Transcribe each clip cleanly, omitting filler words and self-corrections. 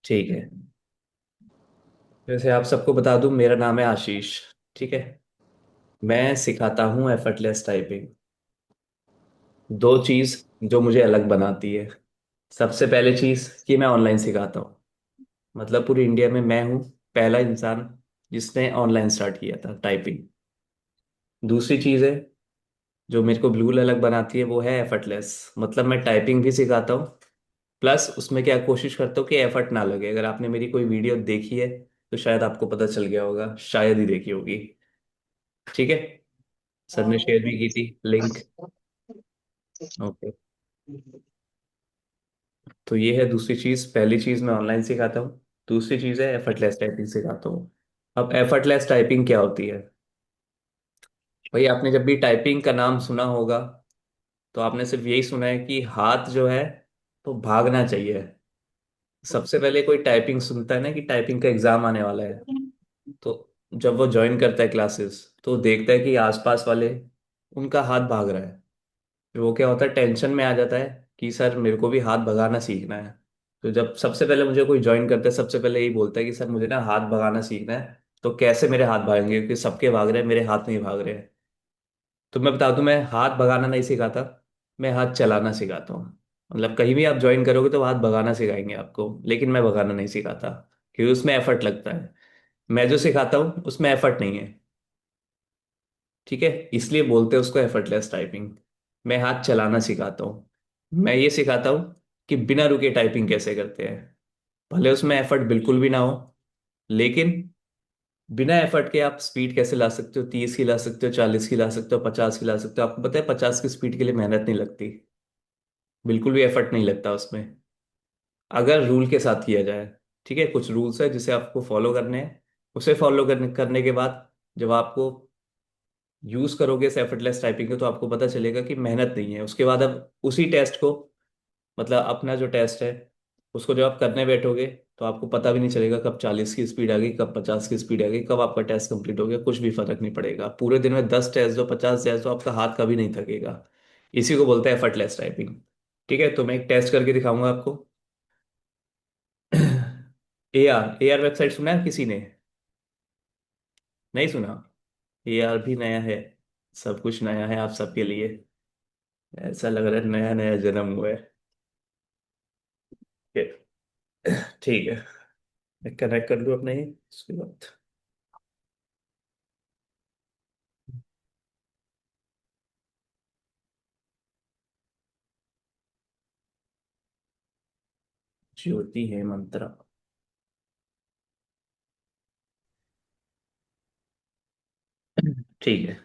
ठीक है। वैसे आप सबको बता दूं, मेरा नाम है आशीष। ठीक है। मैं सिखाता हूँ एफर्टलेस टाइपिंग। दो चीज जो मुझे अलग बनाती है। सबसे पहले चीज कि मैं ऑनलाइन सिखाता हूँ। मतलब पूरी इंडिया में मैं हूँ पहला इंसान जिसने ऑनलाइन स्टार्ट किया था टाइपिंग। दूसरी चीज है जो मेरे को बिल्कुल अलग बनाती है, वो है एफर्टलेस। मतलब मैं टाइपिंग भी सिखाता हूँ, प्लस उसमें क्या कोशिश करता हूँ कि एफर्ट ना लगे। अगर आपने मेरी कोई वीडियो देखी है तो शायद आपको पता चल गया होगा, शायद ही देखी होगी। ठीक है। सर ने शेयर भी की थी लिंक। ओके। तो ये है दूसरी चीज। पहली चीज मैं ऑनलाइन सिखाता हूँ, दूसरी चीज है एफर्टलेस टाइपिंग सिखाता हूँ। अब एफर्टलेस टाइपिंग क्या होती है? भाई आपने जब भी टाइपिंग का नाम सुना होगा तो आपने सिर्फ यही सुना है कि हाथ जो है तो भागना चाहिए। सबसे पहले कोई टाइपिंग सुनता है ना कि टाइपिंग का एग्जाम आने वाला है, तो जब वो ज्वाइन करता है क्लासेस तो देखता है कि आसपास वाले उनका हाथ भाग रहा है। फिर वो क्या होता है, टेंशन में आ जाता है कि सर मेरे को भी हाथ भगाना सीखना है। तो जब सबसे पहले मुझे कोई ज्वाइन करता है सबसे पहले यही बोलता है कि सर मुझे ना हाथ भगाना सीखना है। तो कैसे मेरे हाथ भागेंगे, क्योंकि सबके भाग रहे हैं, मेरे हाथ नहीं भाग रहे हैं। तो मैं बता दूं, मैं हाथ भगाना नहीं सिखाता, मैं हाथ चलाना सिखाता हूँ। मतलब कहीं भी आप ज्वाइन करोगे तो हाथ भगाना सिखाएंगे आपको, लेकिन मैं भगाना नहीं सिखाता क्योंकि उसमें एफर्ट लगता है। मैं जो सिखाता हूँ उसमें एफर्ट नहीं है। ठीक है, इसलिए बोलते हैं उसको एफर्टलेस टाइपिंग। मैं हाथ चलाना सिखाता हूँ। मैं ये सिखाता हूँ कि बिना रुके टाइपिंग कैसे करते हैं। भले उसमें एफर्ट बिल्कुल भी ना हो, लेकिन बिना एफर्ट के आप स्पीड कैसे ला सकते हो, 30 की ला सकते हो, 40 की ला सकते हो, 50 की ला सकते हो। आपको पता है 50 की स्पीड के लिए मेहनत नहीं लगती, बिल्कुल भी एफर्ट नहीं लगता उसमें, अगर रूल के साथ किया जाए। ठीक है, कुछ रूल्स है जिसे आपको फॉलो करने हैं। उसे फॉलो करने के बाद जब आपको यूज करोगे इस एफर्टलेस टाइपिंग को तो आपको पता चलेगा कि मेहनत नहीं है। उसके बाद अब उसी टेस्ट को, मतलब अपना जो टेस्ट है उसको जब आप करने बैठोगे तो आपको पता भी नहीं चलेगा कब 40 की स्पीड आ गई, कब 50 की स्पीड आ गई, कब आपका टेस्ट कंप्लीट हो गया। कुछ भी फर्क नहीं पड़ेगा। पूरे दिन में 10 टेस्ट दो, 50 टेस्ट दो, आपका हाथ कभी नहीं थकेगा। इसी को बोलते हैं एफर्टलेस टाइपिंग। ठीक है, तो मैं एक टेस्ट करके दिखाऊंगा आपको। ए आर वेबसाइट सुना है किसी ने? नहीं सुना? ए आर भी नया है, सब कुछ नया है आप सबके लिए। ऐसा लग रहा है नया नया जन्म हुआ है। ठीक है, मैं कनेक्ट कर लूँ अपने ही उसके बाद। ज्योति है मंत्रा। ठीक है,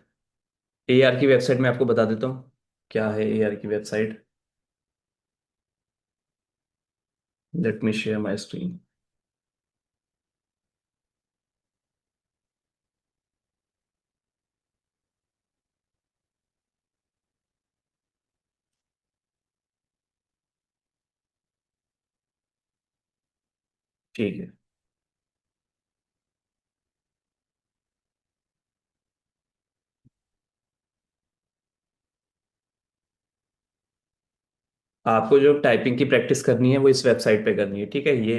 ए आर की वेबसाइट में आपको बता देता हूँ क्या है ए आर की website. Let me share my screen. ठीक है, आपको जो टाइपिंग की प्रैक्टिस करनी है वो इस वेबसाइट पे करनी है। ठीक है, ये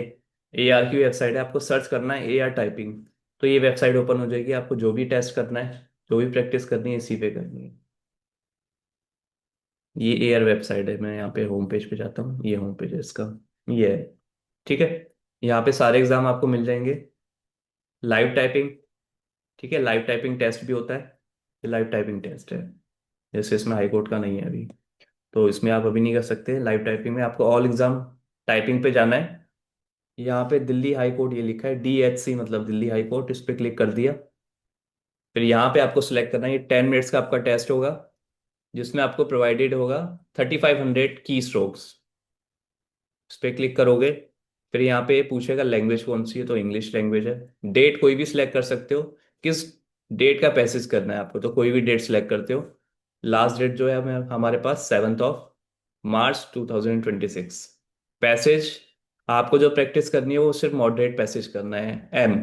ए आर की वेबसाइट है, आपको सर्च करना है ए आर टाइपिंग। तो ये वेबसाइट ओपन हो जाएगी, आपको जो भी टेस्ट करना है, जो भी प्रैक्टिस करनी है इसी पे करनी है। ये ए आर वेबसाइट है, मैं यहाँ पे होम पेज पे जाता हूँ, ये होम पेज है इसका, ये है। ठीक है, यहाँ पे सारे एग्जाम आपको मिल जाएंगे। लाइव टाइपिंग, ठीक है, लाइव टाइपिंग टेस्ट भी होता है। ये लाइव टाइपिंग टेस्ट है, जैसे इसमें हाई कोर्ट का नहीं है अभी, तो इसमें आप अभी नहीं कर सकते। लाइव टाइपिंग में आपको ऑल एग्जाम टाइपिंग पे जाना है। यहाँ पे दिल्ली हाई कोर्ट ये लिखा है, DHC मतलब दिल्ली हाई कोर्ट, इस पे क्लिक कर दिया। फिर यहाँ पे आपको सिलेक्ट करना है, ये 10 मिनट्स का आपका टेस्ट होगा जिसमें आपको प्रोवाइडेड होगा 3500 की स्ट्रोक्स। उस पर क्लिक करोगे, फिर यहाँ पे पूछेगा लैंग्वेज कौन सी है, तो इंग्लिश लैंग्वेज है। डेट कोई भी सिलेक्ट कर सकते हो, किस डेट का पैसेज करना है आपको, तो कोई भी डेट सिलेक्ट करते हो। लास्ट डेट जो है हमें हमारे पास 7 मार्च 2026। पैसेज आपको जो प्रैक्टिस करनी है वो सिर्फ मॉडरेट पैसेज करना है। एम,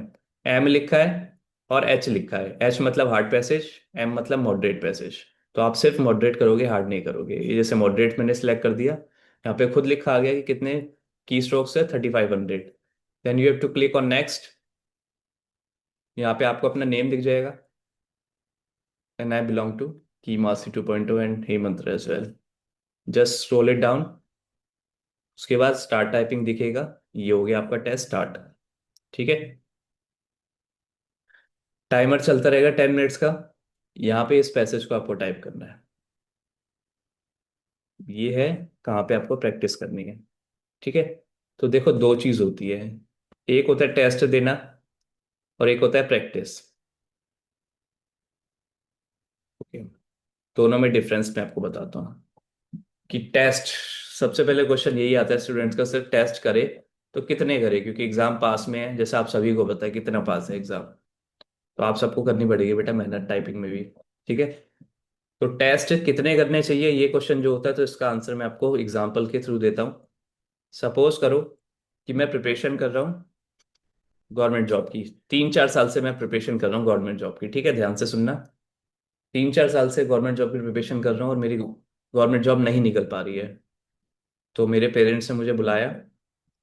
एम लिखा है और एच लिखा है। एच मतलब हार्ड पैसेज, एम मतलब मॉडरेट पैसेज। तो आप सिर्फ मॉडरेट करोगे, हार्ड नहीं करोगे। ये जैसे मॉडरेट मैंने सिलेक्ट कर दिया, यहाँ पे खुद लिखा आ गया कि कितने की स्ट्रोक्स है, 3500। Then you have to click on next. यहाँ पे आपको अपना नेम दिख जाएगा, एंड आई बिलोंग टू की मासी 2.0 and Hemant as well. Just scroll it down. उसके बाद स्टार्ट टाइपिंग दिखेगा। ये हो गया आपका टेस्ट स्टार्ट। ठीक है। टाइमर चलता रहेगा 10 मिनट्स का। यहाँ पे इस पैसेज को आपको टाइप करना है। ये है कहाँ पे आपको प्रैक्टिस करनी है। ठीक है। तो देखो, दो चीज होती है। एक होता है टेस्ट देना, और एक होता है प्रैक्टिस। ओके। दोनों में डिफरेंस मैं आपको बताता हूँ। कि टेस्ट, सबसे पहले क्वेश्चन यही आता है स्टूडेंट्स का, सिर्फ टेस्ट करे तो कितने करे, क्योंकि एग्जाम पास में है, जैसे आप सभी को पता है कितना पास है एग्जाम। तो आप सबको करनी पड़ेगी बेटा मेहनत टाइपिंग में भी। ठीक है। तो टेस्ट कितने करने चाहिए, ये क्वेश्चन जो होता है, तो इसका आंसर मैं आपको एग्जाम्पल के थ्रू देता हूँ। सपोज करो कि मैं प्रिपरेशन कर रहा हूँ गवर्नमेंट जॉब की। 3-4 साल से मैं प्रिपरेशन कर रहा हूँ गवर्नमेंट जॉब की। ठीक है, ध्यान से सुनना। 3-4 साल से गवर्नमेंट जॉब की प्रिपरेशन कर रहा हूँ और मेरी गवर्नमेंट जॉब नहीं निकल पा रही है। तो मेरे पेरेंट्स ने मुझे बुलाया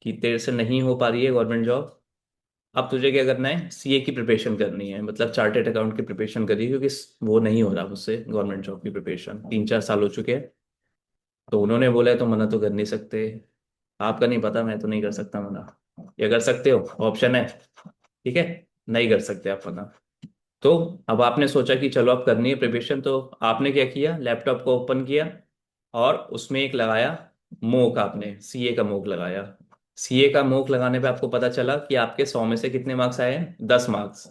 कि तेरे से नहीं हो पा रही है गवर्नमेंट जॉब। अब तुझे क्या करना है, सीए की प्रिपरेशन करनी है, मतलब चार्टेड अकाउंट की प्रिपरेशन करी, क्योंकि वो नहीं हो रहा मुझसे गवर्नमेंट जॉब की प्रिपरेशन, 3-4 साल हो चुके हैं। तो उन्होंने बोला है तो मना तो कर नहीं सकते। आपका नहीं पता, मैं तो नहीं कर सकता मना। ये कर सकते हो, ऑप्शन है। ठीक है। नहीं कर सकते आप मना। तो अब आपने सोचा कि चलो अब करनी है प्रिपरेशन, तो आपने क्या किया, लैपटॉप को ओपन किया और उसमें एक लगाया मोक, आपने सीए का मोक लगाया। सीए का मोक लगाने पे आपको पता चला कि आपके 100 में से कितने मार्क्स आए हैं, 10 मार्क्स।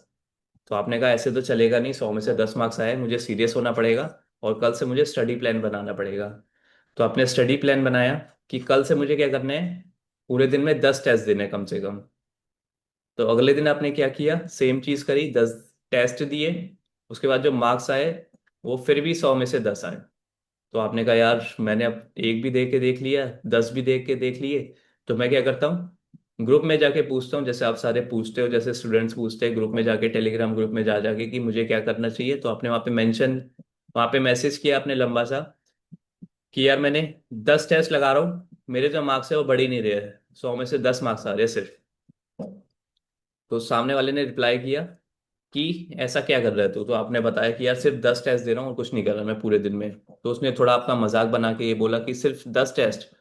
तो आपने कहा ऐसे तो चलेगा नहीं, 100 में से 10 मार्क्स आए, मुझे सीरियस होना पड़ेगा और कल से मुझे स्टडी प्लान बनाना पड़ेगा। तो आपने स्टडी प्लान बनाया कि कल से मुझे क्या करना है, पूरे दिन में 10 टेस्ट देने हैं कम से कम। तो अगले दिन आपने क्या किया, सेम चीज करी, 10 टेस्ट दिए। उसके बाद जो मार्क्स आए वो फिर भी 100 में से 10 आए। तो आपने कहा यार मैंने अब एक भी दे के देख लिया, 10 भी देख के देख लिए, तो मैं क्या करता हूँ, ग्रुप में जाके पूछता हूँ, जैसे आप सारे पूछते हो, जैसे स्टूडेंट्स पूछते हैं ग्रुप में जाके, टेलीग्राम ग्रुप में जा जाके कि मुझे क्या करना चाहिए। तो आपने वहाँ पे मेंशन, वहाँ पे मैसेज किया आपने लंबा सा कि यार मैंने 10 टेस्ट लगा रहा हूँ, मेरे जो मार्क्स है वो बढ़ ही नहीं रहे हैं, 100 में से 10 मार्क्स आ रहे हैं सिर्फ। तो सामने वाले ने रिप्लाई किया कि ऐसा क्या कर रहे थे, तो आपने बताया कि यार सिर्फ 10 टेस्ट दे रहा हूँ और कुछ नहीं कर रहा मैं पूरे दिन में। तो उसने थोड़ा अपना मजाक बना के ये बोला कि सिर्फ 10 टेस्ट।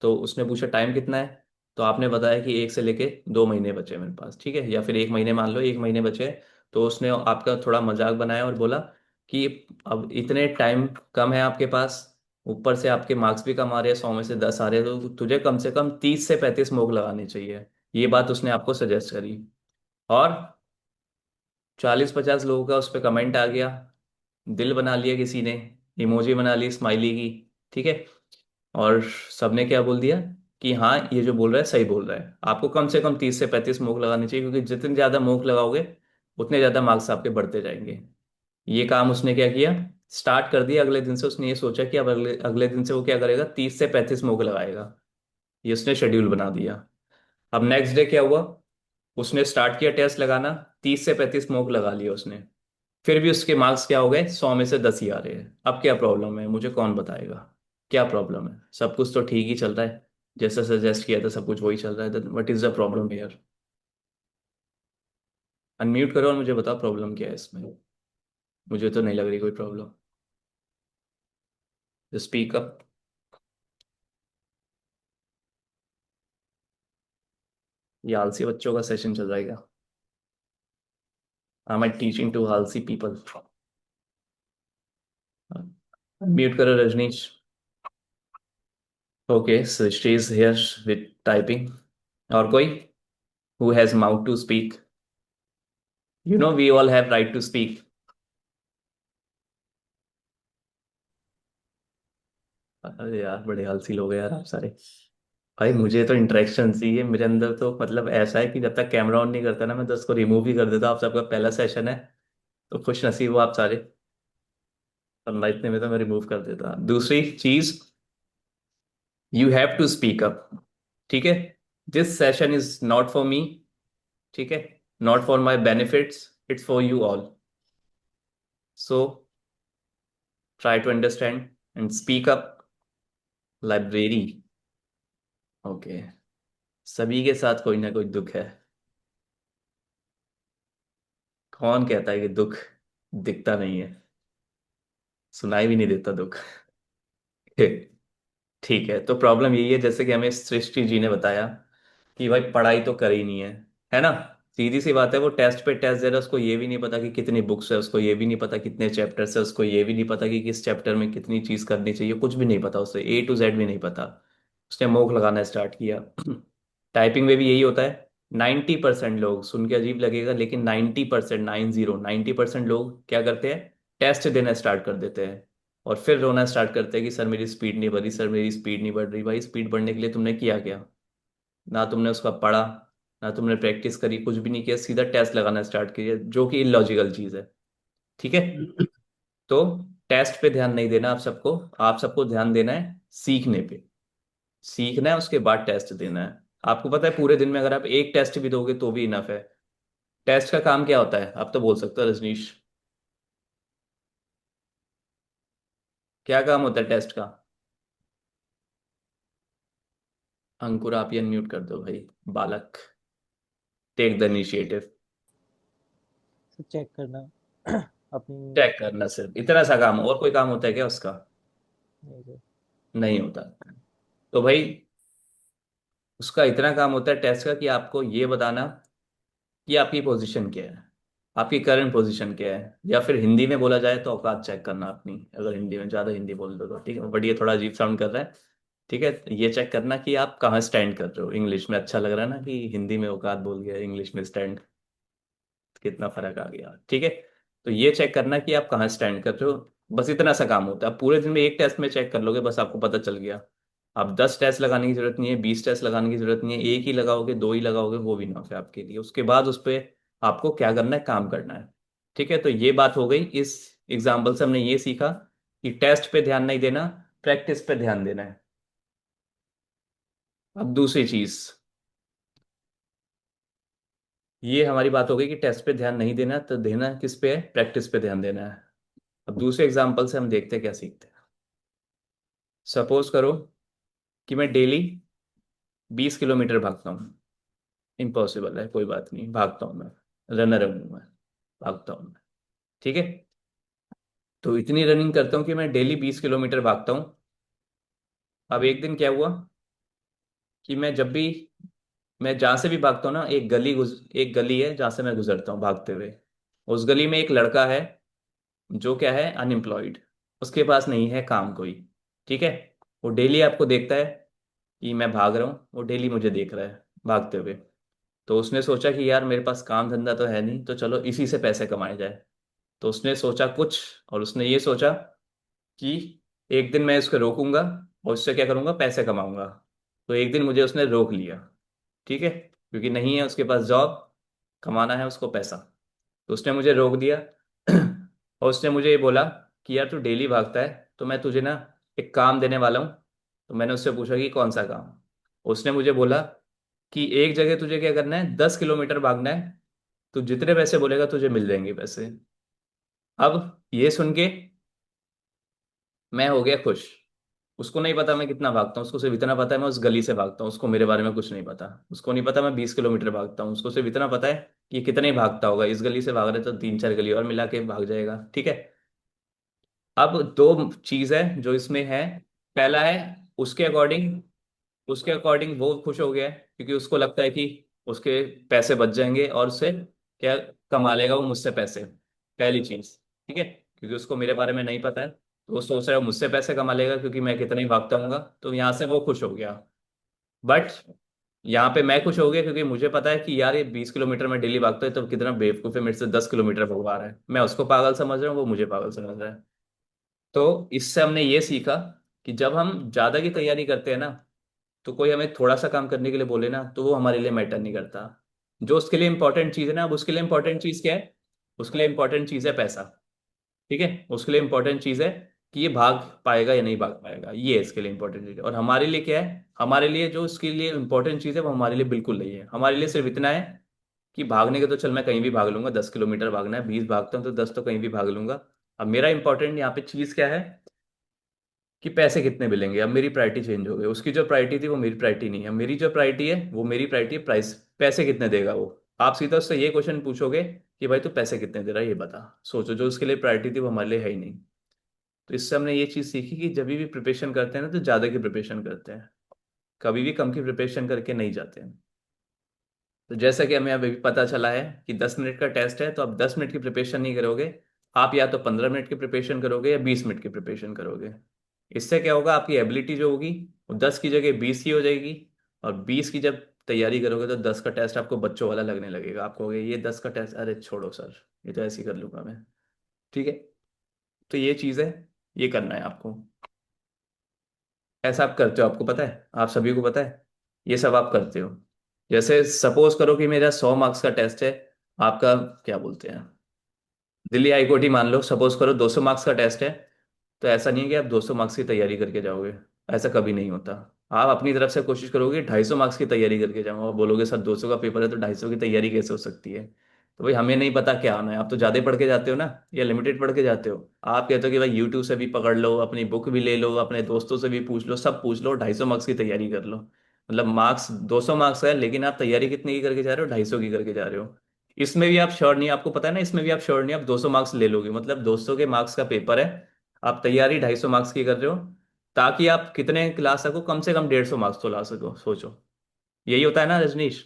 तो उसने पूछा टाइम कितना है, तो आपने बताया कि 1 से लेके 2 महीने बचे हैं मेरे पास, ठीक है, या फिर 1 महीने, मान लो 1 महीने बचे हैं। तो उसने आपका थोड़ा मजाक बनाया और बोला कि अब इतने टाइम कम है आपके पास, ऊपर से आपके मार्क्स भी कम आ रहे हैं, 100 में से 10 आ रहे हैं, तो तुझे कम से कम 30 से 35 मोक लगानी चाहिए। ये बात उसने आपको सजेस्ट करी। और 40-50 लोगों का उस पर कमेंट आ गया, दिल बना लिया किसी ने, इमोजी बना ली स्माइली की। ठीक है। और सबने क्या बोल दिया कि हाँ ये जो बोल रहा है सही बोल रहा है, आपको कम से कम 30 से 35 मोक लगानी चाहिए, क्योंकि जितने ज्यादा मोक लगाओगे उतने ज्यादा मार्क्स आपके बढ़ते जाएंगे। ये काम उसने क्या किया, स्टार्ट कर दिया अगले दिन से। उसने ये सोचा कि अब अगले अगले दिन से वो क्या करेगा, 30 से 35 मोक लगाएगा। ये उसने शेड्यूल बना दिया। अब नेक्स्ट डे क्या हुआ, उसने स्टार्ट किया टेस्ट लगाना, 30 से 35 मोक लगा लिया उसने। फिर भी उसके मार्क्स क्या हो गए, 100 में से 10 ही आ रहे हैं। अब क्या प्रॉब्लम है, मुझे कौन बताएगा क्या प्रॉब्लम है। सब कुछ तो ठीक ही चल रहा है, जैसा सजेस्ट किया था सब कुछ वही चल रहा है, what is the problem here. Unmute करो और मुझे बताओ प्रॉब्लम क्या है इसमें। मुझे तो नहीं लग रही कोई प्रॉब्लम। Speak up. ये आलसी बच्चों का सेशन चल जाएगा। आई एम टीचिंग टू आलसी पीपल। अनम्यूट करो Rajneesh. Okay, Srishti is here with typing. और कोई who has mouth to speak, you know we all have right to speak. अरे यार बड़े आलसी लोग हैं यार आप सारे। भाई मुझे तो इंटरेक्शन चाहिए मेरे अंदर, तो मतलब ऐसा है कि जब तक कैमरा ऑन नहीं करता ना, मैं तो उसको रिमूव ही कर देता हूँ। आप सबका पहला सेशन है, तो खुश नसीब हो आप सारे, वरना इतने में तो मैं रिमूव कर देता। दूसरी चीज, you have to speak up. ठीक है। This session is not for me. ठीक है। Not for my benefits, it's for you all. So try to understand and speak up. Library. Okay. सभी के साथ कोई ना कोई दुख है। कौन कहता है कि दुख दिखता नहीं है? सुनाई भी नहीं देता दुख। ठीक है, तो प्रॉब्लम यही है, जैसे कि हमें सृष्टि जी ने बताया कि भाई पढ़ाई तो कर ही नहीं है ना। सीधी सी बात है, वो टेस्ट पे टेस्ट दे रहा है, उसको ये भी नहीं पता कि कितनी बुक्स है, उसको ये भी नहीं पता कितने चैप्टर्स है, उसको ये भी नहीं पता कि किस चैप्टर में कितनी चीज करनी चाहिए, कुछ भी नहीं पता उसे, A to Z भी नहीं पता। उसने मोक लगाना स्टार्ट किया। टाइपिंग में भी यही होता है। 90% लोग, सुन के अजीब लगेगा लेकिन 90%, 90% लोग क्या करते हैं, टेस्ट देना स्टार्ट कर देते हैं और फिर रोना स्टार्ट करते हैं कि सर मेरी स्पीड नहीं बढ़ रही, सर मेरी स्पीड नहीं बढ़ रही। भाई स्पीड बढ़ने के लिए तुमने किया क्या? ना तुमने उसका पढ़ा, ना तुमने प्रैक्टिस करी, कुछ भी नहीं किया, सीधा टेस्ट लगाना स्टार्ट किया, जो कि इलॉजिकल चीज है। ठीक है। तो टेस्ट पे ध्यान नहीं देना आप सबको ध्यान देना है सीखने पे। सीखना है, उसके बाद टेस्ट देना है। आपको पता है पूरे दिन में अगर आप एक टेस्ट भी दोगे तो भी इनफ है। टेस्ट का काम क्या होता है, आप तो बोल सकते हो रजनीश। क्या काम होता है टेस्ट का? अंकुर आप ये अनम्यूट कर दो भाई। बालक, टेक द इनिशिएटिव। सब चेक करना अपनी। चेक करना, सिर्फ इतना सा काम, और कोई काम होता है क्या उसका? नहीं सर। नहीं होता। तो भाई उसका इतना काम होता है टेस्ट का कि आपको ये बताना कि आपकी पोजीशन क्या है, आपकी करंट पोजीशन क्या है, या फिर हिंदी में बोला जाए तो औकात चेक करना अपनी, अगर हिंदी में ज़्यादा हिंदी बोल दो तो ठीक है, बट ये थोड़ा अजीब साउंड कर रहा है। ठीक है, ये चेक करना कि आप कहाँ स्टैंड कर रहे हो। इंग्लिश में अच्छा लग रहा है ना कि हिंदी में औकात बोल गया, इंग्लिश में स्टैंड, कितना फर्क आ गया। ठीक है, तो ये चेक करना कि आप कहाँ स्टैंड कर रहे हो। बस इतना सा काम होता है। आप पूरे दिन में एक टेस्ट में चेक कर लोगे, बस आपको पता चल गया। आप 10 टेस्ट लगाने की जरूरत नहीं है, 20 टेस्ट लगाने की जरूरत नहीं है, एक ही लगाओगे, दो ही लगाओगे, वो भी ना है आपके लिए। उसके बाद उस पर आपको क्या करना है, काम करना है। ठीक है, तो ये बात हो गई। इस एग्जाम्पल से हमने ये सीखा कि टेस्ट पे ध्यान नहीं देना, प्रैक्टिस पे ध्यान देना है। अब दूसरी चीज, ये हमारी बात हो गई कि टेस्ट पे ध्यान नहीं देना, तो देना किस पे है, प्रैक्टिस पे ध्यान देना है। अब दूसरे एग्जाम्पल से हम देखते हैं क्या सीखते हैं। सपोज करो कि मैं डेली 20 किलोमीटर भागता हूँ। इम्पॉसिबल है, कोई बात नहीं, भागता हूँ मैं, रनर हूँ मैं, भागता हूँ मैं। ठीक है, तो इतनी रनिंग करता हूँ कि मैं डेली 20 किलोमीटर भागता हूँ। अब एक दिन क्या हुआ कि मैं जब भी, मैं जहाँ से भी भागता हूँ ना, एक गली है जहाँ से मैं गुजरता हूँ भागते हुए। उस गली में एक लड़का है जो क्या है, अनएम्प्लॉयड, उसके पास नहीं है काम कोई। ठीक है, वो डेली आपको देखता है कि मैं भाग रहा हूँ, वो डेली मुझे देख रहा है भागते हुए। तो उसने सोचा कि यार मेरे पास काम धंधा तो है नहीं, तो चलो इसी से पैसे कमाए जाए। तो उसने सोचा कुछ, और उसने ये सोचा कि एक दिन मैं इसको रोकूंगा और उससे क्या करूंगा, पैसे कमाऊंगा। तो एक दिन मुझे उसने रोक लिया। ठीक है, क्योंकि नहीं है उसके पास जॉब, कमाना है उसको पैसा। तो उसने मुझे रोक दिया। और उसने मुझे ये बोला कि यार तू डेली भागता है, तो मैं तुझे ना एक काम देने वाला हूँ। तो मैंने उससे पूछा कि कौन सा काम। उसने मुझे बोला कि एक जगह तुझे क्या करना है, 10 किलोमीटर भागना है, तू जितने पैसे बोलेगा तुझे मिल जाएंगे पैसे। अब ये सुन के मैं हो गया खुश। उसको नहीं पता मैं कितना भागता हूँ, उसको सिर्फ इतना पता है मैं उस गली से भागता हूँ, उसको मेरे बारे में कुछ नहीं पता। उसको नहीं पता मैं 20 किलोमीटर भागता हूँ, उसको सिर्फ इतना पता है कि कितने ही भागता होगा, इस गली से भाग रहे तो 3 4 गली और मिला के भाग जाएगा। ठीक है, अब दो चीज है जो इसमें है। पहला है, उसके अकॉर्डिंग उसके अकॉर्डिंग वो खुश हो गया है क्योंकि उसको लगता है कि उसके पैसे बच जाएंगे और उससे क्या कमा लेगा वो मुझसे पैसे। पहली चीज, ठीक है, क्योंकि उसको मेरे बारे में नहीं पता है, तो वो सोच रहा है वो मुझसे पैसे कमा लेगा क्योंकि मैं कितना ही भागता हूँ। तो यहाँ से वो खुश हो गया। बट यहाँ पे मैं खुश हो गया क्योंकि मुझे पता है कि यार ये 20 किलोमीटर में डेली भागता है, तो कितना बेवकूफ़ है, मेरे से 10 किलोमीटर भगवा रहा है। मैं उसको पागल समझ रहा हूँ, वो मुझे पागल समझ रहा है। तो इससे हमने ये सीखा कि जब हम ज्यादा की तैयारी करते हैं ना, तो कोई हमें थोड़ा सा काम करने के लिए बोले ना, तो वो हमारे लिए मैटर नहीं करता। जो उसके लिए इंपॉर्टेंट चीज है ना, अब उसके लिए इंपॉर्टेंट चीज क्या है, उसके लिए इंपॉर्टेंट चीज है पैसा। ठीक है, उसके लिए इंपॉर्टेंट चीज है कि ये भाग पाएगा या नहीं भाग पाएगा, ये है इसके लिए इंपॉर्टेंट चीज। और हमारे लिए क्या है, हमारे लिए जो इसके लिए इंपॉर्टेंट चीज है वो हमारे लिए बिल्कुल नहीं है। हमारे लिए सिर्फ इतना है कि भागने के तो चल मैं कहीं भी भाग लूंगा, 10 किलोमीटर भागना है, 20 भागता हूँ तो 10 तो कहीं भी भाग लूंगा। अब मेरा इंपॉर्टेंट यहाँ पे चीज क्या है कि पैसे कितने मिलेंगे। अब मेरी प्रायोरिटी चेंज हो गई, उसकी जो प्रायोरिटी थी वो मेरी प्रायोरिटी नहीं है, मेरी जो प्रायोरिटी है वो मेरी प्रायोरिटी है प्राइस, पैसे कितने देगा वो। आप सीधा उससे ये क्वेश्चन पूछोगे कि भाई तू पैसे कितने दे रहा है ये बता, सोचो जो उसके लिए प्रायोरिटी थी वो हमारे लिए है ही नहीं। तो इससे हमने ये चीज़ सीखी कि जब भी प्रिपरेशन करते हैं ना तो ज़्यादा की प्रिपरेशन करते हैं, कभी भी कम की प्रिपरेशन करके नहीं जाते हैं। तो जैसा कि हमें अभी पता चला है कि 10 मिनट का टेस्ट है, तो आप 10 मिनट की प्रिपरेशन नहीं करोगे, आप या तो 15 मिनट की प्रिपरेशन करोगे या 20 मिनट की प्रिपरेशन करोगे। इससे क्या होगा, आपकी एबिलिटी जो होगी वो 10 की जगह 20 की हो जाएगी। और 20 की जब तैयारी करोगे तो 10 का टेस्ट आपको बच्चों वाला लगने लगेगा, आप कहोगे ये 10 का टेस्ट अरे छोड़ो सर, ये तो ऐसे ही कर लूंगा मैं। ठीक है, तो ये चीज़ है, ये करना है आपको। ऐसा आप करते हो, आपको पता है, आप सभी को पता है, ये सब आप करते हो। जैसे सपोज करो कि मेरा 100 मार्क्स का टेस्ट है, आपका क्या बोलते हैं, दिल्ली हाईकोर्ट ही मान लो, सपोज करो 200 मार्क्स का टेस्ट है। तो ऐसा नहीं है कि आप 200 मार्क्स की तैयारी करके जाओगे, ऐसा कभी नहीं होता। आप अपनी तरफ से कोशिश करोगे 250 मार्क्स की तैयारी करके जाओ, आप बोलोगे सर 200 का पेपर है तो 250 की तैयारी कैसे हो सकती है। तो भाई हमें नहीं पता क्या आना है, आप तो ज़्यादा पढ़ के जाते हो ना, या लिमिटेड पढ़ के जाते हो। आप कहते हो कि भाई यूट्यूब से भी पकड़ लो, अपनी बुक भी ले लो, अपने दोस्तों से भी पूछ लो, सब पूछ लो, 250 मार्क्स की तैयारी कर लो। मतलब मार्क्स 200 मार्क्स है, लेकिन आप तैयारी कितने की करके जा रहे हो, 250 की करके जा रहे हो। इसमें भी आप श्योर नहीं, आपको पता है ना, इसमें भी आप श्योर नहीं आप 200 मार्क्स ले लोगे, मतलब 200 के मार्क्स का पेपर है, आप तैयारी 250 मार्क्स की कर रहे हो, ताकि आप कितने ला सको, कम से कम 150 मार्क्स तो ला सको, सोचो। यही होता है ना रजनीश।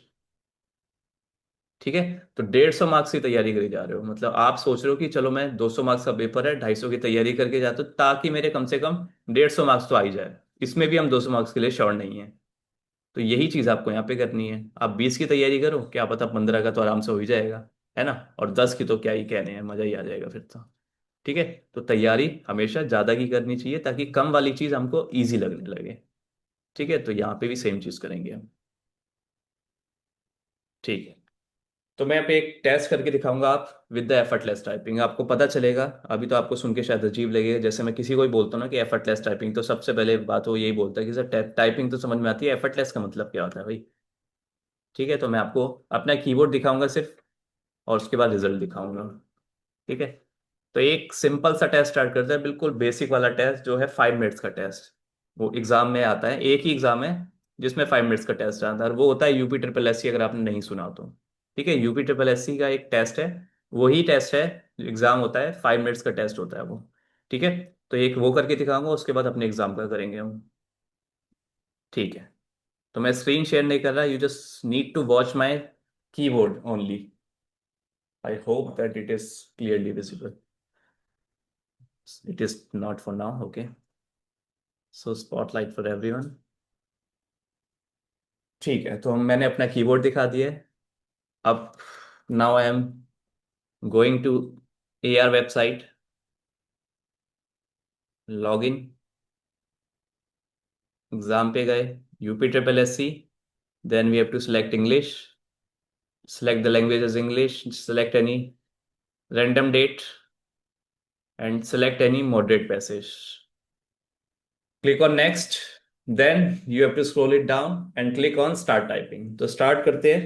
ठीक है, तो 150 मार्क्स की तैयारी करी जा रहे हो, मतलब आप सोच रहे हो कि चलो मैं 200 मार्क्स का पेपर है, 250 की तैयारी करके जाता हूँ ताकि मेरे कम से कम 150 मार्क्स तो आ ही जाए। इसमें भी हम 200 मार्क्स के लिए श्योर नहीं है। तो यही चीज आपको यहाँ पे करनी है, आप 20 की तैयारी करो, क्या पता 15 का तो आराम से हो ही जाएगा, है ना। और 10 की तो क्या ही कहने हैं, मजा ही आ जाएगा फिर तो। ठीक है, तो तैयारी हमेशा ज्यादा की करनी चाहिए ताकि कम वाली चीज हमको इजी लगने लगे। ठीक है, तो यहाँ पे भी सेम चीज करेंगे हम। ठीक है, तो मैं यहाँ पे एक टेस्ट करके दिखाऊंगा, आप विद द एफर्टलेस टाइपिंग आपको पता चलेगा। अभी तो आपको सुन के शायद अजीब लगेगा, जैसे मैं किसी को भी बोलता हूँ ना कि एफर्टलेस टाइपिंग, तो सबसे पहले बात वो यही बोलता है कि सर टाइपिंग तो समझ में आती है, एफर्टलेस का मतलब क्या होता है भाई। ठीक है, तो मैं आपको अपना कीबोर्ड दिखाऊंगा सिर्फ, और उसके बाद रिजल्ट दिखाऊंगा। ठीक है, तो एक सिंपल सा टेस्ट स्टार्ट करते हैं, बिल्कुल बेसिक वाला टेस्ट जो है 5 मिनट्स का टेस्ट। वो एग्जाम में आता है, एक ही एग्जाम है जिसमें 5 मिनट्स का टेस्ट आता है, और वो होता है यूपी ट्रिपल एस सी, अगर आपने नहीं सुना हो तो। ठीक है, यूपी ट्रिपल एस सी का एक टेस्ट है, वही टेस्ट है जो एग्जाम होता है, 5 मिनट्स का टेस्ट होता है वो। ठीक है, तो एक वो करके दिखाऊंगा, उसके बाद अपने एग्जाम का करेंगे हम। ठीक है, तो मैं स्क्रीन शेयर नहीं कर रहा, you just need to watch my keyboard only. I hope that it is clearly visible. It is not for now. Okay. So spotlight for everyone. ठीक है, तो मैंने अपना कीबोर्ड दिखा दिया है। अब now I am going to AR website, log in, exam पे गए, UP triple S C, then we have to select English, select the language as English, select any random date, and select any moderate passage. Click on next, then you have to scroll it down and click on start typing। तो start करते हैं,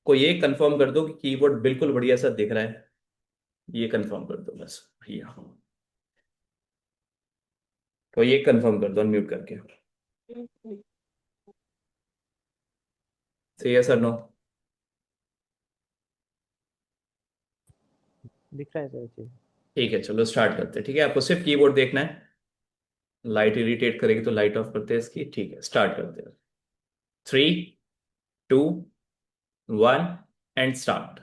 को ये confirm कर दो कि keyboard बिल्कुल बढ़िया सा दिख रहा है, ये कंफर्म कर दो बस भैया। तो ये कंफर्म कर दो अनम्यूट करके, से यस और नो। दिख रहा है सर जी। ठीक है, चलो स्टार्ट करते हैं। ठीक है, आपको सिर्फ कीबोर्ड देखना है, लाइट इरिटेट करेगी तो लाइट ऑफ करते हैं इसकी। ठीक है, स्टार्ट करते हैं। 3, 2, 1 एंड स्टार्ट।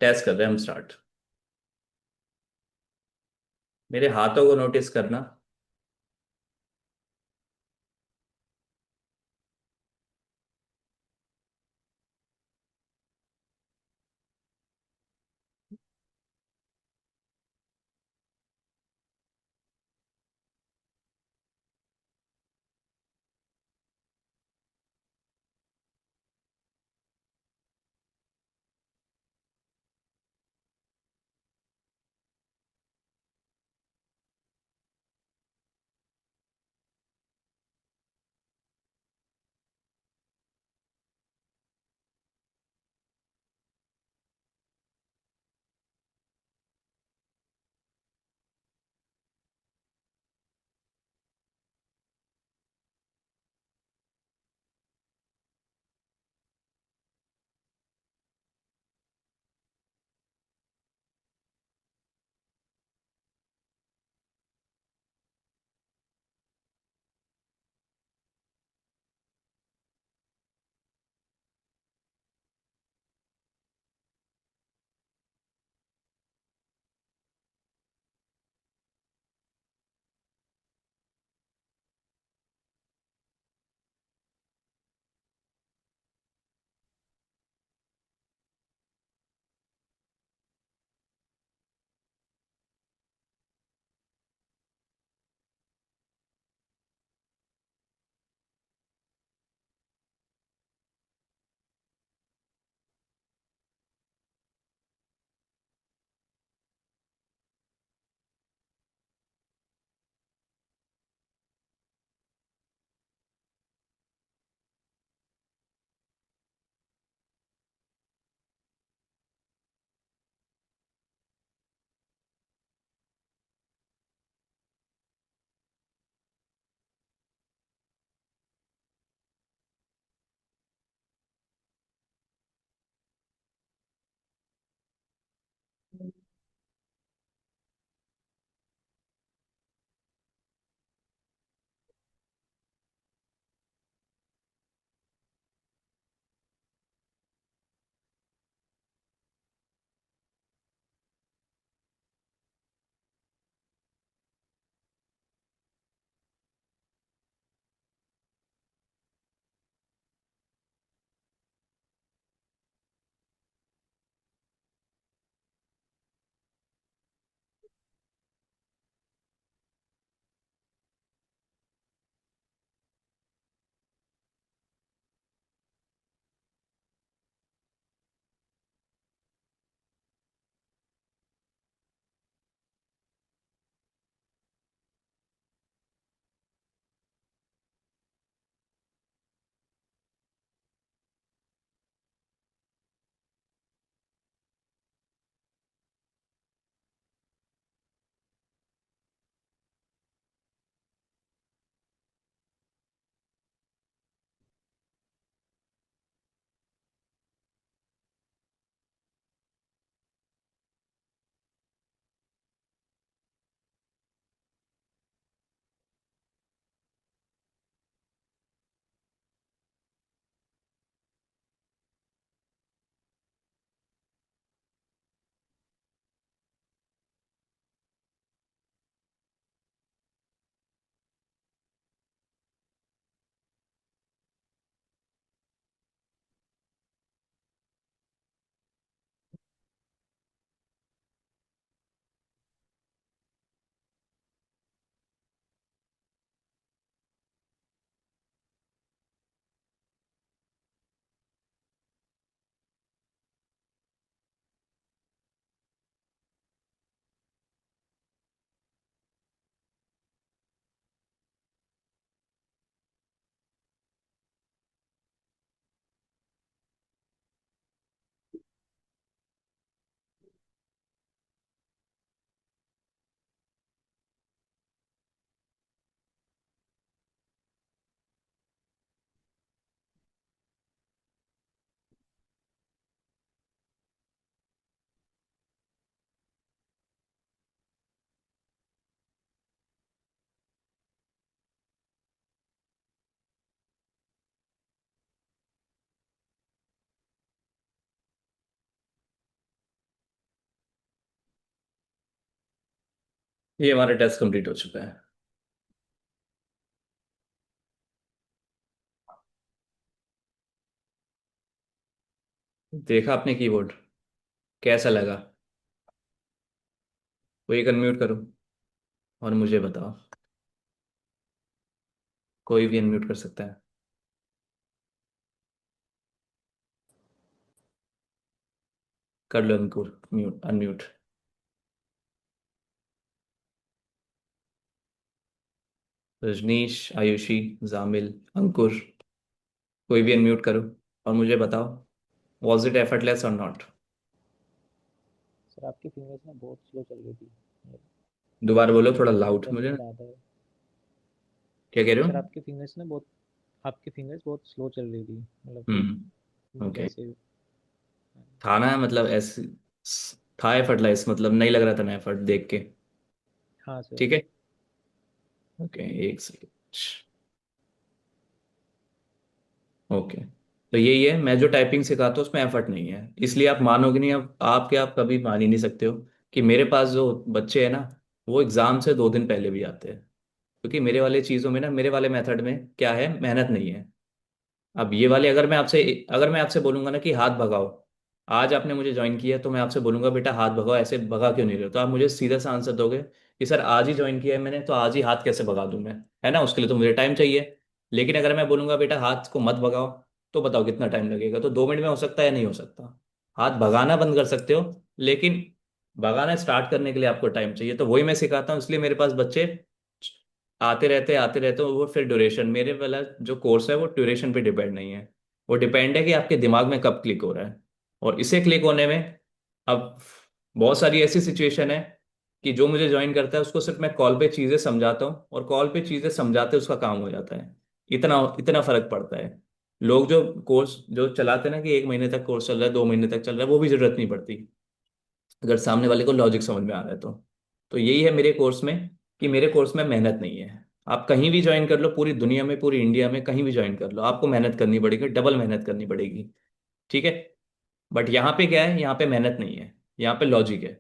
टेस्ट कर रहे हैं हम, स्टार्ट। मेरे हाथों को नोटिस करना। ये हमारा टेस्ट कंप्लीट हो चुका है। देखा आपने कीबोर्ड, कैसा लगा? वो एक अनम्यूट करो और मुझे बताओ। कोई भी अनम्यूट कर सकता है। कर लो अंकुर म्यूट, अनम्यूट। रजनीश, आयुषी, जामिल, अंकुर, कोई भी अनम्यूट करो और मुझे बताओ, वॉज इट एफर्टलेस और नॉट? सर आपकी फिंगर्स ना बहुत स्लो चल रही थी, मतलब दोबारा बोलो थोड़ा बहुत लाउड मुझे। टर्निंग ज़्यादा है। क्या कह रहे हो? सर आपकी फिंगर्स बहुत स्लो चल रही थी, मतलब कि हम्म। ओके। जैसे। था ना, मतलब ऐसे था एफर्टलेस, मतलब नहीं लग रहा था ना एफर्ट देख के। हाँ सर। ठीक है। ओके, एक सेकेंड। ओके। तो यही है, मैं जो टाइपिंग सिखाता हूँ उसमें एफर्ट नहीं है, इसलिए आप मानोगे नहीं। अब आप क्या, आप कभी मान ही नहीं सकते हो कि मेरे पास जो बच्चे हैं ना, वो एग्जाम से 2 दिन पहले भी आते हैं। क्योंकि मेरे वाले चीज़ों में ना, मेरे वाले मेथड में क्या है, मेहनत नहीं है। अब ये वाले, अगर मैं आपसे बोलूंगा ना कि हाथ भगाओ, आज आपने मुझे ज्वाइन किया तो मैं आपसे बोलूंगा बेटा हाथ भगाओ, ऐसे भगा क्यों नहीं रहे हो, तो आप मुझे सीधा सा आंसर दोगे कि सर आज ही ज्वाइन किया है मैंने, तो आज ही हाथ कैसे भगा दूं मैं, है ना, उसके लिए तो मुझे टाइम चाहिए। लेकिन अगर मैं बोलूंगा बेटा हाथ को मत भगाओ, तो बताओ कितना टाइम लगेगा? तो 2 मिनट में हो सकता है या नहीं हो सकता? हाथ भगाना बंद कर सकते हो, लेकिन भगाना स्टार्ट करने के लिए आपको टाइम चाहिए। तो वही मैं सिखाता हूँ, इसलिए मेरे पास बच्चे आते रहते हैं। वो फिर ड्यूरेशन, मेरे वाला जो कोर्स है वो ड्यूरेशन पे डिपेंड नहीं है, वो डिपेंड है कि आपके दिमाग में कब क्लिक हो रहा है। और इसे क्लिक होने में, अब बहुत सारी ऐसी सिचुएशन है कि जो मुझे ज्वाइन करता है उसको सिर्फ मैं कॉल पे चीज़ें समझाता हूँ, और कॉल पे चीज़ें समझाते उसका काम हो जाता है। इतना इतना फर्क पड़ता है। लोग जो कोर्स जो चलाते हैं ना, कि 1 महीने तक कोर्स चल रहा है, 2 महीने तक चल रहा है, वो भी जरूरत नहीं पड़ती अगर सामने वाले को लॉजिक समझ में आ रहा है तो। तो यही है मेरे कोर्स में, कि मेरे कोर्स में मेहनत नहीं है। आप कहीं भी ज्वाइन कर लो, पूरी दुनिया में, पूरी इंडिया में कहीं भी ज्वाइन कर लो, आपको मेहनत करनी पड़ेगी, डबल मेहनत करनी पड़ेगी। ठीक है। बट यहाँ पे क्या है, यहाँ पे मेहनत नहीं है, यहाँ पे लॉजिक है।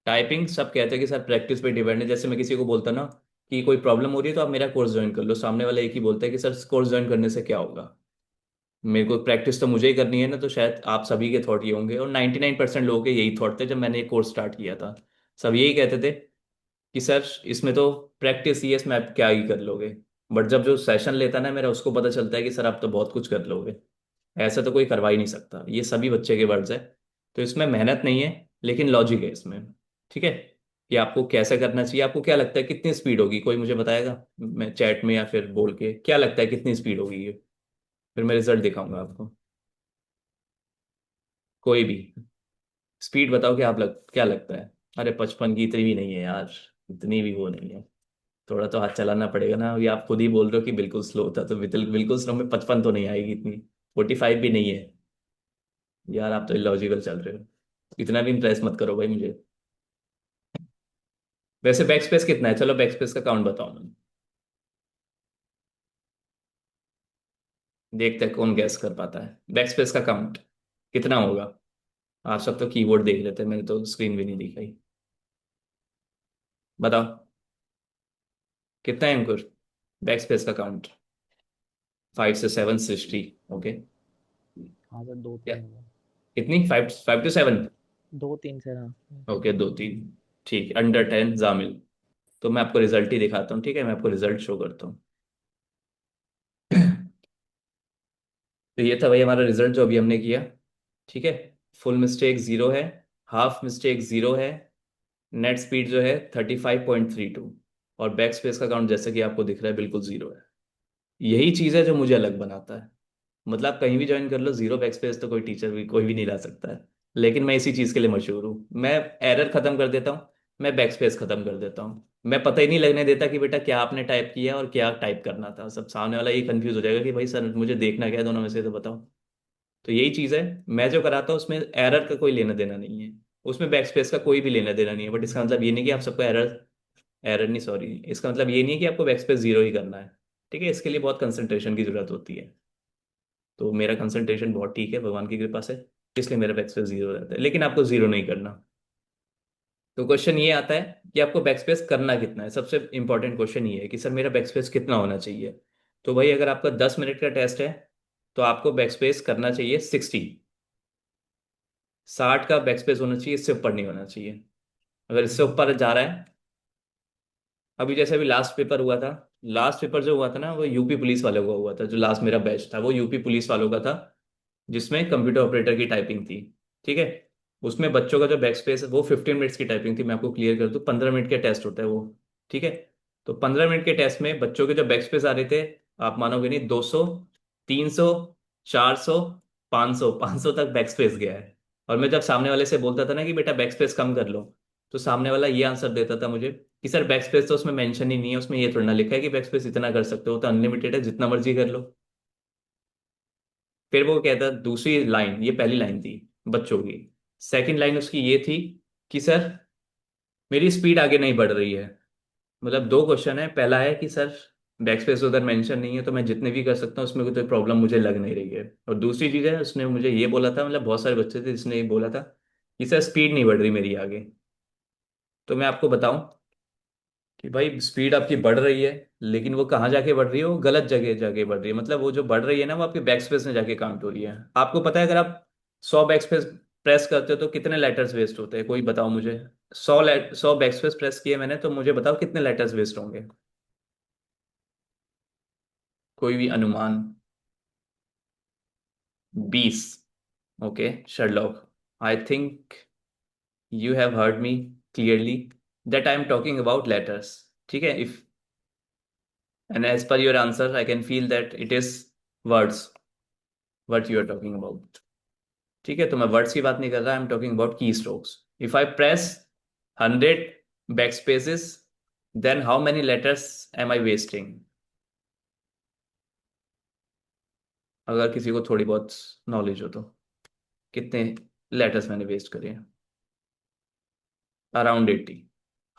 टाइपिंग सब कहते हैं कि सर प्रैक्टिस पे डिपेंड है। जैसे मैं किसी को बोलता ना कि कोई प्रॉब्लम हो रही है तो आप मेरा कोर्स ज्वाइन कर लो, सामने वाला एक ही बोलता है कि सर कोर्स ज्वाइन करने से क्या होगा? मेरे को प्रैक्टिस तो मुझे ही करनी है ना। तो शायद आप सभी के थॉट ये होंगे, और 99% लोगों के यही थॉट थे जब मैंने ये कोर्स स्टार्ट किया था। सब यही कहते थे कि सर इसमें तो प्रैक्टिस ही है, इसमें आप क्या ही कर लोगे। बट जब जो सेशन लेता है ना मेरा, उसको पता चलता है कि सर आप तो बहुत कुछ कर लोगे, ऐसा तो कोई करवा ही नहीं सकता। ये सभी बच्चे के वर्ड्स है। तो इसमें मेहनत नहीं है, लेकिन लॉजिक है इसमें। ठीक है। कि आपको कैसे करना चाहिए, आपको क्या लगता है कितनी स्पीड होगी, कोई मुझे बताएगा? मैं चैट में या फिर बोल के, क्या लगता है कितनी स्पीड होगी ये? फिर मैं रिजल्ट दिखाऊंगा आपको। कोई भी स्पीड बताओ कि आप क्या लगता है? अरे 55 की इतनी भी नहीं है यार, इतनी भी वो नहीं है। थोड़ा तो हाथ चलाना पड़ेगा ना, अभी आप खुद ही बोल रहे हो कि बिल्कुल स्लो था, तो बिल्कुल बिल्कुल स्लो में 55 तो नहीं आएगी इतनी। 45 भी नहीं है। यार आप तो इलॉजिकल चल रहे हो, इतना भी इंप्रेस मत करो भाई मुझे। वैसे बैक स्पेस कितना है, चलो बैक स्पेस का काउंट बताओ मुझे। देखते हैं कौन गैस कर पाता है बैक स्पेस का काउंट कितना होगा। आप सब तो कीबोर्ड देख लेते हैं, मैंने तो स्क्रीन भी नहीं दिखाई। बताओ कितना है अंकुर, बैक स्पेस का काउंट? 5 से 7 सृष्टि। ओके। हाँ सर, दो क्या? तीन होगा। कितनी, 5 5 to 7? दो तीन सर, हाँ। ओके, 2 3। ठीक, अंडर 10 जामिल। तो मैं आपको रिजल्ट ही दिखाता हूँ, ठीक है, मैं आपको रिजल्ट शो करता हूँ। तो ये था भाई हमारा रिजल्ट जो अभी हमने किया। ठीक है। फुल मिस्टेक 0 है, हाफ मिस्टेक 0 है, नेट स्पीड जो है 35.32, और बैक स्पेस का काउंट जैसे कि आपको दिख रहा है बिल्कुल 0 है। यही चीज़ है जो मुझे अलग बनाता है। मतलब आप कहीं भी ज्वाइन कर लो, जीरो बैक स्पेस तो कोई टीचर भी कोई भी नहीं ला सकता है। लेकिन मैं इसी चीज़ के लिए मशहूर हूँ, मैं एरर खत्म कर देता हूँ, मैं बैक स्पेस खत्म कर देता हूँ। मैं पता ही नहीं लगने देता कि बेटा क्या आपने टाइप किया और क्या टाइप करना था, सब सामने वाला ये कंफ्यूज हो जाएगा कि भाई सर मुझे देखना क्या है दोनों में से, तो बताओ। तो यही चीज़ है, मैं जो कराता हूँ उसमें एरर का कोई लेना देना नहीं है, उसमें बैक स्पेस का कोई भी लेना देना नहीं है। बट इसका मतलब ये नहीं कि आप सबको एरर, एरर नहीं सॉरी, इसका मतलब ये नहीं है कि आपको बैक स्पेस 0 ही करना है। ठीक है, इसके लिए बहुत कंसंट्रेशन की जरूरत होती है। तो मेरा कंसंट्रेशन बहुत ठीक है भगवान की कृपा से, इसलिए मेरा बैक स्पेस 0 रहता है, लेकिन आपको 0 नहीं करना। तो क्वेश्चन ये आता है कि आपको बैक स्पेस करना कितना है। सबसे इंपॉर्टेंट क्वेश्चन ये है कि सर मेरा बैक स्पेस कितना होना चाहिए। तो भाई अगर आपका 10 मिनट का टेस्ट है तो आपको बैक स्पेस करना चाहिए 60। 60 का बैक स्पेस होना चाहिए, इससे ऊपर नहीं होना चाहिए। अगर इससे ऊपर जा रहा है, अभी जैसे अभी लास्ट पेपर हुआ था, लास्ट पेपर जो हुआ था ना वो यूपी पुलिस वालों का हुआ था। जो लास्ट मेरा बैच था वो यूपी पुलिस वालों का था, जिसमें कंप्यूटर ऑपरेटर की टाइपिंग थी। ठीक है। उसमें बच्चों का जो बैक स्पेस है वो 15 मिनट्स की टाइपिंग थी। मैं आपको क्लियर कर दूं, 15 मिनट के टेस्ट होता है वो। ठीक है। तो 15 मिनट के टेस्ट में बच्चों के जो बैक स्पेस आ रहे थे, आप मानोगे नहीं, 200, 300, 400, 500, 500 तक बैक स्पेस गया है। और मैं जब सामने वाले से बोलता था ना कि बेटा बैक स्पेस कम कर लो, तो सामने वाला ये आंसर देता था मुझे कि सर बैक स्पेस तो उसमें मेंशन ही नहीं है, उसमें ये थोड़ा ना लिखा है कि बैक स्पेस इतना कर सकते हो, तो अनलिमिटेड है, जितना मर्जी कर लो। फिर वो कहता, दूसरी लाइन, ये पहली लाइन थी बच्चों की, सेकंड लाइन उसकी ये थी कि सर मेरी स्पीड आगे नहीं बढ़ रही है। मतलब दो क्वेश्चन है, पहला है कि सर बैक स्पेस उधर मेंशन नहीं है तो मैं जितने भी कर सकता हूँ उसमें कोई प्रॉब्लम मुझे लग नहीं रही है। और दूसरी चीज है, उसने मुझे ये बोला था, मतलब बहुत सारे बच्चे थे जिसने ये बोला था कि सर स्पीड नहीं बढ़ रही मेरी आगे। तो मैं आपको बताऊं कि भाई स्पीड आपकी बढ़ रही है, लेकिन वो कहाँ जाके बढ़ रही है, वो गलत जगह जाके बढ़ रही है। मतलब वो जो बढ़ रही है ना वो आपके बैक स्पेस में जाके काउंट हो रही है। आपको पता है अगर आप 100 बैक स्पेस प्रेस करते हो तो कितने लेटर्स वेस्ट होते हैं, कोई बताओ मुझे। 100 बैक स्पेस प्रेस किए मैंने, तो मुझे बताओ कितने लेटर्स वेस्ट होंगे। कोई भी अनुमान। 20। Okay Sherlock, I think you have heard me clearly that I am talking about letters. ठीक है। If and as per your answer I can feel that it is words what you are talking about. ठीक है। तो मैं words की बात नहीं कर रहा, I am talking about key strokes. If I press 100 back spaces, then how many letters am I wasting. अगर किसी को थोड़ी बहुत नॉलेज हो तो कितने लेटर्स मैंने वेस्ट करे हैं। अराउंड 80।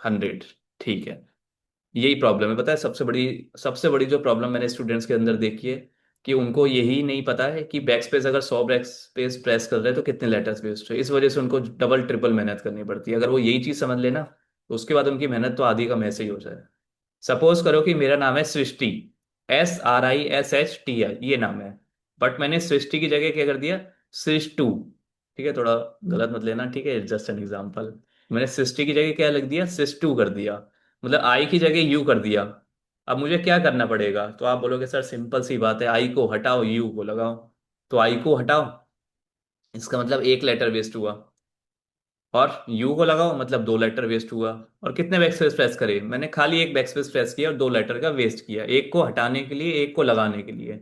100। ठीक है। यही प्रॉब्लम है, पता है सबसे बड़ी जो प्रॉब्लम मैंने स्टूडेंट्स के अंदर देखी है कि उनको यही नहीं पता है कि बैक स्पेस अगर 100 बैक स्पेस प्रेस कर रहे हैं तो कितने लेटर्स वेस्ट है। इस वजह से उनको डबल ट्रिपल मेहनत करनी पड़ती है। अगर वो यही चीज समझ लेना तो उसके बाद उनकी मेहनत तो आधी कम ऐसे ही हो जाए। सपोज करो कि मेरा नाम है सृष्टि, SRISHTI ये नाम है, बट मैंने सृष्टि की जगह क्या कर दिया, सृष्टु। ठीक है, थोड़ा गलत मत लेना, ठीक है, जस्ट एन एग्जाम्पल। मैंने सृष्टि की जगह क्या लिख दिया, सृष्टु कर दिया। मतलब आई की जगह यू कर दिया। अब मुझे क्या करना पड़ेगा, तो आप बोलोगे सर सिंपल सी बात है, आई को हटाओ यू को लगाओ। तो आई को हटाओ, इसका मतलब एक लेटर वेस्ट हुआ, और यू को लगाओ मतलब दो लेटर वेस्ट हुआ। और कितने बैकस्पेस प्रेस करे, मैंने खाली एक बैकस्पेस प्रेस किया और दो लेटर का वेस्ट किया, एक को हटाने के लिए एक को लगाने के लिए।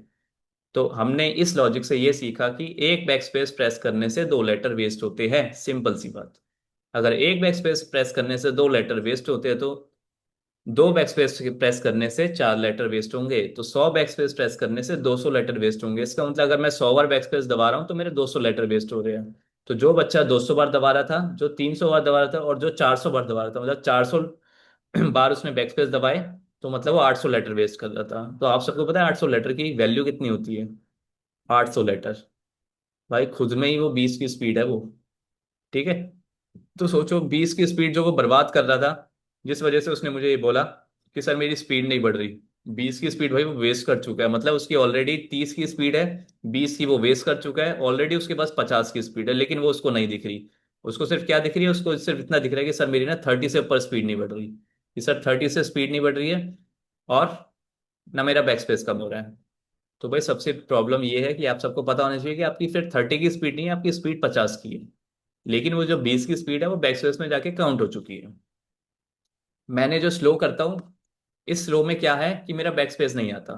तो हमने इस लॉजिक से ये सीखा कि एक बैकस्पेस प्रेस करने से दो लेटर वेस्ट होते हैं, सिंपल सी बात। अगर एक बैकस्पेस प्रेस करने से दो लेटर वेस्ट होते हैं तो दो बैकस्पेस प्रेस करने से चार लेटर वेस्ट होंगे, तो 100 बैकस्पेस प्रेस करने से 200 लेटर वेस्ट होंगे। इसका मतलब अगर मैं 100 बार बैकस्पेस दबा रहा हूं तो मेरे 200 लेटर वेस्ट हो रहे हैं। तो जो बच्चा 200 बार दबा रहा था, जो 300 बार दबा रहा था, और जो 400 बार दबा रहा था, मतलब 400 बार उसने बैकस्पेस दबाए, तो मतलब वो 800 लेटर वेस्ट कर रहा था। तो आप सबको पता है 800 लेटर की वैल्यू कितनी होती है। 800 लेटर, भाई खुद में ही वो 20 की स्पीड है वो। ठीक है। तो सोचो 20 की स्पीड जो वो बर्बाद कर रहा था, जिस वजह से उसने मुझे ये बोला कि सर मेरी स्पीड नहीं बढ़ रही। 20 की स्पीड भाई वो वेस्ट कर चुका है, मतलब उसकी ऑलरेडी 30 की स्पीड है, 20 की वो वेस्ट कर चुका है। ऑलरेडी उसके पास 50 की स्पीड है, लेकिन वो उसको नहीं दिख रही। उसको सिर्फ क्या दिख रही है, उसको सिर्फ इतना दिख रहा है कि सर मेरी ना 30 से ऊपर स्पीड नहीं बढ़ रही, कि सर 30 से स्पीड नहीं बढ़ रही है, और ना मेरा बैक स्पेस कम हो रहा है। तो भाई सबसे प्रॉब्लम ये है कि आप सबको पता होना चाहिए कि आपकी फिर 30 की स्पीड नहीं है, आपकी स्पीड 50 की है। लेकिन वो जो 20 की स्पीड है वो बैक स्पेस में जाके काउंट हो चुकी है। मैंने जो स्लो करता हूँ, इस स्लो में क्या है कि मेरा बैक स्पेस नहीं आता।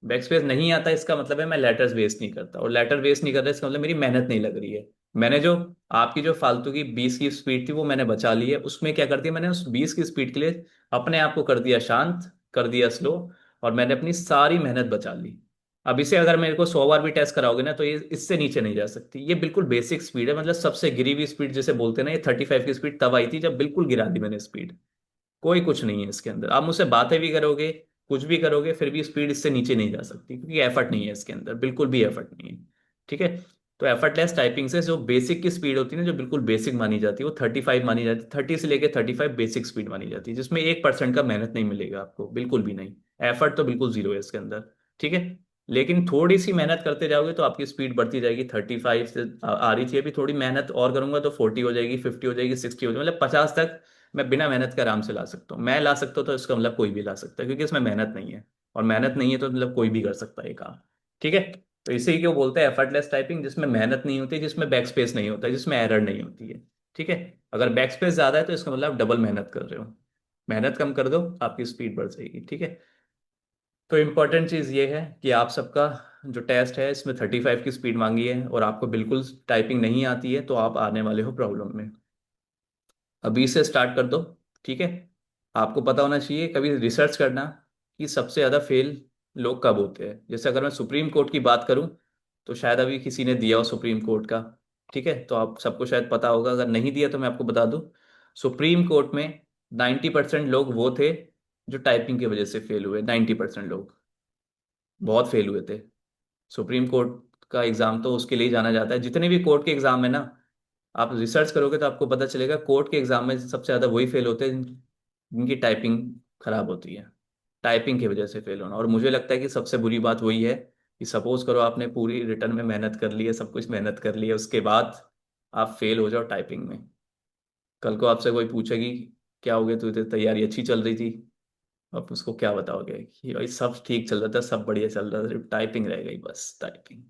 बैक स्पेस नहीं आता इसका मतलब है मैं लेटर्स वेस्ट नहीं करता, और लेटर वेस्ट नहीं कर रहा इसका मतलब मेरी मेहनत नहीं लग रही है। मैंने जो आपकी जो फालतू की 20 की स्पीड थी वो मैंने बचा ली है। उसमें क्या कर दिया, मैंने उस 20 की स्पीड के लिए अपने आप को कर दिया शांत, कर दिया स्लो, और मैंने अपनी सारी मेहनत बचा ली। अब इसे अगर मेरे को 100 बार भी टेस्ट कराओगे ना तो ये इससे नीचे नहीं जा सकती। ये बिल्कुल बेसिक स्पीड है, मतलब सबसे गिरी हुई स्पीड जिसे बोलते हैं ना, ये 35 की स्पीड तब आई थी जब बिल्कुल गिरा दी मैंने स्पीड। कोई कुछ नहीं है इसके अंदर, आप मुझसे बातें भी करोगे, कुछ भी करोगे, फिर भी स्पीड इससे नीचे नहीं जा सकती, क्योंकि एफर्ट नहीं है इसके अंदर, बिल्कुल भी एफर्ट नहीं है। ठीक है। तो एफर्टलेस टाइपिंग से जो बेसिक की स्पीड होती है ना, जो बिल्कुल बेसिक मानी जाती है, वो 35 मानी जाती है। 30 से लेके 35 बेसिक स्पीड मानी जाती है, जिसमें 1% का मेहनत नहीं मिलेगा आपको, बिल्कुल भी नहीं। एफर्ट तो बिल्कुल जीरो है इसके अंदर। ठीक है। लेकिन थोड़ी सी मेहनत करते जाओगे तो आपकी स्पीड बढ़ती जाएगी। 35 से आ रही थी, अभी थोड़ी मेहनत और करूंगा तो 40 हो जाएगी, 50 हो जाएगी, 60 हो जाएगी, मतलब 50 तक मैं बिना मेहनत के आराम से ला सकता हूँ। मैं ला सकता हूँ तो इसका मतलब कोई भी ला सकता है, क्योंकि इसमें मेहनत नहीं है। और मेहनत नहीं है तो मतलब कोई भी कर सकता है ये काम। ठीक है। तो इसे ही क्यों बोलते हैं एफर्टलेस टाइपिंग, जिसमें मेहनत नहीं होती, जिसमें बैक स्पेस नहीं होता, जिसमें एरर नहीं होती है। ठीक है। अगर बैक स्पेस ज्यादा है तो इसका मतलब आप डबल मेहनत कर रहे हो। मेहनत कम कर दो, आपकी स्पीड बढ़ जाएगी। ठीक है। तो इम्पोर्टेंट चीज़ ये है कि आप सबका जो टेस्ट है इसमें 35 की स्पीड मांगी है, और आपको बिल्कुल टाइपिंग नहीं आती है, तो आप आने वाले हो प्रॉब्लम में। अभी से स्टार्ट कर दो। ठीक है। आपको पता होना चाहिए, कभी रिसर्च करना कि सबसे ज़्यादा फेल लोग कब होते हैं। जैसे अगर मैं सुप्रीम कोर्ट की बात करूं, तो शायद अभी किसी ने दिया हो सुप्रीम कोर्ट का। ठीक है, तो आप सबको शायद पता होगा, अगर नहीं दिया तो मैं आपको बता दूं। सुप्रीम कोर्ट में 90% लोग वो थे जो टाइपिंग की वजह से फेल हुए। 90% लोग बहुत फेल हुए थे। सुप्रीम कोर्ट का एग्जाम तो उसके लिए ही जाना जाता है। जितने भी कोर्ट के एग्जाम है ना, आप रिसर्च करोगे तो आपको पता चलेगा कोर्ट के एग्जाम में सबसे ज्यादा वही फेल होते हैं जिनकी टाइपिंग खराब होती है। टाइपिंग की वजह से फेल होना। और मुझे लगता है कि सबसे बुरी बात वही है कि सपोज करो आपने पूरी रिटर्न में मेहनत कर ली है, सब कुछ मेहनत कर ली है, उसके बाद आप फेल हो जाओ टाइपिंग में। कल को आपसे कोई पूछेगी क्या हो गया, तुझे तैयारी अच्छी चल रही थी, आप उसको क्या बताओगे कि भाई सब ठीक चल रहा था, सब बढ़िया चल रहा था, सिर्फ टाइपिंग रह गई, बस टाइपिंग।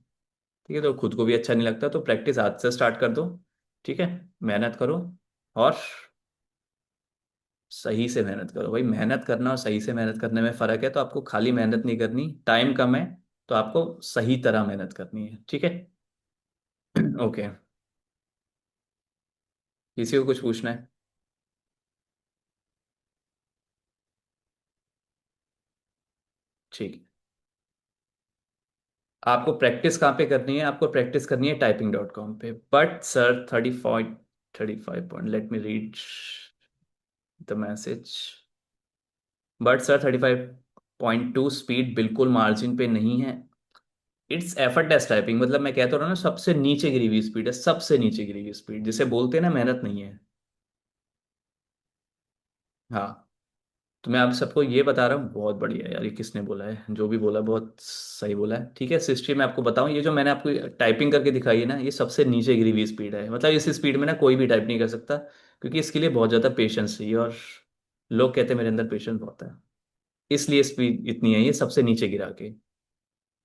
ठीक है, तो खुद को भी अच्छा नहीं लगता। तो प्रैक्टिस आज से स्टार्ट कर दो। ठीक है। मेहनत करो, और सही से मेहनत करो। भाई मेहनत करना और सही से मेहनत करने में फ़र्क है। तो आपको खाली मेहनत नहीं करनी, टाइम कम है तो आपको सही तरह मेहनत करनी है। ठीक है। ओके। किसी को कुछ पूछना है? ठीक है। आपको प्रैक्टिस कहाँ पे करनी है? आपको प्रैक्टिस करनी है typing.com पे। But sir 35 point, let me read the message. But sir 35.2 speed बिल्कुल मार्जिन पे नहीं है। इट्स एफर्टलेस टाइपिंग, मतलब मैं कहता रहा हूँ ना, सबसे नीचे गिरी हुई स्पीड है, सबसे नीचे गिरी हुई स्पीड, जिसे बोलते हैं ना मेहनत नहीं है। हाँ। तो मैं आप सबको ये बता रहा हूँ, बहुत बढ़िया यार, ये किसने बोला है? जो भी बोला बहुत सही बोला है। ठीक है, सिस्टरी में आपको बताऊँ, ये जो मैंने आपको टाइपिंग करके दिखाई है ना, ये सबसे नीचे गिरी हुई स्पीड है। मतलब इस स्पीड में ना कोई भी टाइप नहीं कर सकता, क्योंकि इसके लिए बहुत ज़्यादा पेशेंस चाहिए, और लोग कहते हैं मेरे अंदर पेशेंस बहुत है, इसलिए स्पीड इतनी है। ये सबसे नीचे गिरा के,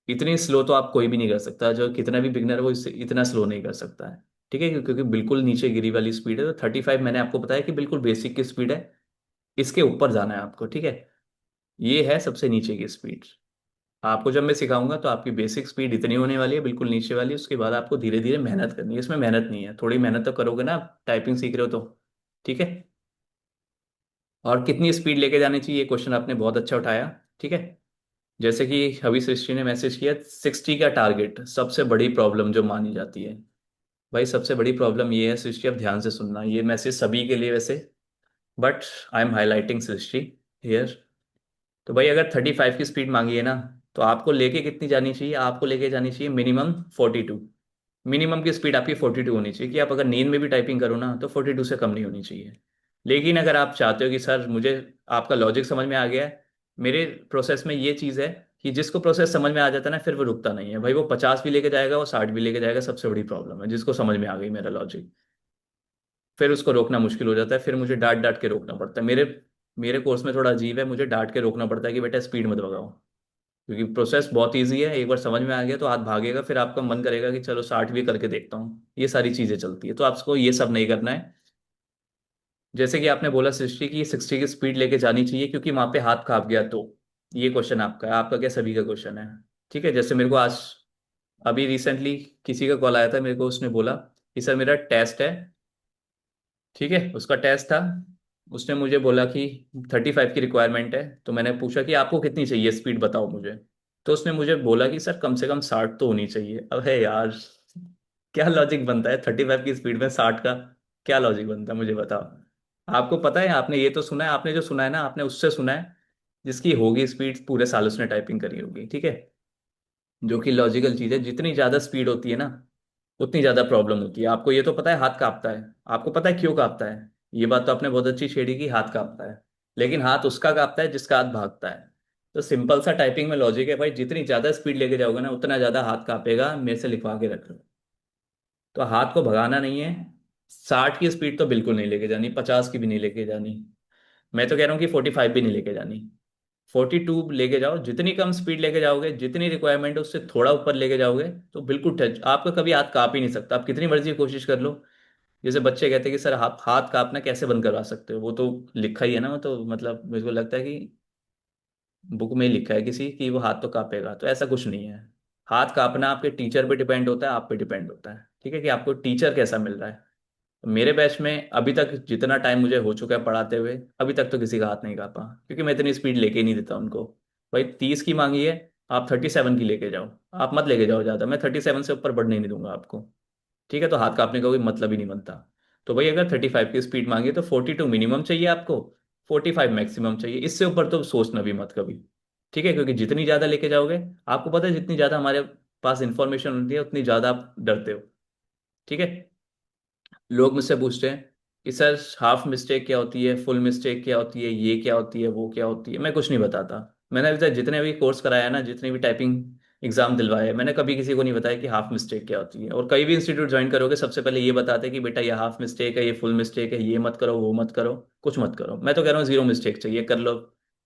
इतनी स्लो तो आप कोई भी नहीं कर सकता, जो कितना भी बिगनर है वो इससे इतना स्लो नहीं कर सकता है। ठीक है, क्योंकि बिल्कुल नीचे गिरी वाली स्पीड है। तो 35 मैंने आपको बताया कि बिल्कुल बेसिक की स्पीड है, इसके ऊपर जाना है आपको। ठीक है। ये है सबसे नीचे की स्पीड। आपको जब मैं सिखाऊंगा तो आपकी बेसिक स्पीड इतनी होने वाली है, बिल्कुल नीचे वाली। उसके बाद आपको धीरे धीरे मेहनत करनी है। इसमें मेहनत नहीं है, थोड़ी मेहनत तो करोगे ना, आप टाइपिंग सीख रहे हो तो। ठीक है। और कितनी स्पीड लेके जानी चाहिए, ये क्वेश्चन आपने बहुत अच्छा उठाया। ठीक है। जैसे कि अभी सृष्टि ने मैसेज किया 60 का टारगेट सबसे बड़ी प्रॉब्लम जो मानी जाती है। भाई सबसे बड़ी प्रॉब्लम ये है सृष्टि, अब ध्यान से सुनना, ये मैसेज सभी के लिए वैसे, but I am highlighting Srishti here. तो भाई अगर 35 की स्पीड मांगी है ना, तो आपको लेके कितनी जानी चाहिए? आपको लेके जानी चाहिए मिनिमम 42। मिनिमम की स्पीड आपकी 42 होनी चाहिए, कि आप अगर नींद में भी टाइपिंग करो ना तो 42 से कम नहीं होनी चाहिए। लेकिन अगर आप चाहते हो कि सर मुझे आपका लॉजिक समझ में आ गया है, मेरे प्रोसेस में ये चीज़ है कि जिसको प्रोसेस समझ में आ जाता है ना, फिर वो रुकता नहीं है भाई। वो 50 भी लेके जाएगा, वो 60 भी लेके जाएगा। सबसे बड़ी प्रॉब्लम है जिसको समझ में आ गई मेरा लॉजिक, फिर उसको रोकना मुश्किल हो जाता है। फिर मुझे डांट डांट के रोकना पड़ता है। मेरे मेरे कोर्स में थोड़ा अजीब है, मुझे डांट के रोकना पड़ता है कि बेटा स्पीड मत भगाओ, क्योंकि प्रोसेस बहुत ईजी है। एक बार समझ में आ गया तो हाथ भागेगा, फिर आपका मन करेगा कि चलो 60 भी करके देखता हूँ। ये सारी चीजें चलती है, तो आपको ये सब नहीं करना है। जैसे कि आपने बोला सृष्टि की 60 की स्पीड लेके जानी चाहिए क्योंकि वहां पे हाथ कांप गया, तो ये क्वेश्चन आपका है। आपका क्या? सभी का क्वेश्चन है। ठीक है। जैसे मेरे को आज अभी रिसेंटली किसी का कॉल आया था मेरे को, उसने बोला कि सर मेरा टेस्ट है। ठीक है, उसका टेस्ट था। उसने मुझे बोला कि 35 की रिक्वायरमेंट है। तो मैंने पूछा कि आपको कितनी चाहिए स्पीड, बताओ मुझे। तो उसने मुझे बोला कि सर कम से कम 60 तो होनी चाहिए। अब है यार, क्या लॉजिक बनता है 35 की स्पीड में 60 का? क्या लॉजिक बनता है मुझे बताओ। आपको पता है, आपने ये तो सुना है, आपने जो सुना है ना, आपने उससे सुना है जिसकी होगी स्पीड पूरे साल उसने टाइपिंग करी होगी। ठीक है। जो कि लॉजिकल चीज़ है, जितनी ज़्यादा स्पीड होती है ना, उतनी ज्यादा प्रॉब्लम होती है। आपको ये तो पता है हाथ कांपता है, आपको पता है क्यों कांपता है? ये बात तो आपने बहुत अच्छी छेड़ी की, हाथ कांपता है। लेकिन हाथ उसका कांपता है जिसका हाथ भागता है। तो सिंपल सा टाइपिंग में लॉजिक है भाई, जितनी ज्यादा स्पीड लेके जाओगे ना उतना ज्यादा हाथ कांपेगा, मेरे से लिखवा के रख लो। तो हाथ को भगाना नहीं है। 60 की स्पीड तो बिल्कुल नहीं लेके जानी, 50 की भी नहीं लेके जानी। मैं तो कह रहा हूँ कि 45 भी नहीं लेके जानी। 42 लेके जाओ। जितनी कम स्पीड लेके जाओगे, जितनी रिक्वायरमेंट है उससे थोड़ा ऊपर लेके जाओगे, तो बिल्कुल टच आपका कभी हाथ कांप ही नहीं सकता, आप कितनी मर्जी कोशिश कर लो। जैसे बच्चे कहते हैं कि सर हाथ हाथ कांपना कैसे बंद करवा सकते हो, वो तो लिखा ही है ना, वो तो मतलब मेरे को लगता है कि बुक में ही लिखा है किसी कि वो हाथ तो कांपेगा, तो ऐसा कुछ नहीं है। हाथ कांपना आपके टीचर पे डिपेंड होता है, आप पे डिपेंड होता है, ठीक है, कि आपको टीचर कैसा मिल रहा है। मेरे बैच में अभी तक जितना टाइम मुझे हो चुका है पढ़ाते हुए, अभी तक तो किसी का हाथ नहीं कांपा, क्योंकि मैं इतनी स्पीड लेके ही नहीं देता उनको। भाई 30 की मांगी है, आप 37 की लेके जाओ। आप मत लेके जाओ ज़्यादा, मैं 37 से ऊपर बढ़ने नहीं दूंगा आपको। ठीक है, तो हाथ कांपने का कोई मतलब ही नहीं बनता। तो भाई अगर 35 की स्पीड मांगी है तो 42 मिनिमम चाहिए आपको, 45 मैक्सिमम चाहिए, इससे ऊपर तो सोचना भी मत कभी। ठीक है, क्योंकि जितनी ज़्यादा लेके जाओगे, आपको पता है जितनी ज़्यादा हमारे पास इंफॉर्मेशन होती है उतनी ज़्यादा आप डरते हो। ठीक है। लोग मुझसे पूछते हैं कि सर हाफ मिस्टेक क्या होती है, फुल मिस्टेक क्या होती है, ये क्या होती है, वो क्या होती है। मैं कुछ नहीं बताता। मैंने अभी तक जितने भी कोर्स कराया है ना, जितने भी टाइपिंग एग्जाम दिलवाए हैं, मैंने कभी किसी को नहीं बताया कि हाफ मिस्टेक क्या होती है। और कई भी इंस्टीट्यूट ज्वाइन करोगे सबसे पहले ये बताते हैं कि बेटा ये हाफ मिस्टेक है, ये फुल मिस्टेक है, ये मत करो, वो मत करो, कुछ मत करो। मैं तो कह रहा हूँ जीरो मिस्टेक चाहिए, कर लो।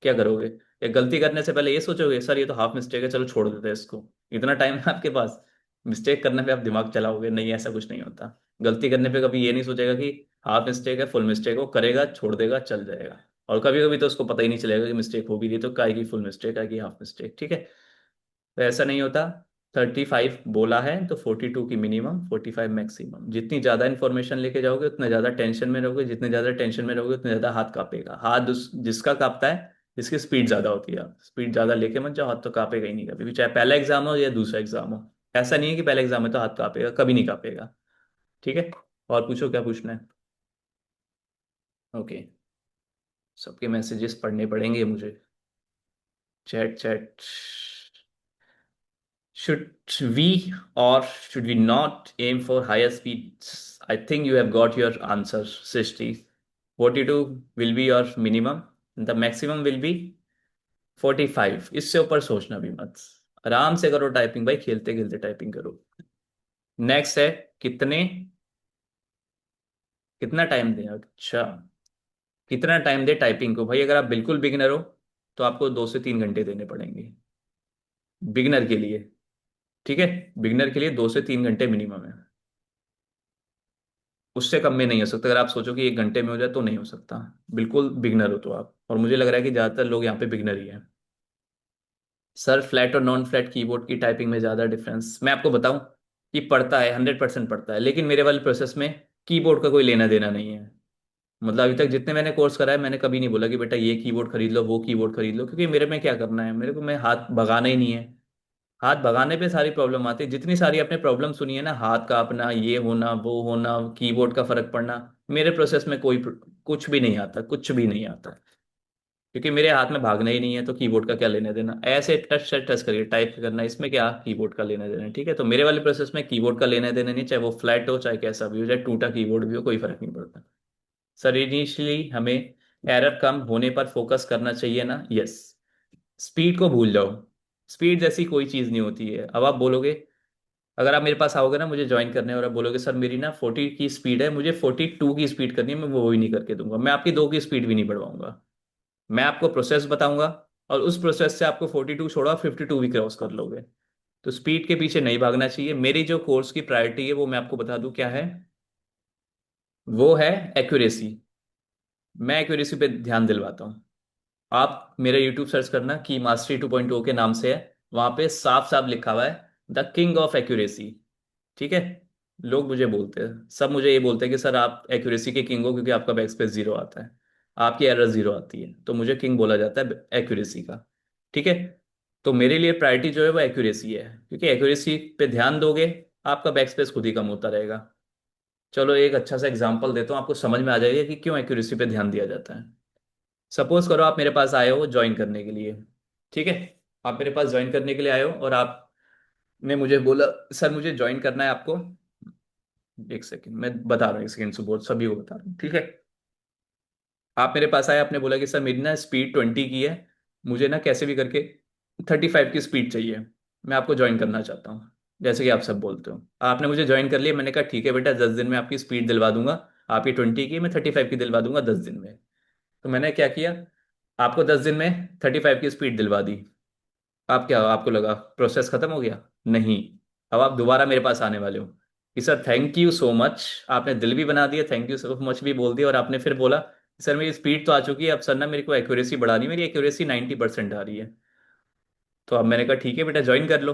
क्या करोगे? या गलती करने से पहले ये सोचोगे सर ये तो हाफ मिस्टेक है, चलो छोड़ देते हैं इसको। इतना टाइम है आपके पास? मिस्टेक करने पे आप दिमाग चलाओगे? नहीं, ऐसा कुछ नहीं होता। गलती करने पे कभी ये नहीं सोचेगा कि हाफ मिस्टेक है फुल मिस्टेक, वो करेगा, छोड़ देगा, चल जाएगा। और कभी कभी तो उसको पता ही नहीं चलेगा कि मिस्टेक हो भी रही है, तो काय की फुल मिस्टेक है कि हाफ मिस्टेक। ठीक है, तो ऐसा नहीं होता। 35 बोला है तो 42 की मिनिमम, 45 मैक्सिमम। जितनी ज़्यादा इन्फॉर्मेशन लेके जाओगे उतना ज़्यादा टेंशन में रहोगे, जितने ज़्यादा टेंशन में रहोगे उतना ज़्यादा हाथ कांपेगा। हाथ जिसका कांपता है, जिसकी स्पीड ज़्यादा होती है। स्पीड ज़्यादा लेके मत जाओ, हाथ तो कांपेगा ही नहीं कभी भी, चाहे पहला एग्जाम हो या दूसरा एग्जाम हो। ऐसा नहीं है कि पहले एग्जाम में तो हाथ कांपेगा, कभी नहीं कांपेगा। ठीक है। और पूछो क्या पूछना है। ओके। सबके मैसेजेस पढ़ने पड़ेंगे मुझे। Chat chat. Should we or should we not aim for higher speeds? I think you have got your answer, Srishti. 42 will be your minimum. The maximum will be 45। इससे ऊपर सोचना भी मत। आराम से करो टाइपिंग भाई, खेलते खेलते टाइपिंग करो। नेक्स्ट है, कितने कितना टाइम दें? अच्छा, कितना टाइम दे टाइपिंग को? भाई अगर आप बिल्कुल बिगिनर हो तो आपको 2 से 3 घंटे देने पड़ेंगे, बिगिनर के लिए। ठीक है, बिगिनर के लिए 2 से 3 घंटे मिनिमम है। उससे कम में नहीं हो सकता। अगर आप सोचो कि 1 घंटे में हो जाए तो नहीं हो सकता। बिल्कुल बिगनर हो तो आप, और मुझे लग रहा है कि ज़्यादातर लोग यहाँ पे बिगनर ही हैं। सर फ्लैट और नॉन फ्लैट कीबोर्ड की टाइपिंग में ज़्यादा डिफरेंस मैं आपको बताऊं कि पड़ता है, 100% पड़ता है, लेकिन मेरे वाले प्रोसेस में कीबोर्ड का कोई लेना देना नहीं है। मतलब अभी तक जितने मैंने कोर्स करा है, मैंने कभी नहीं बोला कि बेटा ये कीबोर्ड खरीद लो, वो कीबोर्ड खरीद लो, क्योंकि मेरे में क्या करना है, मेरे को मैं हाथ भगाना ही नहीं है। हाथ भगाने पे सारी प्रॉब्लम आती है, जितनी सारी आपने प्रॉब्लम सुनी है ना, हाथ का अपना ये होना, वो होना, कीबोर्ड का फर्क पड़ना, मेरे प्रोसेस में कुछ भी नहीं आता, कुछ भी नहीं आता। क्योंकि मेरे हाथ में भागना ही नहीं है, तो कीबोर्ड का क्या लेना देना? ऐसे टच से टच करिए, टाइप करना, इसमें क्या कीबोर्ड का लेना देना है? ठीक है, तो मेरे वाले प्रोसेस में कीबोर्ड का लेना देना नहीं, चाहे वो फ्लैट हो चाहे कैसा भी हो, चाहे टूटा कीबोर्ड भी हो, कोई फर्क नहीं पड़ता। सर इनिशियली हमें एरर कम होने पर फोकस करना चाहिए ना? यस। स्पीड को भूल जाओ। स्पीड जैसी कोई चीज़ नहीं होती है। अब आप बोलोगे, अगर आप मेरे पास आओगे ना मुझे ज्वाइन करने, और आप बोलोगे सर मेरी ना 40 की स्पीड है, मुझे 42 की स्पीड करनी है, मैं वो भी नहीं करके दूंगा। मैं आपकी 2 की स्पीड भी नहीं बढ़वाऊंगा। मैं आपको प्रोसेस बताऊंगा, और उस प्रोसेस से आपको 42 छोड़ा 52 भी क्रॉस कर लोगे। तो स्पीड के पीछे नहीं भागना चाहिए। मेरी जो कोर्स की प्रायोरिटी है वो मैं आपको बता दूं क्या है। वो है एक्यूरेसी। मैं एक्यूरेसी पे ध्यान दिलवाता हूँ। आप मेरा यूट्यूब सर्च करना की मास्टरी 2.0 के नाम से है। वहां पे साफ साफ लिखा हुआ है द किंग ऑफ एक्यूरेसी। ठीक है। लोग मुझे बोलते हैं, सब मुझे ये बोलते हैं कि सर आप एक्यूरेसी के किंग हो, क्योंकि आपका बैक स्पेस जीरो आता है, आपकी एरर जीरो आती है, तो मुझे किंग बोला जाता है एक्यूरेसी का। ठीक है। तो मेरे लिए प्रायोरिटी जो है वो एक्यूरेसी है, क्योंकि एक्यूरेसी पे ध्यान दोगे आपका बैक स्पेस खुद ही कम होता रहेगा। चलो एक अच्छा सा एग्जांपल देता हूँ, आपको समझ में आ जाएगा कि क्यों एक्यूरेसी पे ध्यान दिया जाता है। सपोज करो आप मेरे पास आए हो ज्वाइन करने के लिए। ठीक है। आप मेरे पास ज्वाइन करने के लिए आए हो और आपने मुझे बोला सर मुझे ज्वाइन करना है आपको, एक सेकंड मैं बता रहा हूँ, एक सेकंड सुबोध, सभी को बता रहा हूँ, ठीक है। आप मेरे पास आए, आपने बोला कि सर मेरी ना स्पीड 20 की है, मुझे ना कैसे भी करके 35 की स्पीड चाहिए, मैं आपको ज्वाइन करना चाहता हूँ, जैसे कि आप सब बोलते हो। आपने मुझे ज्वाइन कर लिया, मैंने कहा ठीक है बेटा, 10 दिन में आपकी स्पीड दिलवा दूंगा। आपकी 20 की मैं 35 की दिलवा दूंगा 10 दिन में। तो मैंने क्या किया, आपको 10 दिन में 35 की स्पीड दिलवा दी। आप क्या, आपको लगा प्रोसेस खत्म हो गया? नहीं। अब आप दोबारा मेरे पास आने वाले हो कि sir thank you so much, आपने दिल भी बना दिया, थैंक यू सो मच भी बोल दिया, और आपने फिर बोला सर मेरी स्पीड तो आ चुकी है, अब सर ना मेरे को एक्यूरेसी बढ़ानी है, मेरी एक्यूरेसी 90% आ रही है। तो अब मैंने कहा ठीक है बेटा ज्वाइन कर लो।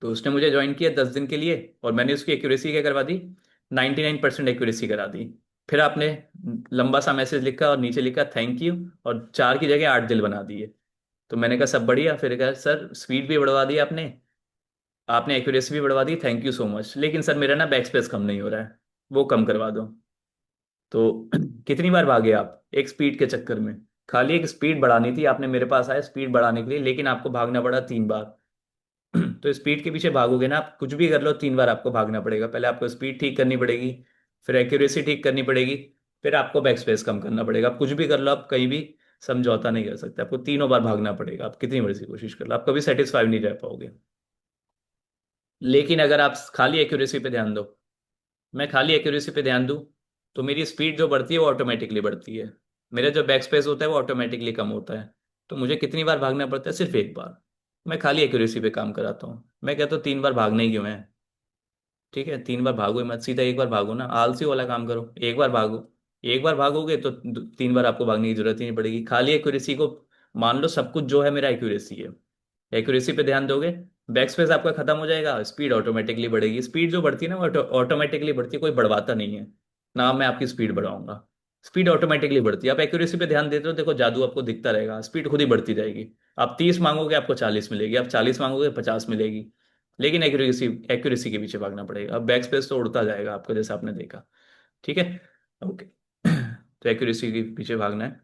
तो उसने मुझे ज्वाइन किया 10 दिन के लिए, और मैंने उसकी एक्यूरेसी क्या करवा दी, 99% एक्यूरेसी करा दी। फिर आपने लंबा सा मैसेज लिखा और नीचे लिखा थैंक यू, और 4 की जगह 8 दिल बना दिए। तो मैंने कहा सब बढ़िया, फिर कहा सर स्पीड भी बढ़वा दी आपने, आपने एक्यूरेसी भी बढ़वा दी, थैंक यू सो मच, लेकिन सर मेरा ना बैक स्पेस कम नहीं हो रहा है, वो कम करवा दो। तो कितनी बार भागे आप एक स्पीड के चक्कर में? खाली एक स्पीड बढ़ानी थी, आपने मेरे पास आया स्पीड बढ़ाने के लिए, लेकिन आपको भागना पड़ा 3 बार। तो स्पीड के पीछे भागोगे ना, आप कुछ भी कर लो 3 बार आपको भागना पड़ेगा। पहले आपको स्पीड ठीक करनी पड़ेगी, फिर एक्यूरेसी ठीक करनी पड़ेगी, फिर आपको बैक स्पेस कम करना पड़ेगा। आप कुछ भी कर लो, आप कहीं भी समझौता नहीं कर सकते, आपको तीनों बार भागना पड़ेगा, आप कितनी मर्जी कोशिश कर लो, आप कभी सेटिस्फाई नहीं रह पाओगे। लेकिन अगर आप खाली एक्यूरेसी पे ध्यान दो, मैं खाली एक्यूरेसी पे ध्यान दूं, तो मेरी स्पीड जो बढ़ती है वो ऑटोमेटिकली बढ़ती है, मेरा जो बैक स्पेस होता है वो ऑटोमेटिकली कम होता है। तो मुझे कितनी बार भागना पड़ता है? सिर्फ एक बार। मैं खाली एक्यूरेसी पे काम कराता हूँ। मैं कहता हूँ 3 बार भागना ही क्यों है? ठीक है, 3 बार भागो ही मत, सीधा एक बार भागो ना, आलसी वाला काम करो, एक बार भागो। एक बार भागोगे तो 3 बार आपको भागने की जरूरत ही नहीं पड़ेगी। खाली एक्यूरेसी को मान लो सब कुछ जो है मेरा एक्यूरेसी है, एक्यूरेसी पे ध्यान दोगे, बैक स्पेस आपका खत्म हो जाएगा, स्पीड ऑटोमेटिकली बढ़ेगी। स्पीड जो बढ़ती है ना वो ऑटोमेटिकली बढ़ती है, कोई बढ़वाता नहीं है ना, मैं आपकी स्पीड बढ़ाऊंगा। स्पीड ऑटोमेटिकली बढ़ती है, आप एक्यूरेसी पे ध्यान देते हो, देखो जादू आपको दिखता रहेगा, स्पीड खुद ही बढ़ती जाएगी। आप 30 मांगोगे आपको 40 मिलेगी, आप 40 मांगोगे 50 मिलेगी। लेकिन एक्यूरेसी, एक्यूरेसी के पीछे भागना पड़ेगा। अब बैक स्पेस तो उड़ता जाएगा आपको, जैसा आपने देखा। ठीक है, ओके। तो एक्यूरेसी के पीछे भागना है।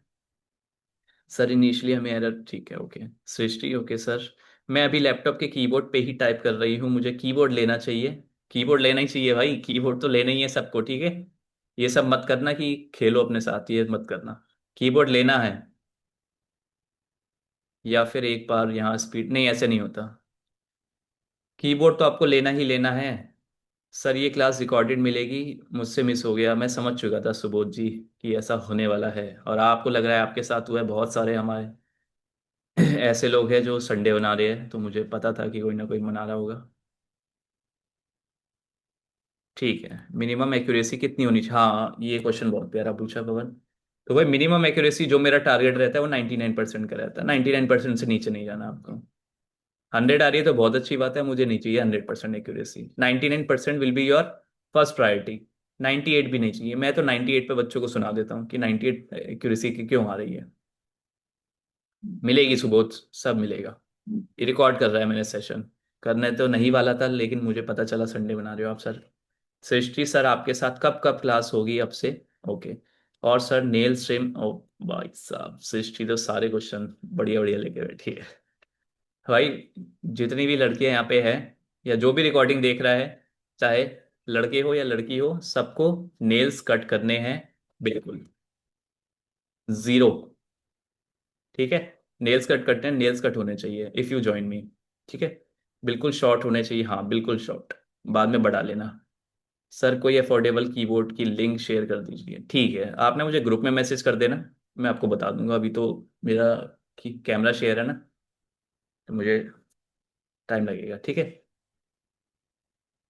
सर इनिशियली हमें एरर, ठीक है ओके। सृष्टि, ओके सर, मैं अभी लैपटॉप के कीबोर्ड पे ही टाइप कर रही हूँ, मुझे कीबोर्ड लेना चाहिए। कीबोर्ड लेना ही चाहिए भाई, कीबोर्ड तो लेना ही है सबको, ठीक है। ये सब मत करना कि खेलो अपने साथ, ये मत करना। कीबोर्ड लेना है, या फिर एक बार यहाँ स्पीड नहीं, ऐसे नहीं होता। कीबोर्ड तो आपको लेना ही लेना है। सर ये क्लास रिकॉर्डेड मिलेगी, मुझसे मिस हो गया, मैं समझ चुका था सुबोध जी कि ऐसा होने वाला है, और आपको लग रहा है आपके साथ हुआ है, बहुत सारे हमारे ऐसे लोग हैं जो संडे मना रहे हैं, तो मुझे पता था कि कोई ना कोई मना रहा होगा। ठीक है, मिनिमम एक्यूरेसी कितनी होनी चाहिए? हाँ ये क्वेश्चन बहुत प्यारा पूछा पवन। तो भाई मिनिमम एक्यूरेसी जो मेरा टारगेट रहता है वो 99% का रहता है, 99% से नीचे नहीं जाना आपको। 100 आ रही है तो बहुत अच्छी बात है, मुझे नहीं चाहिए 100% accuracy, 99% will be your first priority. 98 भी नहीं चाहिए, मैं तो 98 पे बच्चों को सुना देता हूँ कि 98 एक्यूरेसी की क्यों आ रही है। मिलेगी सुबोध, सब मिलेगा। ये रिकॉर्ड कर रहा है मैंने सेशन, करने तो नहीं वाला था लेकिन मुझे पता चला संडे बना रहे हो आप सर। सृष्टि सर आपके साथ कब कब क्लास होगी अब से? ओके। और सर नेल स्ट्रिम, ओ भाई साहब, सृष्टि तो सारे क्वेश्चन बढ़िया बढ़िया लेके बैठी है भाई। जितनी भी लड़कियां यहाँ पे है, या जो भी रिकॉर्डिंग देख रहा है, चाहे लड़के हो या लड़की हो, सबको नेल्स कट करने हैं, बिल्कुल जीरो। ठीक है, नेल्स कट करते हैं, नेल्स कट होने चाहिए इफ यू जॉइन मी। ठीक है, बिल्कुल शॉर्ट होने चाहिए, हाँ बिल्कुल शॉर्ट, बाद में बढ़ा लेना। सर कोई अफोर्डेबल कीबोर्ड की लिंक शेयर कर दीजिए, ठीक है, आपने मुझे ग्रुप में मैसेज कर देना, मैं आपको बता दूंगा। अभी तो मेरा कैमरा शेयर है ना, तो मुझे टाइम लगेगा, ठीक है।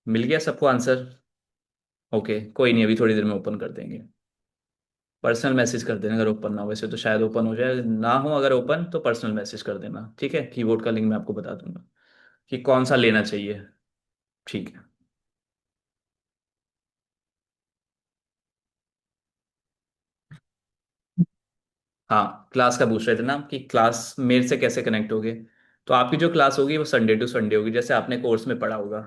मिल गया सबको आंसर? ओके, कोई नहीं, अभी थोड़ी देर में ओपन कर देंगे। पर्सनल मैसेज कर देना अगर ओपन ना हो, वैसे तो शायद ओपन हो जाए, ना हो अगर ओपन तो पर्सनल मैसेज कर देना, ठीक है। कीबोर्ड का लिंक मैं आपको बता दूंगा कि कौन सा लेना चाहिए। ठीक है। हाँ, क्लास का पूछ रहे थे ना कि क्लास मेरे से कैसे कनेक्ट होगे। तो आपकी जो क्लास होगी वो संडे टू संडे होगी, जैसे आपने कोर्स में पढ़ा होगा।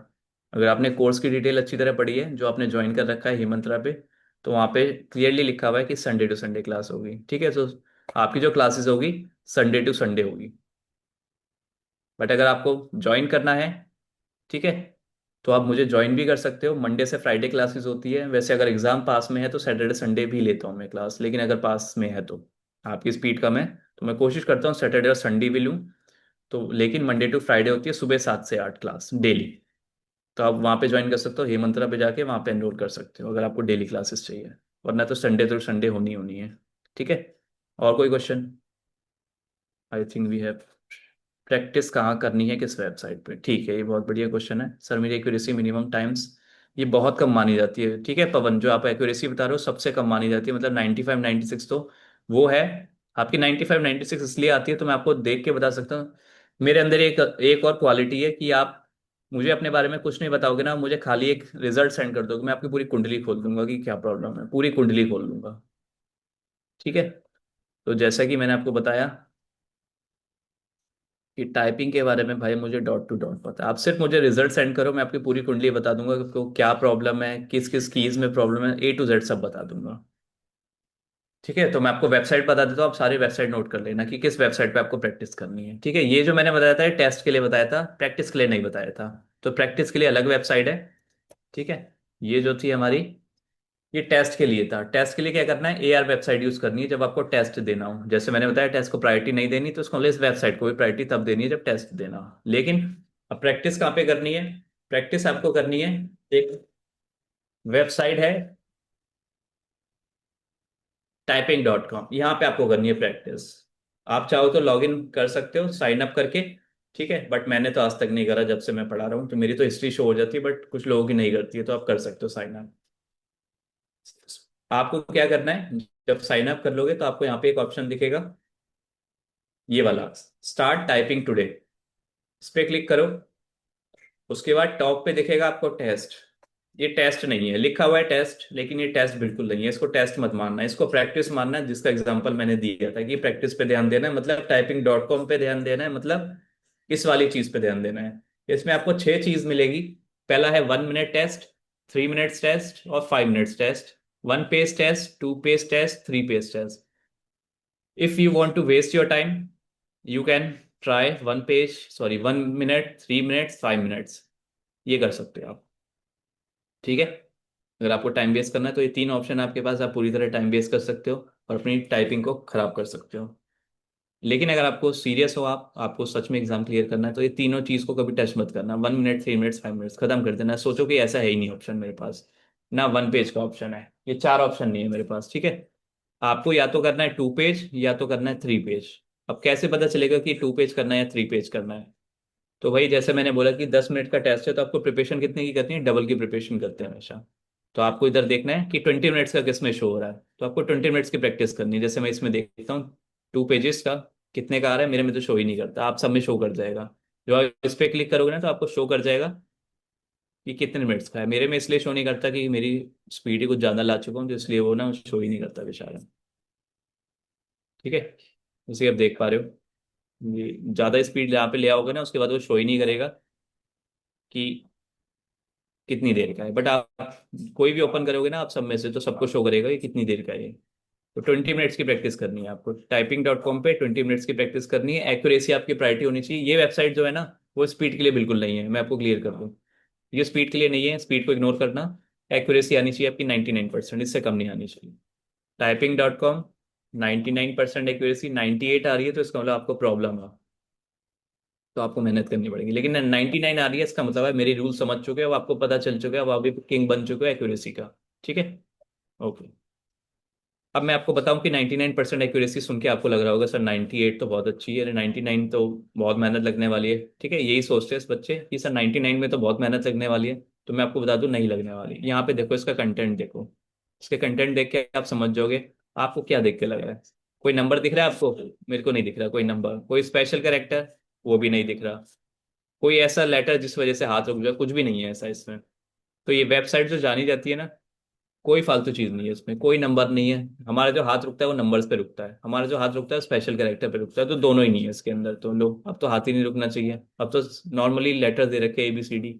अगर आपने कोर्स की डिटेल अच्छी तरह पढ़ी है, जो आपने ज्वाइन कर रखा है हिमंत्रा पे, तो वहाँ पे क्लियरली लिखा हुआ है कि संडे टू संडे क्लास होगी, ठीक है। तो आपकी जो क्लासेस होगी संडे टू संडे होगी। बट अगर आपको ज्वाइन करना है, ठीक है, तो आप मुझे ज्वाइन भी कर सकते हो। मंडे से फ्राइडे क्लासेस होती है। वैसे अगर एग्जाम पास में है तो सैटरडे संडे भी लेता हूँ मैं क्लास, लेकिन अगर पास में है तो आपकी स्पीड कम है तो मैं कोशिश करता हूँ सैटरडे और संडे भी लूँ। तो लेकिन मंडे टू फ्राइडे होती है सुबह 7 से 8 क्लास डेली। तो आप वहाँ पे ज्वाइन कर सकते हो, हेमंत्रा पे जाके वहाँ पे एनरोल कर सकते हो अगर आपको डेली क्लासेस चाहिए। वरना तो संडे होनी होनी है। ठीक है। और कोई question? I think we have. Practice कहाँ करनी है, किस वेबसाइट पे? ठीक है, ये बहुत बढ़िया क्वेश्चन है सर। मेरी एक्यूरेसी मिनिमम टाइम्स ये बहुत कम मानी जाती है। ठीक है पवन, जो आप एक्यूरेसी बता रहे हो सबसे कम मानी जाती है, मतलब 95 96 तो वो है। आपकी 95 96 इसलिए आती है तो मैं आपको देख के बता सकता हूँ। मेरे अंदर एक एक और क्वालिटी है कि आप मुझे अपने बारे में कुछ नहीं बताओगे ना, मुझे खाली एक रिजल्ट सेंड कर दोगे, मैं आपकी पूरी कुंडली खोल दूंगा कि क्या प्रॉब्लम है, पूरी कुंडली खोल दूंगा। ठीक है। तो जैसा कि मैंने आपको बताया कि टाइपिंग के बारे में भाई मुझे डॉट टू डॉट पता है। आप सिर्फ मुझे रिजल्ट सेंड करो, मैं आपकी पूरी कुंडली बता दूंगा कि आपको क्या प्रॉब्लम है, किस किस कीज में प्रॉब्लम है, ए टू जेड सब बता दूंगा। ठीक है। तो मैं आपको वेबसाइट बता देता हूँ, आप सारी वेबसाइट नोट कर लेना कि किस वेबसाइट पे आपको प्रैक्टिस करनी है। ठीक है। ये जो मैंने बताया था ये टेस्ट के लिए बताया था, प्रैक्टिस के लिए नहीं बताया था। तो प्रैक्टिस के लिए अलग वेबसाइट है। ठीक है। ये जो थी हमारी, ये टेस्ट के लिए था। टेस्ट के लिए क्या करना है, AR वेबसाइट यूज करनी है जब आपको टेस्ट देना हो। जैसे मैंने बताया टेस्ट को प्रायोरिटी नहीं देनी, तो उसको इस वेबसाइट को भी प्रायोरिटी तब देनी है जब टेस्ट देना हो। लेकिन अब प्रैक्टिस कहाँ पे करनी है? प्रैक्टिस आपको करनी है, एक वेबसाइट है typing.com, यहाँ पे आपको करनी है प्रैक्टिस। आप चाहो तो लॉग इन कर सकते हो साइन अप करके। ठीक है। बट मैंने तो आज तक नहीं करा, जब से मैं पढ़ा रहा हूँ तो मेरी तो हिस्ट्री शो हो जाती है, बट कुछ लोगों की नहीं करती है, तो आप कर सकते हो साइन अप। आपको क्या करना है, जब साइन अप कर लोगे तो आपको यहाँ पे एक ऑप्शन दिखेगा, ये वाला, स्टार्ट टाइपिंग टुडे। इस पे क्लिक करो। उसके बाद टॉप पे दिखेगा आपको टेस्ट। ये टेस्ट नहीं है, लिखा हुआ है टेस्ट, लेकिन ये टेस्ट बिल्कुल नहीं है। इसको टेस्ट मत मानना, इसको प्रैक्टिस मानना है, जिसका एग्जांपल मैंने दिया था कि प्रैक्टिस पे ध्यान देना है, मतलब typing.com पे ध्यान देना है, मतलब इस वाली चीज पे ध्यान देना है। इसमें आपको 6 चीज मिलेगी। पहला है 1 मिनट टेस्ट, 3 मिनट्स टेस्ट और 5 minutes test, 1 page test, 2 page test, 3 page test. If you want to waste your time you can try 1 page, sorry 1 minute, 3 minutes, 5 minutes, ये कर सकते हो आप। ठीक है। अगर आपको टाइम वेस्ट करना है तो ये 3 ऑप्शन आपके पास, आप पूरी तरह टाइम वेस्ट कर सकते हो और अपनी टाइपिंग को खराब कर सकते हो। लेकिन अगर आपको सीरियस हो, आप आपको सच में एग्जाम क्लियर करना है, तो ये तीनों चीज को कभी टच मत करना। 1 मिनट, 3 मिनट्स, 5 मिनट्स खत्म कर देना। सोचो कि ऐसा है ही नहीं ऑप्शन मेरे पास, ना 1 पेज का ऑप्शन है, ये 4 ऑप्शन नहीं है मेरे पास। ठीक है। आपको या तो करना है 2 पेज या तो करना है 3 पेज। अब कैसे पता चलेगा कि 2 पेज करना है या 3 पेज करना है? तो वही जैसे मैंने बोला कि 10 मिनट का टेस्ट है तो आपको प्रिपरेशन कितने की करनी है, डबल की प्रिपरेशन करते हैं हमेशा। तो आपको इधर देखना है कि 20 मिनट्स का किस में शो हो रहा है, तो आपको 20 मिनट्स की प्रैक्टिस करनी है। जैसे मैं इसमें देखता हूँ 2 पेजेस का कितने का आ रहा है, मेरे में तो शो ही नहीं करता, आप सब में शो कर जाएगा। जो आप इस पे क्लिक करोगे ना तो आपको शो कर जाएगा कि कितने मिनट्स का है। मेरे में इसलिए शो नहीं करता कि मेरी स्पीड ही कुछ ज़्यादा ला चुका हूँ, तो इसलिए वो ना शो ही नहीं करता बेचारा। ठीक है। जैसे आप देख पा रहे हो, ये ज़्यादा स्पीड यहाँ पे ले आओगे ना उसके बाद वो शो ही नहीं करेगा कि कितनी देर का है। बट आप कोई भी ओपन करोगे ना आप सब में से, तो सबको शो करेगा कि कितनी देर का है ये। तो 20 मिनट्स की प्रैक्टिस करनी है आपको, typing.com पे 20 मिनट्स की प्रैक्टिस करनी है। एक्यूरेसी आपकी प्रायोरिटी होनी चाहिए। ये वेबसाइट जो है ना वो स्पीड के लिए बिल्कुल नहीं है, मैं आपको क्लियर कर दूँ। ये स्पीड के लिए नहीं है, स्पीड को इग्नोर करना। एक्यूरेसी आनी चाहिए आपकी 99%, इससे कम नहीं आनी चाहिए। typing.com 99% एक्यूरेसी, 98 आ रही है तो इसका मतलब आपको प्रॉब्लम है, तो आपको मेहनत करनी पड़ेगी। लेकिन 99 आ रही है इसका मतलब है मेरी रूल समझ चुके हो, अब आपको पता चल चुका है, अब आप भी किंग बन चुके हो एक्यूरेसी का। ठीक है। ओके। अब मैं आपको बताऊं कि 99% एक्यूरेसी सुन के आपको लग रहा होगा सर 98 तो बहुत अच्छी है, अरे 99 तो बहुत मेहनत लगने वाली है। ठीक है, यही सोचते हैं इस बच्चे कि सर 99 में तो बहुत मेहनत लगने वाली है। तो मैं आपको बता दूं नहीं लगने वाली। यहाँ पे देखो, इसका कंटेंट देखो, इसके कंटेंट देख के आप समझ जाओगे। आपको क्या देख के लग रहा है? कोई नंबर दिख रहा है आपको? मेरे को नहीं दिख रहा कोई नंबर। कोई स्पेशल कैरेक्टर? वो भी नहीं दिख रहा। कोई ऐसा लेटर जिस वजह से हाथ रुक जाए? कुछ भी नहीं है ऐसा इसमें। तो ये वेबसाइट जो जानी जाती है ना, कोई फालतू चीज नहीं है इसमें, कोई नंबर नहीं है। हमारा जो हाथ रुकता है वो नंबर्स पे रुकता है, हमारा जो हाथ रुकता है स्पेशल कैरेक्टर पे रुकता है, तो दोनों ही नहीं है इसके अंदर। तो लो, अब तो हाथ ही नहीं रुकना चाहिए, अब तो नॉर्मली लेटर दे रखे ABCD।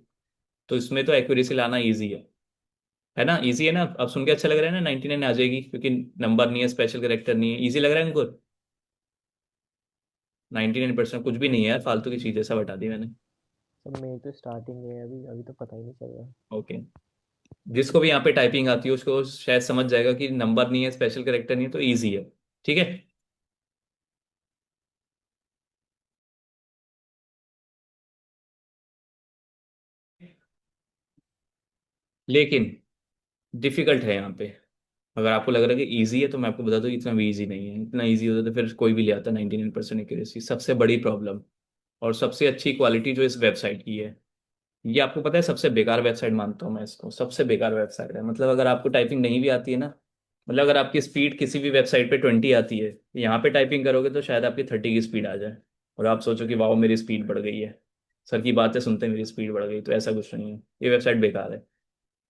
तो इसमें तो एक्यूरेसी लाना ईजी है ना? ईजी है ना? अब सुन के अच्छा लग रहा है ना, 99 आ जाएगी क्योंकि नंबर नहीं है, स्पेशल कैरेक्टर नहीं है, ईजी लग रहा है इनको। 99% कुछ भी नहीं है यार, फालतू की चीज है, सब हटा दी मैंने। सब मेरी तो स्टार्टिंग है, अभी अभी तो पता ही नहीं चल रहा। ओके। जिसको भी यहाँ पे टाइपिंग आती है उसको शायद समझ जाएगा कि नंबर नहीं है, स्पेशल कैरेक्टर नहीं है, तो ईजी है। ठीक है। लेकिन डिफिकल्ट है यहाँ पे। अगर आपको लग रहा है कि इजी है तो मैं आपको बता दूं इतना भी इजी नहीं है। इतना इजी होता तो फिर कोई भी ले आता। 99% एक्यूरेसी सबसे बड़ी प्रॉब्लम और सबसे अच्छी क्वालिटी जो इस वेबसाइट की है। ये आपको पता है सबसे बेकार वेबसाइट मानता हूँ मैं इसको। सबसे बेकार वेबसाइट है मतलब अगर आपको टाइपिंग नहीं भी आती है ना, मतलब अगर आपकी स्पीड किसी भी वेबसाइट पे 20 आती है, यहाँ पे टाइपिंग करोगे तो शायद आपकी 30 की स्पीड आ जाए और आप सोचो कि वाह मेरी स्पीड बढ़ गई है। सर की बातें सुनते मेरी स्पीड बढ़ गई, तो ऐसा कुछ नहीं है। ये वेबसाइट बेकार है।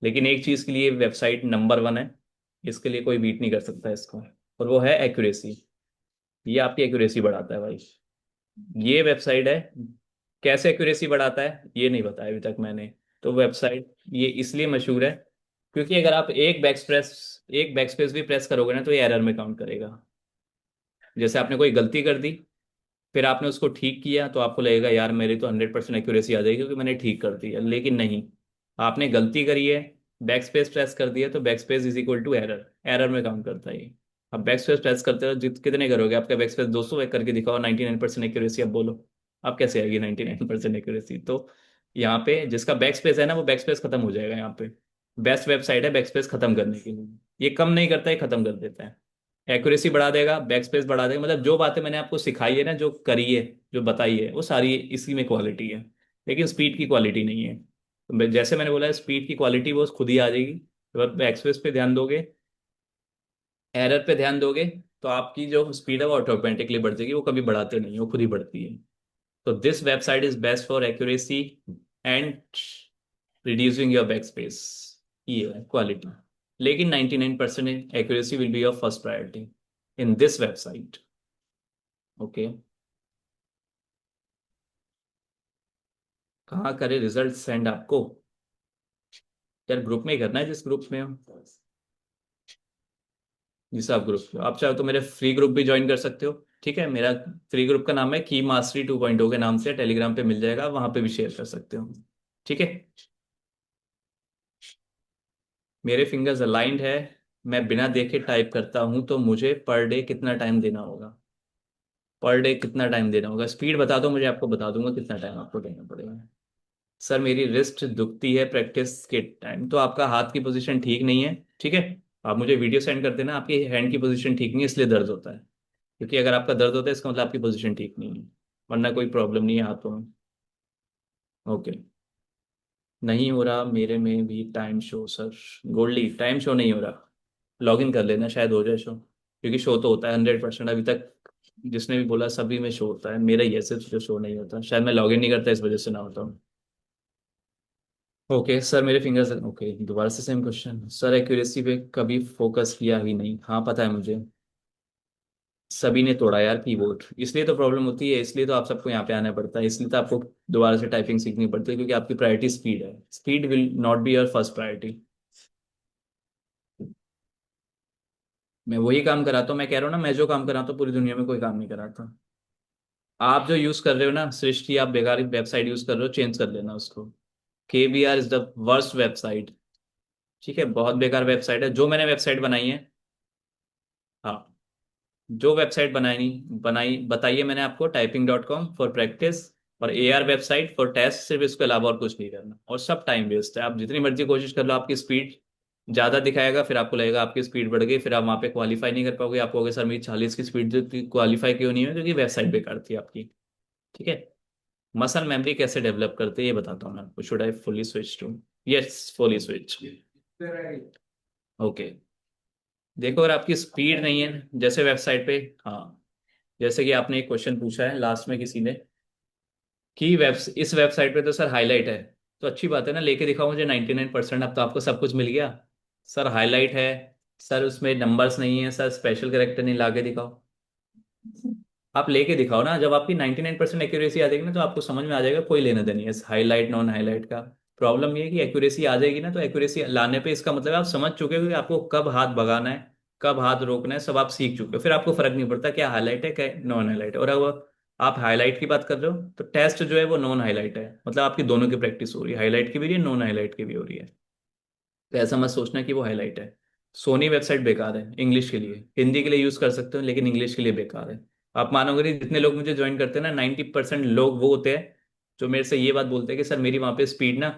लेकिन एक चीज़ के लिए वेबसाइट नंबर वन है। इसके लिए कोई बीट नहीं कर सकता इसको। और वो है एक्यूरेसी। ये आपकी एक्यूरेसी बढ़ाता है भाई। ये वेबसाइट है। कैसे एक्यूरेसी बढ़ाता है ये नहीं बताया अभी तक मैंने। तो वेबसाइट ये इसलिए मशहूर है क्योंकि अगर आप एक बैकस्पेस भी प्रेस करोगे ना तो ये एरर में काउंट करेगा। जैसे आपने कोई गलती कर दी, फिर आपने उसको ठीक किया तो आपको लगेगा यार मेरी तो 100% एक्यूरेसी आ जाएगी क्योंकि मैंने ठीक कर दिया, लेकिन नहीं। आपने गलती करी है, बैक स्पेस प्रेस कर दिया तो back space is equal to error. Error में काउंट करता है ये। अब बैक स्पेस प्रेस करते हो जित कितने करोगे, आपका बैक स्पेस 200 करके दिखाओ 99% एक्यूरेसी, अब बोलो अब कैसे आएगी 99% एक्यूरेसी। तो यहाँ पे जिसका बैक स्पेस है ना वो बैक स्पेस खत्म हो जाएगा यहाँ पे। बेस्ट वेबसाइट है बैक स्पेस खत्म करने के लिए। ये कम नहीं करता है, खत्म कर देता है। एक्यूरेसी बढ़ा देगा, बैक स्पेस बढ़ा देगा, मतलब जो बातें मैंने आपको सिखाई है ना, जो करी है, जो बताई है, वो सारी इसी में क्वालिटी है। लेकिन स्पीड की क्वालिटी नहीं है। तो जैसे मैंने बोला स्पीड की क्वालिटी वो खुद ही आ जाएगी। जब बैक स्पेस पे ध्यान दोगे, एरर पे ध्यान दोगे, तो आपकी जो स्पीड है वो ऑटोमेटिकली बढ़ जाएगी। वो कभी बढ़ाते नहीं है, वो खुद ही बढ़ती है। तो this website is best for accuracy and reducing your back space. ये है क्वालिटी। लेकिन 99% accuracy will be your first priority in this website. Okay. कहाँ करे रिजल्ट सेंड आपको? यार ग्रुप में ही करना है जिस ग्रुप में हो। जिस आप ग्रुप में हो। आप चाहो तो मेरे फ्री ग्रुप भी ज्वाइन कर सकते हो। ठीक है, मेरा फ्री ग्रुप का नाम है की मास्टरी 2.0 के नाम से, टेलीग्राम पे मिल जाएगा, वहां पे भी शेयर कर सकते हो। ठीक है। मेरे फिंगर्स अलाइंड है। मैं बिना देखे टाइप करता हूं तो मुझे पर डे कितना टाइम देना होगा? पर डे कितना टाइम देना होगा स्पीड बता दो मुझे, आपको बता दूंगा कितना टाइम आपको देना पड़ेगा। सर मेरी रिस्ट दुखती है प्रैक्टिस के टाइम। तो आपका हाथ की पोजीशन ठीक नहीं है। ठीक है। आप मुझे वीडियो सेंड कर देना, आपकी हैंड की पोजीशन ठीक नहीं है इसलिए दर्द होता है। क्योंकि अगर आपका दर्द होता है इसका मतलब आपकी पोजीशन ठीक नहीं है। वरना कोई प्रॉब्लम नहीं है हाथों में। ओके। नहीं हो रहा मेरे में भी time show sir. Goldie time show नहीं हो रहा। लॉग इन कर लेना शायद हो जाए शो, क्योंकि शो तो होता है 100% अभी तक। जिसने भी बोला सभी में शो होता है, मेरा ही है सिर्फ जो शो नहीं होता। शायद मैं लॉग इन नहीं करता इस वजह से ना होता हूँ। ओके सर मेरे फिंगर्स ओके। दोबारा से सेम क्वेश्चन सर। एक्यूरेसी पे कभी फोकस किया ही नहीं। हाँ पता है मुझे। सभी ने तोड़ा यार कीबोर्ड, इसलिए तो प्रॉब्लम होती है। इसलिए तो आप सबको यहाँ पे आना पड़ता है। इसलिए तो आपको दोबारा से टाइपिंग सीखनी पड़ती है क्योंकि आपकी प्रायोरिटी स्पीड है। Speed will not be your first priority. मैं वही काम कराता हूँ। मैं कह रहा हूँ ना, मैं जो काम कराता हूँ पूरी दुनिया में कोई काम नहीं कराता। आप जो यूज कर रहे हो ना सृष्टि, आप बेकार वेबसाइट यूज कर रहे हो, चेंज कर लेना उसको। KBR is the worst website. ठीक है, बहुत बेकार वेबसाइट है जो मैंने वेबसाइट बनाई है। हाँ। जो वेबसाइट बनाई बनाई बताइए मैंने आपको, typing.com फॉर प्रैक्टिस और AR वेबसाइट फॉर टेस्ट, सिर्फ इसके अलावा और कुछ नहीं करना। और सब टाइम वेस्ट है। आप जितनी मर्जी कोशिश कर लो, आपकी स्पीड ज़्यादा दिखाएगा, फिर आपको लगेगा आपकी स्पीड बढ़ गई, फिर आप वहाँ पे क्वालिफाई नहीं कर पाओगे। आप कहोगे सर मेरी 40 की स्पीड जो क्वालिफाई क्यों नहीं है? क्योंकि वेबसाइट बेकार थी आपकी। ठीक है। मसल मेमोरी कैसे डेवलप करते हैं ये बताता हूँ मैं आपको। Should I fully switch to? Yes fully switch. Okay. देखो अगर आपकी स्पीड नहीं है जैसे वेबसाइट पे, हाँ, जैसे कि आपने एक क्वेश्चन पूछा है लास्ट में किसी ने कि इस वेबसाइट पे तो सर हाईलाइट है। तो अच्छी बात है ना, लेके दिखाओ मुझे 99%। अब तो आपको सब कुछ मिल गया। सर हाईलाइट है, सर उसमें नंबर्स नहीं है, सर स्पेशल कैरेक्टर नहीं, लाके दिखाओ। आप लेके दिखाओ ना। जब आपकी 99% एक्यूरेसी आ जाएगी ना तो आपको समझ में आ जाएगा कोई लेना देनी है हाईलाइट नॉन हाईलाइट का। प्रॉब्लम ये है कि एक्यूरेसी आ जाएगी ना, तो एक्यूरेसी लाने पे इसका मतलब आप समझ चुके हो कि आपको कब हाथ भगाना है, कब हाथ रोकना है, सब आप सीख चुके हो। फिर आपको फर्क नहीं पड़ता क्या हाईलाइट है क्या नॉन हाईलाइट है। और अब आप हाईलाइट की बात कर रहे हो, तो टेस्ट जो है वो नॉन हाईलाइट है, मतलब आपकी दोनों की प्रैक्टिस हो रही है, हाईलाइट की भी हो रही है, नॉन हाईलाइट की भी हो रही है। तो ऐसा मत सोचना कि वो हाईलाइट है। सोनी वेबसाइट बेकार है इंग्लिश के लिए, हिंदी के लिए यूज कर सकते हो लेकिन इंग्लिश के लिए बेकार है। आप मानोगे नहीं, जितने लोग मुझे ज्वाइन करते हैं ना, 90% लोग वो होते हैं जो मेरे से ये बात बोलते हैं कि सर मेरी वहां पे स्पीड ना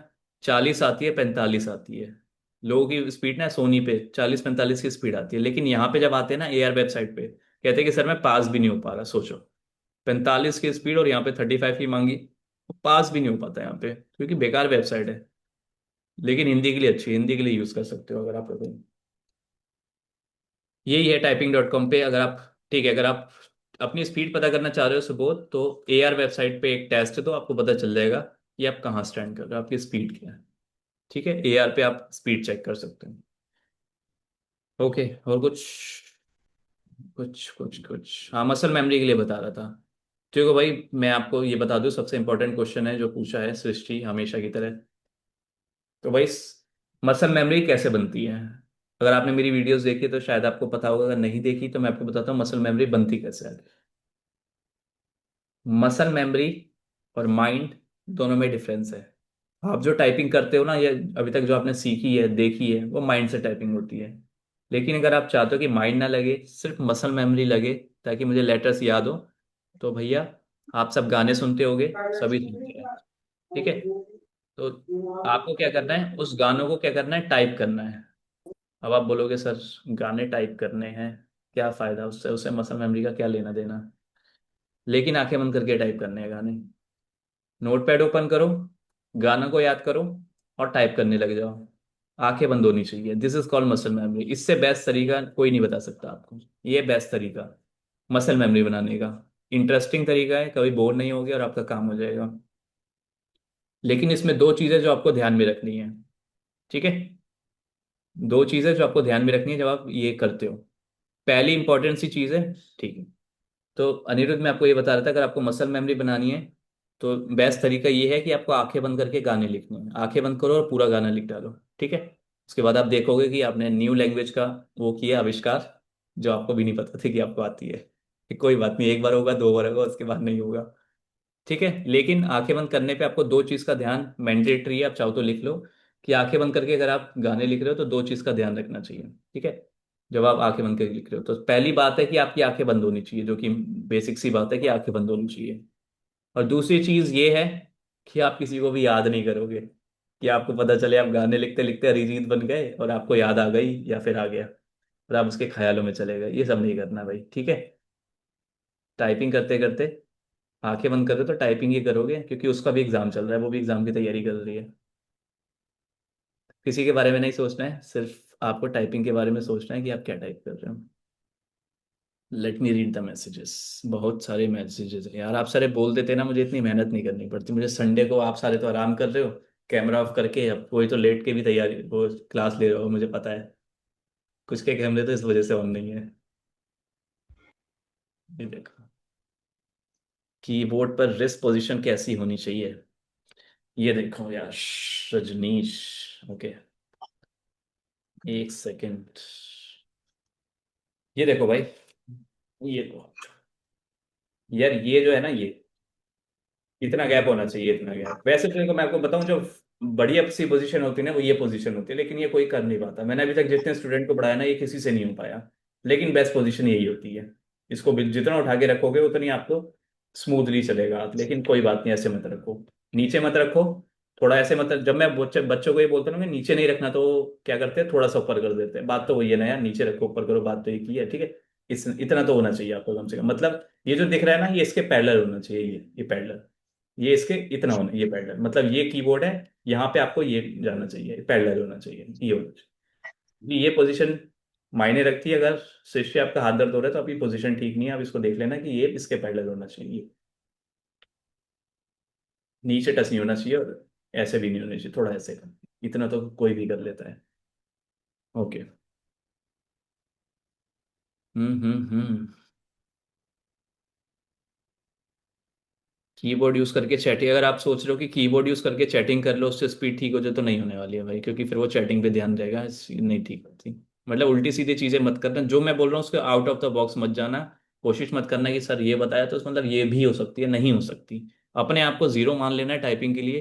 40 आती है, 45 आती है। लोगों की स्पीड ना सोनी पे 40 45 की स्पीड आती है, लेकिन यहाँ पे जब आते हैं ना एआर वेबसाइट पे, कहते हैं कि सर मैं पास भी नहीं हो पा रहा। सोचो, 45 की स्पीड और यहाँ पे 35 की मांगी, पास भी नहीं हो पाता यहाँ पे, क्योंकि बेकार वेबसाइट है। लेकिन हिंदी के लिए अच्छी है, हिंदी के लिए यूज कर सकते हो अगर आप कभी। यही है typing.com पे। अगर आप, ठीक है, अगर आप अपनी स्पीड पता करना चाह रहे हो सुबोध, तो एआर वेबसाइट पे एक टेस्ट दो, आपको पता चल जाएगा कि आप कहाँ स्टैंड कर रहे हो, आपकी स्पीड क्या है। ठीक है, एआर पे आप स्पीड चेक कर सकते हो। ओके, और कुछ? कुछ हाँ, मसल मेमोरी के लिए बता रहा था। देखो भाई, मैं आपको ये बता दूं, सबसे इंपॉर्टेंट क्वेश्चन है जो पूछा है सृष्टि हमेशा की तरह। तो भाई, मसल मेमोरी कैसे बनती है? अगर आपने मेरी वीडियोस देखी तो शायद आपको पता होगा, अगर नहीं देखी तो मैं आपको बताता हूँ मसल मेमोरी बनती कैसे है। मसल मेमोरी और माइंड दोनों में डिफरेंस है। आप जो टाइपिंग करते हो ना, ये अभी तक जो आपने सीखी है देखी है, वो माइंड से टाइपिंग होती है। लेकिन अगर आप चाहते हो कि माइंड ना लगे, सिर्फ मसल मेमोरी लगे, ताकि मुझे लेटर्स याद हो, तो भैया आप सब गाने सुनते होगे, सभी सुनते हैं, ठीक है? तो आपको क्या करना है, उस गानों को क्या करना है, टाइप करना है। अब आप बोलोगे सर गाने टाइप करने हैं, क्या फायदा उससे, उसे मसल मेमोरी का क्या लेना देना? लेकिन आंखें बंद करके टाइप करने हैं गाने। नोटपैड ओपन करो, गाना को याद करो और टाइप करने लग जाओ। आंखें बंद होनी चाहिए। This is called muscle memory. इससे बेस्ट तरीका कोई नहीं बता सकता आपको। ये बेस्ट तरीका मसल मेमोरी बनाने का। इंटरेस्टिंग तरीका है, कभी बोर नहीं होगे और आपका काम हो जाएगा। लेकिन इसमें दो चीजें जो आपको ध्यान में रखनी है, ठीक है? दो चीजें जो आपको ध्यान में रखनी है जब आप ये करते हो। पहली इंपॉर्टेंट सी चीज है, ठीक है, तो अनिरुद्ध मैं आपको ये बता रहा था, अगर आपको मसल मेमोरी बनानी है तो बेस्ट तरीका ये है कि आपको आंखें बंद करके गाने लिखने हैं। आंखें बंद करो और पूरा गाना लिख डालो, ठीक है? उसके बाद आप देखोगे कि आपने न्यू लैंग्वेज का वो किया आविष्कार, जो आपको भी नहीं पता था कि आपको आती है। कि कोई बात नहीं, एक बार होगा, दो बार होगा, उसके बाद नहीं होगा, ठीक है? लेकिन आंखें बंद करने पे आपको दो चीज का ध्यान मैंडेटरी है, आप चाहो तो लिख लो कि आंखें बंद करके अगर आप गाने लिख रहे हो तो दो चीज का ध्यान रखना चाहिए, ठीक है? जब आप आंखें बंद करके लिख रहे हो तो पहली बात है कि आपकी आंखें बंद होनी चाहिए, जो कि बेसिक सी बात है कि आंखें बंद होनी चाहिए। और दूसरी चीज ये है कि आप किसी को भी याद नहीं करोगे, कि आपको पता चले आप गाने लिखते लिखते अरिजीत बन गए और आपको याद आ गई या फिर आ गया और आप उसके ख्यालों में चले गए। ये सब नहीं करना भाई, ठीक है? टाइपिंग करते करते आंखें बंद कर रहे हो तो टाइपिंग ही करोगे, क्योंकि उसका भी एग्जाम चल रहा है, वो भी एग्जाम की तैयारी कर रही है। किसी के बारे में नहीं सोचना है, सिर्फ आपको टाइपिंग के बारे में सोचना है कि आप क्या टाइप कर रहे हो। Let me read the messages. बहुत सारे मैसेजेस हैं यार। आप सारे बोल देते ना, मुझे इतनी मेहनत नहीं करनी पड़ती। मुझे संडे को, आप सारे तो आराम कर रहे हो कैमरा ऑफ करके, अब कोई तो लेट के भी तैयारी वो क्लास ले रहे हो, मुझे पता है। कुछ के कैमरे तो इस वजह से ऑन नहीं है। ये देखो, कीबोर्ड पर रिस्ट पोजीशन कैसी होनी चाहिए। ये देखो यार, रजनीश, ओके, एक सेकंड। ये देखो भाई, ये तो यार, ये जो है ना, ये इतना गैप होना चाहिए, इतना गैप। वैसे तो देखो मैं आपको बताऊं, जो बढ़िया सी पोजीशन होती है ना, वो ये पोजीशन होती है, लेकिन ये कोई कर नहीं पाता। मैंने अभी तक जितने स्टूडेंट को पढ़ाया ना, ये किसी से नहीं हो पाया। लेकिन बेस्ट पोजीशन यही होती है। इसको जितना उठा के रखोगे उतनी आपको स्मूथली चलेगा हाथ। लेकिन कोई बात नहीं, ऐसे मत रखो, नीचे मत रखो। थोड़ा ऐसे मत, जब मैं बच्चों को ये बोलता हूँ ना कि नीचे नहीं रखना, तो वो क्या करते हैं, थोड़ा सा ऊपर कर देते हैं। बात तो वही है ना यार, नीचे रखो ऊपर करो, बात तो एक ही है, ठीक है? इस इतना तो होना चाहिए आपको कम से कम। मतलब ये जो दिख रहा है ना, ये इसके पैरेलल होना चाहिए, ये पैरेलल, ये इसके इतना होना, ये पैरेलल, मतलब ये कीबोर्ड है, यहाँ पे आपको ये जाना चाहिए, पैरेलल होना चाहिए, ये होना चाहिए। ये पोजीशन मायने रखती है। अगर शिष्य आपका हाथ दर्द हो रहा है तो आपकी पोजीशन ठीक नहीं है, आप इसको देख लेना कि ये इसके पैरेलल होना चाहिए। नीचे टच नहीं होना चाहिए और ऐसे भी नहीं होना चाहिए, थोड़ा ऐसे का। इतना तो कोई भी कर लेता है। ओके। हम्म। कीबोर्ड यूज करके चैटिंग, अगर आप सोच रहे हो कि कीबोर्ड यूज करके चैटिंग कर लो उससे स्पीड ठीक हो जाए, तो नहीं होने वाली है भाई, क्योंकि फिर वो चैटिंग पे ध्यान रहेगा, नहीं ठीक होती। मतलब उल्टी सीधी चीजें मत करना, जो मैं बोल रहा हूँ उसके आउट ऑफ द बॉक्स मत जाना। कोशिश मत करना कि सर ये बताया तो मतलब ये भी हो सकती है, नहीं हो सकती। अपने आप को जीरो मान लेना है टाइपिंग के लिए,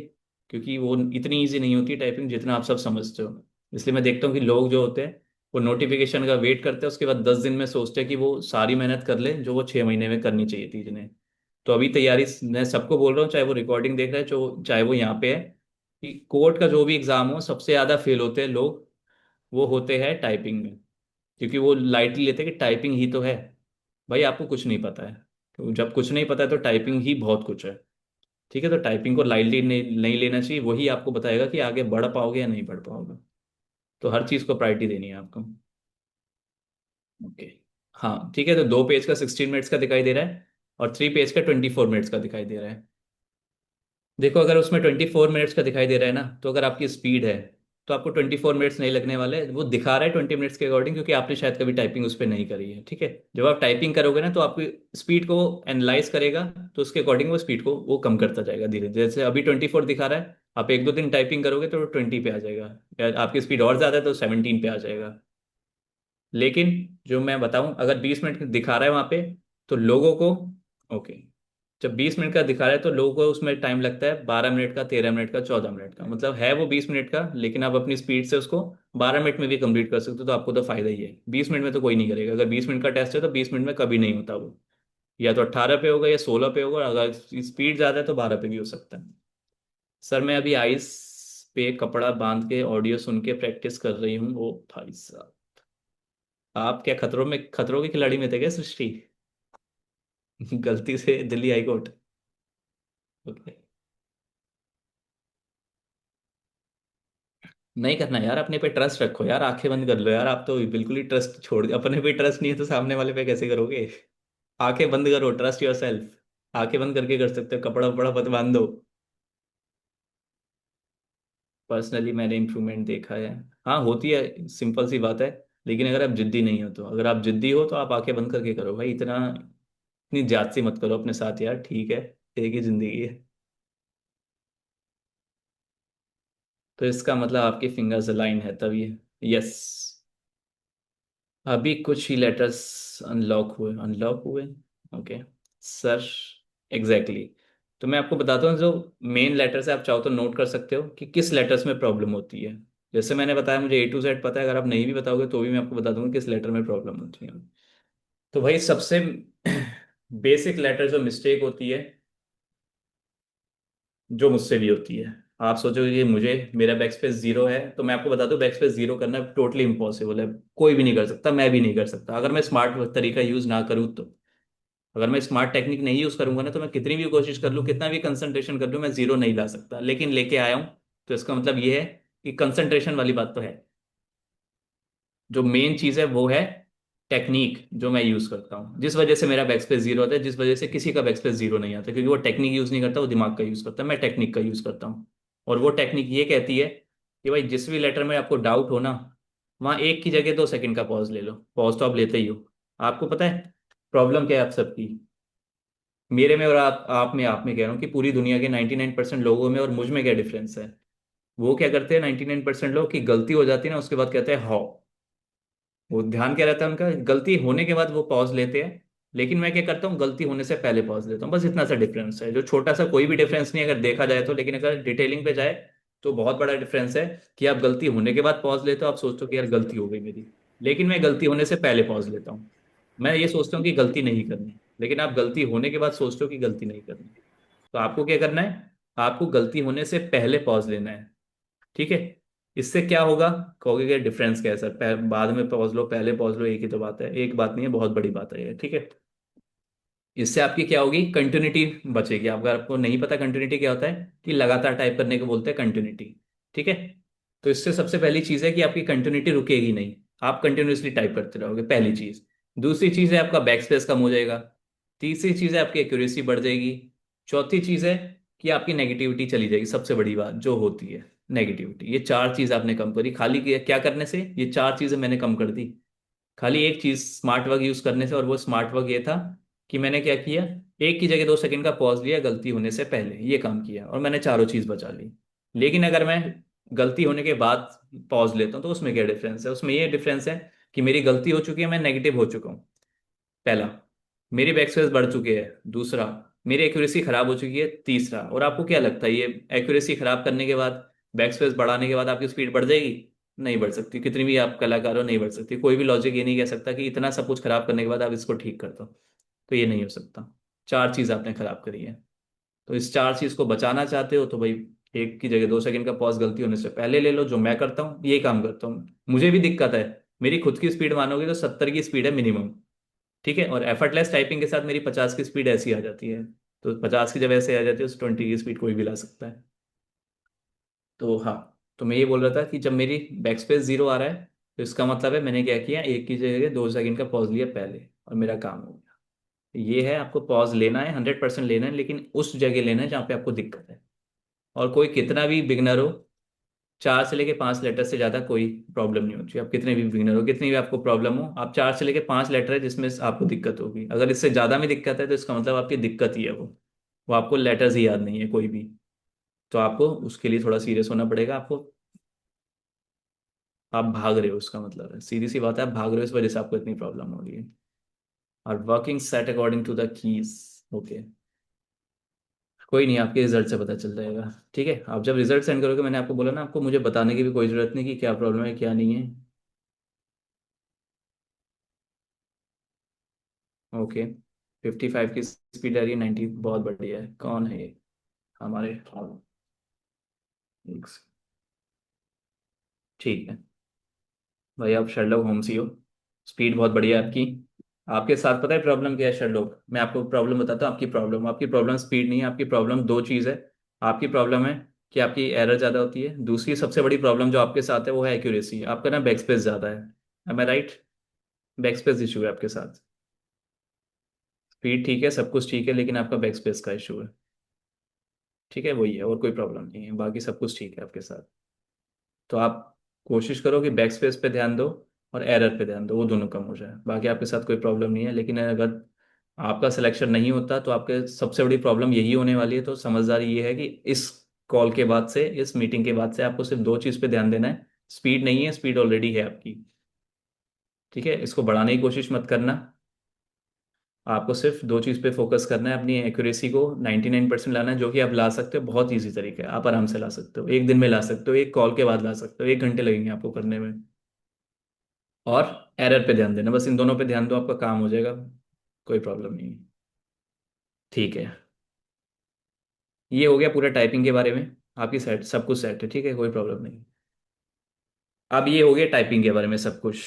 क्योंकि वो इतनी ईजी नहीं होती टाइपिंग जितना आप सब समझते हो। इसलिए मैं देखता हूँ कि लोग जो होते हैं वो नोटिफिकेशन का वेट करते हैं, उसके बाद 10 दिन में सोचते हैं कि वो सारी मेहनत कर ले जो वो 6 महीने में करनी चाहिए थी जिन्हें। तो अभी तैयारी मैं सबको बोल रहा हूँ, चाहे वो रिकॉर्डिंग देख रहे हैं चाहे वो यहाँ पे है, कि कोर्ट का जो भी एग्जाम हो सबसे ज्यादा फेल होते हैं लोग, वो होते हैं टाइपिंग में। क्योंकि वो लाइटली लेते हैं कि टाइपिंग ही तो है। भाई आपको कुछ नहीं पता है, तो जब कुछ नहीं पता है तो टाइपिंग ही बहुत कुछ है। ठीक है, तो टाइपिंग को लाइटली नहीं लेना चाहिए, वही आपको बताएगा कि आगे बढ़ पाओगे या नहीं बढ़ पाओगे। तो हर चीज़ को प्रायोरिटी देनी है आपको। ओके। हाँ ठीक है, तो 2 पेज का 16 मिनट्स का दिखाई दे रहा है, और 3 पेज का 24 मिनट्स का दिखाई दे रहा है। देखो अगर उसमें 24 मिनट्स का दिखाई दे रहा है ना, तो अगर आपकी स्पीड है तो आपको 24 मिनट्स नहीं लगने वाले, वो दिखा रहा है 20 मिनट्स के अकॉर्डिंग, क्योंकि आपने शायद कभी टाइपिंग उस पर नहीं करी है। ठीक है, जब आप टाइपिंग करोगे ना तो आपकी स्पीड को एनालाइज करेगा, तो उसके अकॉर्डिंग वो स्पीड को वो कम करता जाएगा धीरे धीरे। जैसे अभी 24 दिखा रहा है, आप 1-2 दिन टाइपिंग करोगे तो 20 पे आ जाएगा, या आपकी स्पीड और ज़्यादा है तो 17 पे आ जाएगा। लेकिन जो मैं बताऊं, अगर 20 मिनट दिखा रहा है वहां पे, तो लोगों को, ओके, जब 20 मिनट का दिखा रहा है तो लोगों को उसमें टाइम लगता है 12 मिनट का, 13 मिनट का, 14 मिनट का, मतलब है वो 20 मिनट का, लेकिन आप अपनी स्पीड से उसको 12 मिनट में भी कंप्लीट कर सकते हो, तो आपको तो फायदा ही है। 20 मिनट में तो कोई नहीं करेगा, अगर 20 मिनट का टेस्ट है तो 20 मिनट में कभी नहीं होता वो, या तो 18 पे होगा या 16 पे होगा, अगर स्पीड ज़्यादा है तो 12 पे भी हो सकता है। सर मैं अभी आइस पे कपड़ा बांध के ऑडियो सुन के प्रैक्टिस कर रही हूँ। ओ भाई साहब, आप क्या खतरों के खिलाड़ी में थे क्या सृष्टि? गलती से दिल्ली हाई कोर्ट। ओके। नहीं करना यार, अपने पे ट्रस्ट रखो यार, आंखें बंद कर लो यार, आप तो बिल्कुल ही ट्रस्ट छोड़ दिया, अपने पे ट्रस्ट नहीं है तो सामने वाले पे कैसे करोगे? आंखें बंद करो, ट्रस्ट योर सेल्फ। आंखें बंद करके कर सकते हो, कपड़ा वपड़ा मत बांध दो। पर्सनली मैंने इम्प्रूवमेंट देखा है। हाँ होती है, सिंपल सी बात है। लेकिन अगर आप जिद्दी नहीं हो, तो अगर आप जिद्दी हो तो आप आंखें बंद करके करो भाई, इतनी जात मत करो अपने साथ यार, ठीक है, एक ही जिंदगी है। तो इसका मतलब आपकी फिंगर्स अलाइन है तभी। यस। अभी कुछ ही लेटर्स अनलॉक हुए। Okay sir, exactly. तो मैं आपको बताता हूँ, जो मेन लेटर्स है आप चाहो तो नोट कर सकते हो कि किस लेटर्स में प्रॉब्लम होती है। जैसे मैंने बताया मुझे A to Z पता है, अगर आप नहीं भी बताओगे तो भी मैं आपको बता दूंगा किस लेटर में प्रॉब्लम होती है। तो भाई सबसे बेसिक लेटर जो मिस्टेक होती है, जो मुझसे भी होती है, आप सोचोगे कि मुझे मेरा बैक स्पेस 0 है, तो मैं आपको बता दूं बैक स्पेस 0 करना टोटली इम्पॉसिबल है। कोई भी नहीं कर सकता, मैं भी नहीं कर सकता अगर मैं स्मार्ट तरीका यूज ना करूँ तो। अगर मैं स्मार्ट टेक्निक नहीं यूज करूंगा ना, तो मैं कितनी भी कोशिश कर लूँ, कितना भी कंसंट्रेशन कर लूँ, मैं 0 नहीं ला सकता, लेकिन लेके आया हूँ। तो इसका मतलब ये है कि कंसंट्रेशन वाली बात तो है। जो मेन चीज है वो है टेक्निक जो मैं यूज करता हूँ, जिस वजह से मेरा बैक स्पेस 0 आता है, जिस वजह से किसी का बैक स्पेस 0 नहीं आता, क्योंकि वो टेक्निक यूज नहीं करता, वो दिमाग का यूज करता है, मैं टेक्निक का यूज करता हूँ। और वो टेक्निक ये कहती है कि भाई जिस भी लेटर में आपको डाउट हो ना, वहां एक की जगह 2 सेकंड का पॉज ले लो। पॉज तो आप लेते ही हो। आपको पता है प्रॉब्लम क्या है आप सबकी, मेरे में और आप में कह रहा हूँ कि पूरी दुनिया के 99% लोगों में और मुझ में क्या डिफरेंस है। वो क्या करते हैं 99% लोग, की गलती हो जाती है ना उसके बाद कहते हैं हाउ। वो ध्यान क्या रहता है उनका, गलती होने के बाद वो पॉज लेते हैं। लेकिन मैं क्या करता हूँ, गलती होने से पहले पॉज लेता हूँ, बस इतना सा डिफरेंस है, जो छोटा सा कोई भी डिफरेंस नहीं है अगर देखा जाए तो, लेकिन अगर डिटेलिंग पे जाए तो बहुत बड़ा डिफरेंस है। कि आप गलती होने के बाद पॉज लेते हो, आप सोचते हो कि यार गलती हो गई मेरी, लेकिन मैं गलती होने से पहले पॉज लेता हूँ। मैं ये सोचता हूँ कि गलती नहीं करनी, लेकिन आप गलती होने के बाद सोचते हो कि गलती नहीं करनी। तो आपको क्या करना है, आपको गलती होने से पहले पॉज लेना है। ठीक है। इससे क्या होगा, कहोगे कि डिफरेंस क्या है सर, बाद में पहुंच लो पहले पहुंच लो, एक ही तो बात है, एक बात नहीं है, बहुत बड़ी बात है ये। ठीक है। इससे आपकी क्या होगी, कंटिन्यूटी बचेगी। अगर आपको नहीं पता कंटिन्यूटी क्या होता है, कि लगातार टाइप करने को बोलते हैं कंटिन्यूटी। ठीक है। तो इससे सबसे पहली चीज है कि आपकी कंटिन्यूटी रुकेगी नहीं, आप कंटिन्यूसली टाइप करते रहोगे, पहली चीज। दूसरी चीज है आपका बैक स्पेस कम हो जाएगा। तीसरी चीज है आपकी एक्यूरेसी बढ़ जाएगी। चौथी चीज है कि आपकी नेगेटिविटी चली जाएगी, सबसे बड़ी बात जो होती है नेगेटिविटी। ये 4 चीज आपने कम करी, खाली क्या करने से, ये 4 चीजें मैंने कम कर दी। खाली एक चीज स्मार्ट वर्क यूज करने से, और वो स्मार्ट वर्क ये था कि मैंने क्या किया, एक की जगह 2 सेकंड का पॉज लिया गलती होने से पहले, ये काम किया, और मैंने चारों चीज बचा ली। लेकिन अगर मैं गलती होने के बाद पॉज लेता हूँ तो उसमें क्या डिफरेंस है, उसमें ये डिफरेंस है कि मेरी गलती हो चुकी है, मैं नेगेटिव हो चुका हूँ, पहला। मेरी बैक स्पेस बढ़ चुकी है, दूसरा मेरी एक्यूरेसी खराब हो चुकी है, तीसरा। और आपको क्या लगता है ये एक्यूरेसी खराब करने के बाद, बैक स्पेस बढ़ाने के बाद आपकी स्पीड बढ़ जाएगी? नहीं बढ़ सकती, कितनी भी आप कलाकार हो नहीं बढ़ सकती। कोई भी लॉजिक ये नहीं कह सकता कि इतना सब कुछ खराब करने के बाद आप इसको ठीक कर दो। तो ये नहीं हो सकता। चार चीज आपने खराब करी है। तो इस चार चीज को बचाना चाहते हो तो भाई, एक की जगह 2 सेकंड का पॉज गलती होने से पहले ले लो, जो मैं करता हूँ यही काम करता हूँ। मुझे भी दिक्कत है। मेरी खुद की स्पीड मानोगे तो 70 की स्पीड है मिनिमम। ठीक है, और एफर्टलेस टाइपिंग के साथ मेरी 50 की स्पीड ऐसी आ जाती है। तो 50 की जब ऐसे आ जाती है तो 20 की स्पीड कोई भी ला सकता है। तो हाँ, तो मैं ये बोल रहा था कि जब मेरी बैक स्पेस 0 आ रहा है, तो इसका मतलब है मैंने क्या किया, एक की जगह 2 सेकंड का पॉज लिया पहले, और मेरा काम हो गया। ये है, आपको पॉज लेना है, 100% लेना है, लेकिन उस जगह लेना है जहाँ पे आपको दिक्कत है। और कोई कितना भी बिगनर हो, 4 से लेके 5 लेटर से ज्यादा कोई प्रॉब्लम नहीं होती। आप कितने भी बिगिनर हो, कितनी भी आपको प्रॉब्लम हो, आप 4 से लेके 5 लेटर है जिसमें आपको दिक्कत होगी। अगर इससे ज्यादा में दिक्कत है तो इसका मतलब आपकी दिक्कत ही है वो आपको लेटर्स ही याद नहीं है कोई भी। तो आपको उसके लिए थोड़ा सीरियस होना पड़ेगा आपको। आप भाग रहे हो, उसका मतलब है, सीधी सी बात है, आप भाग रहे हो, इस वजह से आपको इतनी प्रॉब्लम हो रही है। और working set according to the keys. Okay, कोई नहीं, आपके रिजल्ट से पता चल जाएगा। ठीक है, आप जब रिजल्ट सेंड करोगे, मैंने आपको बोला ना, आपको मुझे बताने की भी कोई जरूरत नहीं कि क्या प्रॉब्लम है क्या नहीं है। ओके, 55 की स्पीड आ रही है, 90, बहुत बढ़िया है। कौन है ये? हमारे, एक ठीक है भाई, आप शर्लॉक होम्स ही हो। स्पीड बहुत बढ़िया है आपकी। आपके साथ पता है प्रॉब्लम क्या है शर्लॉक? मैं आपको प्रॉब्लम बताता हूँ। आपकी प्रॉब्लम स्पीड नहीं है, आपकी प्रॉब्लम दो चीज़ है। आपकी प्रॉब्लम है कि आपकी एरर ज़्यादा होती है। दूसरी सबसे बड़ी प्रॉब्लम जो आपके साथ है वो है एक्यूरेसी। आपका ना बैक स्पेस ज़्यादा है। एम आई राइट? बैक स्पेस इशू है आपके साथ। स्पीड ठीक है, सब कुछ ठीक है, लेकिन आपका बैक स्पेस का इशू है। ठीक है, वही है, और कोई प्रॉब्लम नहीं है, बाकी सब कुछ ठीक है आपके साथ। तो आप कोशिश करो कि बैक स्पेस पे ध्यान दो और एरर पे ध्यान दो, वो दोनों कम हो जाए। बाकी आपके साथ कोई प्रॉब्लम नहीं है। लेकिन अगर आपका सिलेक्शन नहीं होता तो आपके सबसे बड़ी प्रॉब्लम यही होने वाली है। तो समझदारी ये है कि इस कॉल के बाद से, इस मीटिंग के बाद से आपको सिर्फ दो चीज़ पे ध्यान देना है। स्पीड नहीं है, स्पीड ऑलरेडी है आपकी। ठीक है, इसको बढ़ाने की कोशिश मत करना। आपको सिर्फ दो चीज़ पे फोकस करना है, अपनी एक्यूरेसी को 99% लाना है, जो कि आप ला सकते हो। बहुत इजी तरीका है, आप आराम से ला सकते हो, एक दिन में ला सकते हो, एक कॉल के बाद ला सकते हो, 1 घंटे लगेंगे आपको करने में। और एरर पे ध्यान देना, बस इन दोनों पे ध्यान दो, आपका काम हो जाएगा। कोई प्रॉब्लम नहीं है। ठीक है, ये हो गया पूरा टाइपिंग के बारे में। आपकी सेट, सब कुछ सेट है, ठीक है, कोई प्रॉब्लम नहीं। अब ये हो गया टाइपिंग के बारे में सब कुछ।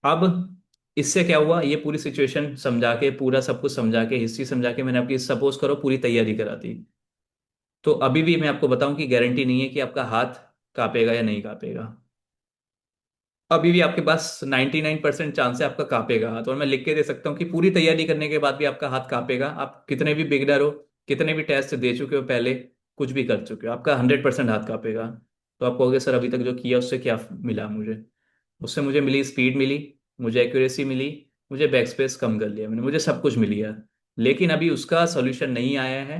अब इससे क्या हुआ, ये पूरी सिचुएशन समझा के, पूरा सब कुछ समझा के, हिस्ट्री समझा के, मैंने आपकी सपोज करो पूरी तैयारी करा दी। तो अभी भी मैं आपको बताऊं कि गारंटी नहीं है कि आपका हाथ कांपेगा या नहीं कांपेगा। अभी भी आपके पास 99% चांस है आपका कांपेगा हाथ। और मैं लिख के दे सकता हूँ कि पूरी तैयारी करने के बाद भी आपका हाथ कांपेगा। आप कितने भी बिगनर हो, कितने भी टेस्ट दे चुके हो पहले, कुछ भी कर चुके हो, आपका 100% हाथ कांपेगा। तो आप कहोगे सर अभी तक जो किया उससे क्या मिला मुझे? उससे मुझे मिली स्पीड मिली, मुझे एक्यूरेसी मिली, मुझे बैक स्पेस कम कर लिया मैंने, मुझे सब कुछ मिल गया। लेकिन अभी उसका सॉल्यूशन नहीं आया है,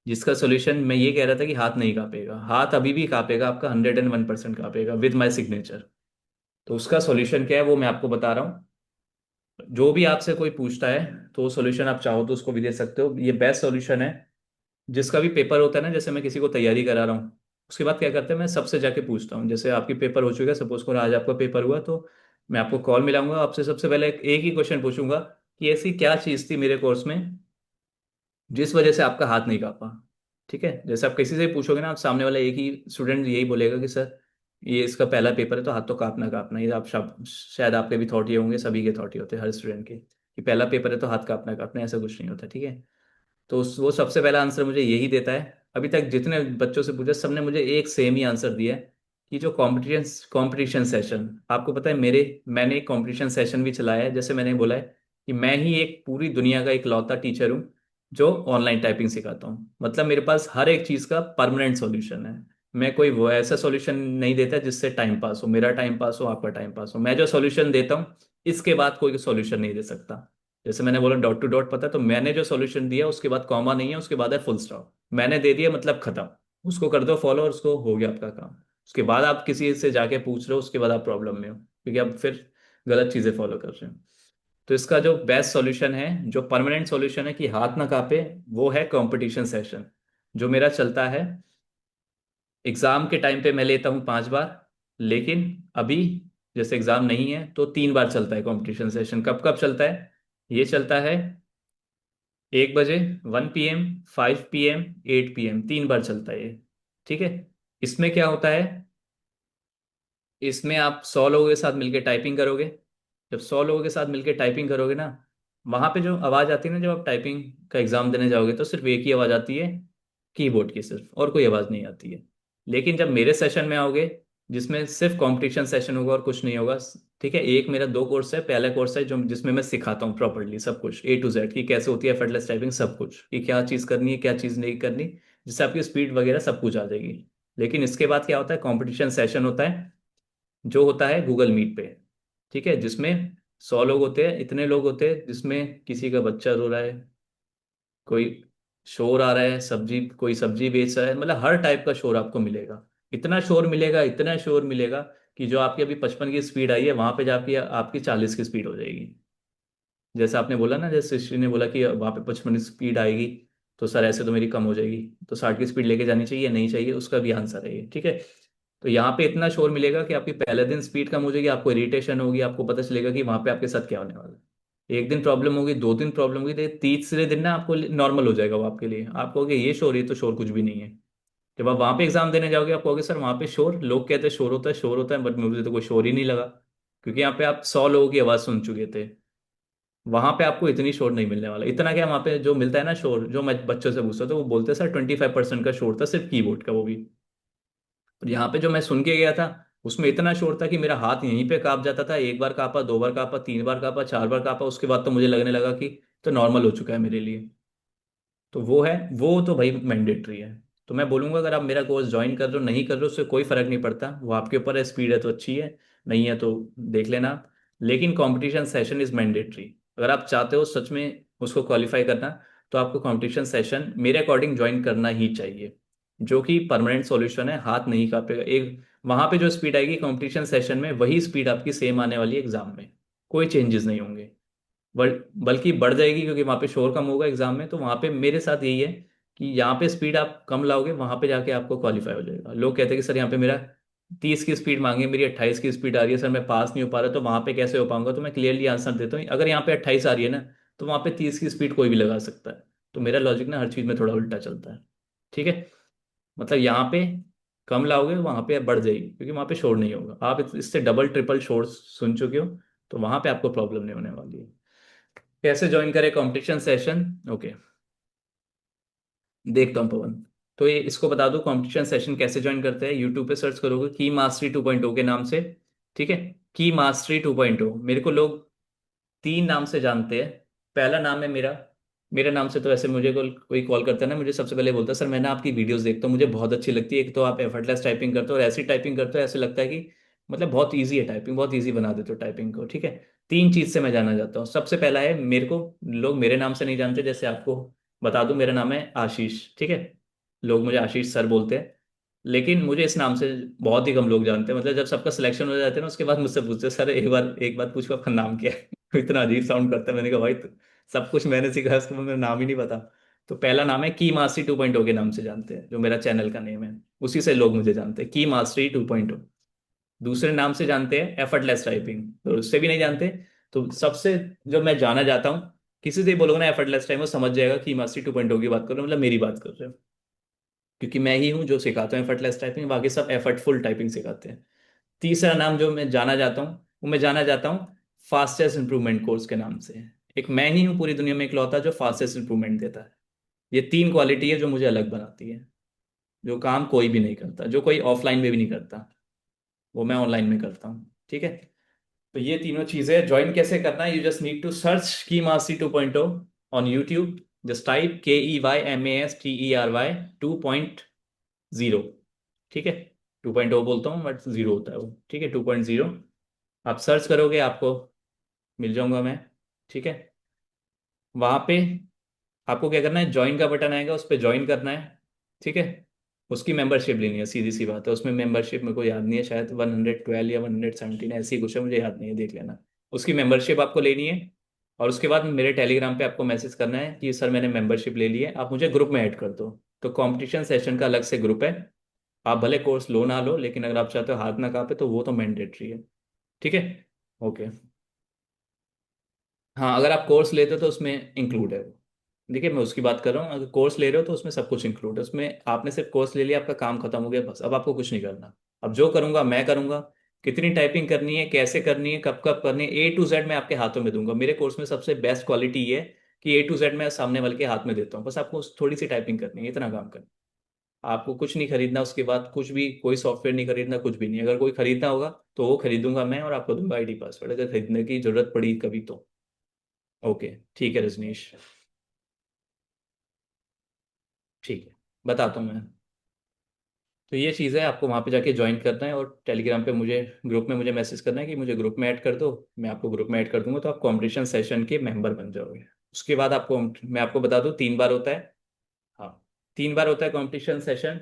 जिसका सॉल्यूशन मैं ये कह रहा था कि हाथ नहीं कांपेगा। हाथ अभी भी कांपेगा आपका, 101% कांपेगा विद माई सिग्नेचर। तो उसका सॉल्यूशन क्या है वो मैं आपको बता रहा हूँ। जो भी आपसे कोई पूछता है तो सॉल्यूशन आप चाहो तो उसको भी दे सकते हो। ये बेस्ट सॉल्यूशन है। जिसका भी पेपर होता है ना, जैसे मैं किसी को तैयारी करा रहा हूँ, उसके बाद क्या करते हैं, मैं सबसे जाके पूछता हूँ। जैसे आपकी पेपर हो चुका है, सपोज करो आज आपका पेपर हुआ, तो मैं आपको कॉल मिलाऊंगा, आपसे सबसे पहले एक ही क्वेश्चन पूछूंगा कि ऐसी क्या चीज़ थी मेरे कोर्स में जिस वजह से आपका हाथ नहीं कांपा। ठीक है, जैसे आप किसी से पूछोगे ना, आप सामने वाला एक ही स्टूडेंट यही बोलेगा कि सर ये इसका पहला पेपर है तो हाथ तो कांपना कांपना। ये आप शायद आपके भी थॉट ये होंगे, सभी के थॉट ये होते हैं हर स्टूडेंट के, कि पहला पेपर है तो हाथ कांपना कांपना, ऐसा कुछ नहीं होता। ठीक है, तो वो सबसे पहला आंसर मुझे यही देता है। अभी तक जितने बच्चों से पूछा, सबने मुझे एक सेम ही आंसर दिया है कि जो कॉम्पिटिशन कॉम्पिटिशन सेशन, आपको पता है मैंने एक कॉम्पिटिशन सेशन भी चलाया है। जैसे मैंने बोला है कि मैं ही एक पूरी दुनिया का इकलौता टीचर हूँ जो ऑनलाइन टाइपिंग सिखाता हूँ। मतलब मेरे पास हर एक चीज़ का परमानेंट सॉल्यूशन है। मैं कोई वो ऐसा सॉल्यूशन नहीं देता जिससे टाइम पास हो, मेरा टाइम पास हो, आपका टाइम पास हो। मैं जो सॉल्यूशन देता हूँ, इसके बाद कोई सॉल्यूशन नहीं दे सकता। जैसे मैंने बोला डॉट टू डॉट पता है, तो मैंने जो सॉल्यूशन दिया उसके बाद कॉमा नहीं है, उसके बाद है फुल स्टॉप। मैंने दे दिया मतलब खत्म। उसको कर दो फॉलो और उसको हो गया आपका काम। उसके बाद आप किसी से जाके पूछ रहे हो, उसके बाद आप प्रॉब्लम में हो, क्योंकि आप फिर गलत चीजें फॉलो कर रहे हो। तो इसका जो बेस्ट सॉल्यूशन है, जो परमानेंट सॉल्यूशन है कि हाथ ना कांपे, वो है कंपटीशन सेशन, जो मेरा चलता है। एग्जाम के टाइम पे मैं लेता हूँ 5 बार, लेकिन अभी जैसे एग्जाम नहीं है तो 3 बार चलता है कंपटीशन सेशन। कब कब चलता है? ये चलता है 1 बजे, 1 PM, 5 PM, 8 PM, 3 बार चलता है ये। ठीक है। इसमें क्या होता है, इसमें आप 100 लोगों के साथ मिलकर टाइपिंग करोगे। जब 100 लोगों के साथ मिलकर टाइपिंग करोगे ना, वहां पे जो आवाज आती है ना, जब आप टाइपिंग का एग्जाम देने जाओगे तो सिर्फ एक ही आवाज आती है, कीबोर्ड की, सिर्फ, और कोई आवाज नहीं आती है। लेकिन जब मेरे सेशन में आओगे, जिसमें सिर्फ कंपटीशन सेशन होगा और कुछ नहीं होगा। ठीक है। एक मेरा 2 कोर्स है। पहला कोर्स है जो जिसमें मैं सिखाता हूँ प्रॉपरली सब कुछ A to Z, कि कैसे होती है एफर्टलेस टाइपिंग, सब कुछ, कि क्या चीज़ करनी है क्या चीज़ नहीं करनी, जिससे आपकी स्पीड वगैरह सब कुछ आ जाएगी। लेकिन इसके बाद क्या होता है, कंपटीशन सेशन होता है, जो होता है गूगल मीट पे। ठीक है। जिसमें 100 लोग होते हैं, इतने लोग होते हैं, जिसमें किसी का बच्चा रो रहा है, कोई शोर आ रहा है, सब्जी, कोई सब्जी बेच रहा है, मतलब हर टाइप का शोर आपको मिलेगा। इतना शोर मिलेगा, इतना शोर मिलेगा, कि जो आपकी अभी 55 की स्पीड आई है, वहां पे जाके आपकी 40 की स्पीड हो जाएगी। जैसे आपने बोला ना, जैसे श्री ने बोला कि वहां पे 55 की स्पीड आएगी, तो सर ऐसे तो मेरी कम हो जाएगी, तो 60 की स्पीड लेके जानी चाहिए नहीं चाहिए, उसका भी आंसर है ये। ठीक है। तो यहाँ पे इतना शोर मिलेगा कि आपकी पहले दिन स्पीड कम हो जाएगी, आपको इरिटेशन होगी, आपको पता चलेगा कि वहां पे आपके साथ क्या होने वाला है। एक दिन प्रॉब्लम होगी, 2 दिन प्रॉब्लम होगी, तो तीसरे दिन ना आपको नॉर्मल हो जाएगा वो आपके लिए। आप कहोगे ये तो शोर कुछ भी नहीं है। जब आप वहां पे एग्जाम देने जाओगे, आप कहोगे सर वहां पे शोर, लोग कहते हैं शोर होता है शोर होता है, बट मुझे तो कोई शोर ही नहीं लगा, क्योंकि यहाँ पे आप 100 लोगों की आवाज सुन चुके थे। वहां पे आपको इतनी शोर नहीं मिलने वाला। इतना क्या, वहां पे जो मिलता है ना शोर, जो मैं बच्चों से पूछता था, वो बोलते हैं सर 25% का शोर था, सिर्फ कीबोर्ड का, वो भी। और यहाँ पे जो मैं सुन के गया था, उसमें इतना शोर था कि मेरा हाथ यहीं पे कांप जाता था। 1 बार कांपा, 2 बार कांपा, 3 बार कांपा, 4 बार कांपा, उसके बाद तो मुझे लगने लगा कि तो नॉर्मल हो चुका है मेरे लिए। तो वो है, वो तो भाई मैंडेटरी है। तो मैं बोलूंगा, अगर आप मेरा कोर्स ज्वाइन कर रहे हो नहीं कर रहे हो, उससे कोई फर्क नहीं पड़ता, वो आपके ऊपर है। स्पीड है तो अच्छी है, नहीं है तो देख लेना। लेकिन कंपटीशन सेशन इज मैंडेटरी। अगर आप चाहते हो सच में उसको क्वालिफाई करना, तो आपको कंपटीशन सेशन मेरे अकॉर्डिंग ज्वाइन करना ही चाहिए, जो कि परमानेंट सॉल्यूशन है। हाथ नहीं कांपेगा। एक वहां पे जो स्पीड आएगी कंपटीशन सेशन में, वही स्पीड आपकी सेम आने वाली है एग्जाम में। कोई चेंजेस नहीं होंगे, बल्कि बढ़ जाएगी, क्योंकि वहां पे शोर कम होगा एग्जाम में। तो वहां पे मेरे साथ यही है कि यहाँ पे स्पीड आप कम लाओगे, वहां पे जाके आपको क्वालिफाई हो जाएगा। लोग कहते हैं कि सर यहाँ पे मेरा 30 की स्पीड मांगे, मेरी 28 की स्पीड आ रही है सर, मैं पास नहीं हो पा रहा, तो वहां पे कैसे हो पाऊंगा? तो मैं क्लियरली आंसर देता हूँ, अगर यहाँ पे 28 आ रही है ना, तो वहां पे 30 की स्पीड कोई भी लगा सकता है। तो मेरा लॉजिक ना हर चीज में थोड़ा उल्टा चलता है। ठीक है। मतलब यहाँ पे कम लाओगे, वहां पे बढ़ जाएगी, क्योंकि वहां पे शोर नहीं होगा। आप इससे डबल ट्रिपल शोर सुन चुके हो, तो वहां पे आपको प्रॉब्लम नहीं होने वाली है। कैसे ज्वाइन करें कंपटीशन सेशन? ओके, देखता हूँ पवन। तो ये इसको बता दूं, कंपटीशन सेशन कैसे ज्वाइन करते हैं। यूट्यूब पे सर्च करोगे की मास्टरी 2.0 के नाम से। ठीक है। की मास्टरी 2.0, मेरे को लोग 3 नाम से जानते हैं। पहला नाम है मेरा। मेरे नाम से तो ऐसे मुझे कोई कॉल करता है ना, मुझे सबसे पहले बोलता है सर मैं ना आपकी वीडियोस देखता हूँ, मुझे बहुत अच्छी लगती है। एक तो आप एफर्टलेस टाइपिंग करते हो, और ऐसी टाइपिंग करते हो ऐसे लगता है कि मतलब बहुत ईजी है टाइपिंग, बहुत ईजी बना देते हो टाइपिंग को। ठीक है। 3 चीज से मैं जाना जाता हूँ। सबसे पहला है, मेरे को लोग मेरे नाम से नहीं जानते। जैसे आपको बता दूं, मेरा नाम है आशीष। ठीक है। लोग मुझे आशीष सर बोलते हैं, लेकिन मुझे इस नाम से बहुत ही कम लोग जानते हैं। मतलब जब सबका सिलेक्शन हो जाता है ना, उसके बाद मुझसे पूछते हैं सर एक बात पूछो, आपका नाम क्या है? इतना अजीब साउंड करता है। मैंने कहा भाई सब कुछ मैंने सीखा है, उसको मेरा नाम ही नहीं पता। तो पहला नाम है की मास्टरी 2.0 के नाम से जानते हैं, जो मेरा चैनल का नेम है, उसी से लोग मुझे जानते हैं, की मास्टरी 2.0। दूसरे नाम से जानते हैं एफर्टलेस टाइपिंग, तो उससे भी नहीं जानते। तो सबसे जो मैं जाना जाता हूँ, किसी से भी बोलोगे ना एफर्टलेस टाइम, वो समझ जाएगा कि मास्टरी 2.0 की बात कर रहे हो, मतलब मेरी बात कर रहे हो। क्योंकि मैं ही हूँ जो सिखाता हूँ एफर्टलेस टाइपिंग, बाकी सब एफर्टफुल टाइपिंग सिखाते हैं। तीसरा नाम जो मैं जाना जाता हूँ, वो मैं जाना जाता हूँ फास्टेस्ट इंप्रूवमेंट कोर्स के नाम से। एक मैं ही हूँ पूरी दुनिया में इकलौता जो फास्टेस्ट इंप्रूवमेंट देता है। ये 3 क्वालिटी है जो मुझे अलग बनाती है, जो काम कोई भी नहीं करता, जो कोई ऑफलाइन में भी नहीं करता, वो मैं ऑनलाइन में करता हूँ। ठीक है। तो ये तीनों चीजें ज्वाइन कैसे करना है, you just need to search Key Mastery 2.0 on YouTube. Just type KEYMASTERY 2.0। ठीक है। 2.0 बोलता हूँ बट जीरो होता है वो। ठीक है, 2.0। आप सर्च करोगे, आपको मिल जाऊंगा मैं। ठीक है। वहां पे आपको क्या करना है, ज्वाइन का बटन आएगा, उस पर ज्वाइन करना है। ठीक है। उसकी मेंबरशिप लेनी है, सीधी सी बात है। उसमें मेंबरशिप मेरे को याद नहीं है, शायद 112 या 117 ऐसी कुछ है, मुझे याद नहीं है, देख लेना। उसकी मेंबरशिप आपको लेनी है। और उसके बाद मेरे टेलीग्राम पे आपको मैसेज करना है कि सर मैंने मेंबरशिप ले ली है, आप मुझे ग्रुप में ऐड कर दो। तो कंपटीशन सेशन का अलग से ग्रुप है। आप भले कोर्स लो ना लो, लेकिन अगर आप चाहते हो हाथ ना कांपे तो वो तो मैंडेटरी है। ठीक है। ओके। हाँ, अगर आप कोर्स लेते हो तो उसमें इंक्लूड है वो। देखिए मैं उसकी बात कर रहा हूँ, अगर कोर्स ले रहे हो तो उसमें सब कुछ इंक्लूड है। उसमें आपने सिर्फ कोर्स ले लिया, आपका काम खत्म हो गया, बस अब आपको कुछ नहीं करना। अब जो करूंगा मैं करूंगा। कितनी टाइपिंग करनी है, कैसे करनी है, कब कब करनी है, A to Z मैं आपके हाथों में दूंगा। मेरे कोर्स में सबसे बेस्ट क्वालिटी ये है कि A to Z मैं सामने वाले के हाथ में देता हूँ, बस आपको थोड़ी सी टाइपिंग करनी है, इतना काम करना है। आपको कुछ नहीं खरीदना, उसके बाद कुछ भी कोई सॉफ्टवेयर नहीं खरीदना, कुछ भी नहीं। अगर कोई खरीदना होगा तो वो खरीदूंगा मैं, और आपको दूंगा ID पासवर्ड अगर खरीदने की जरूरत पड़ी कभी तो। ओके ठीक है रजनीश। ठीक है, बताता हूँ मैं। तो ये चीज़ है, आपको वहाँ पे जाके ज्वाइन करना है, और टेलीग्राम पे मुझे ग्रुप में मुझे मैसेज करना है कि मुझे ग्रुप में ऐड कर दो। मैं आपको ग्रुप में ऐड कर दूंगा तो आप कंपटीशन सेशन के मेंबर बन जाओगे। उसके बाद आपको, मैं आपको बता दूं, 3 बार होता है। हाँ, 3 बार होता है कंपटीशन सेशन।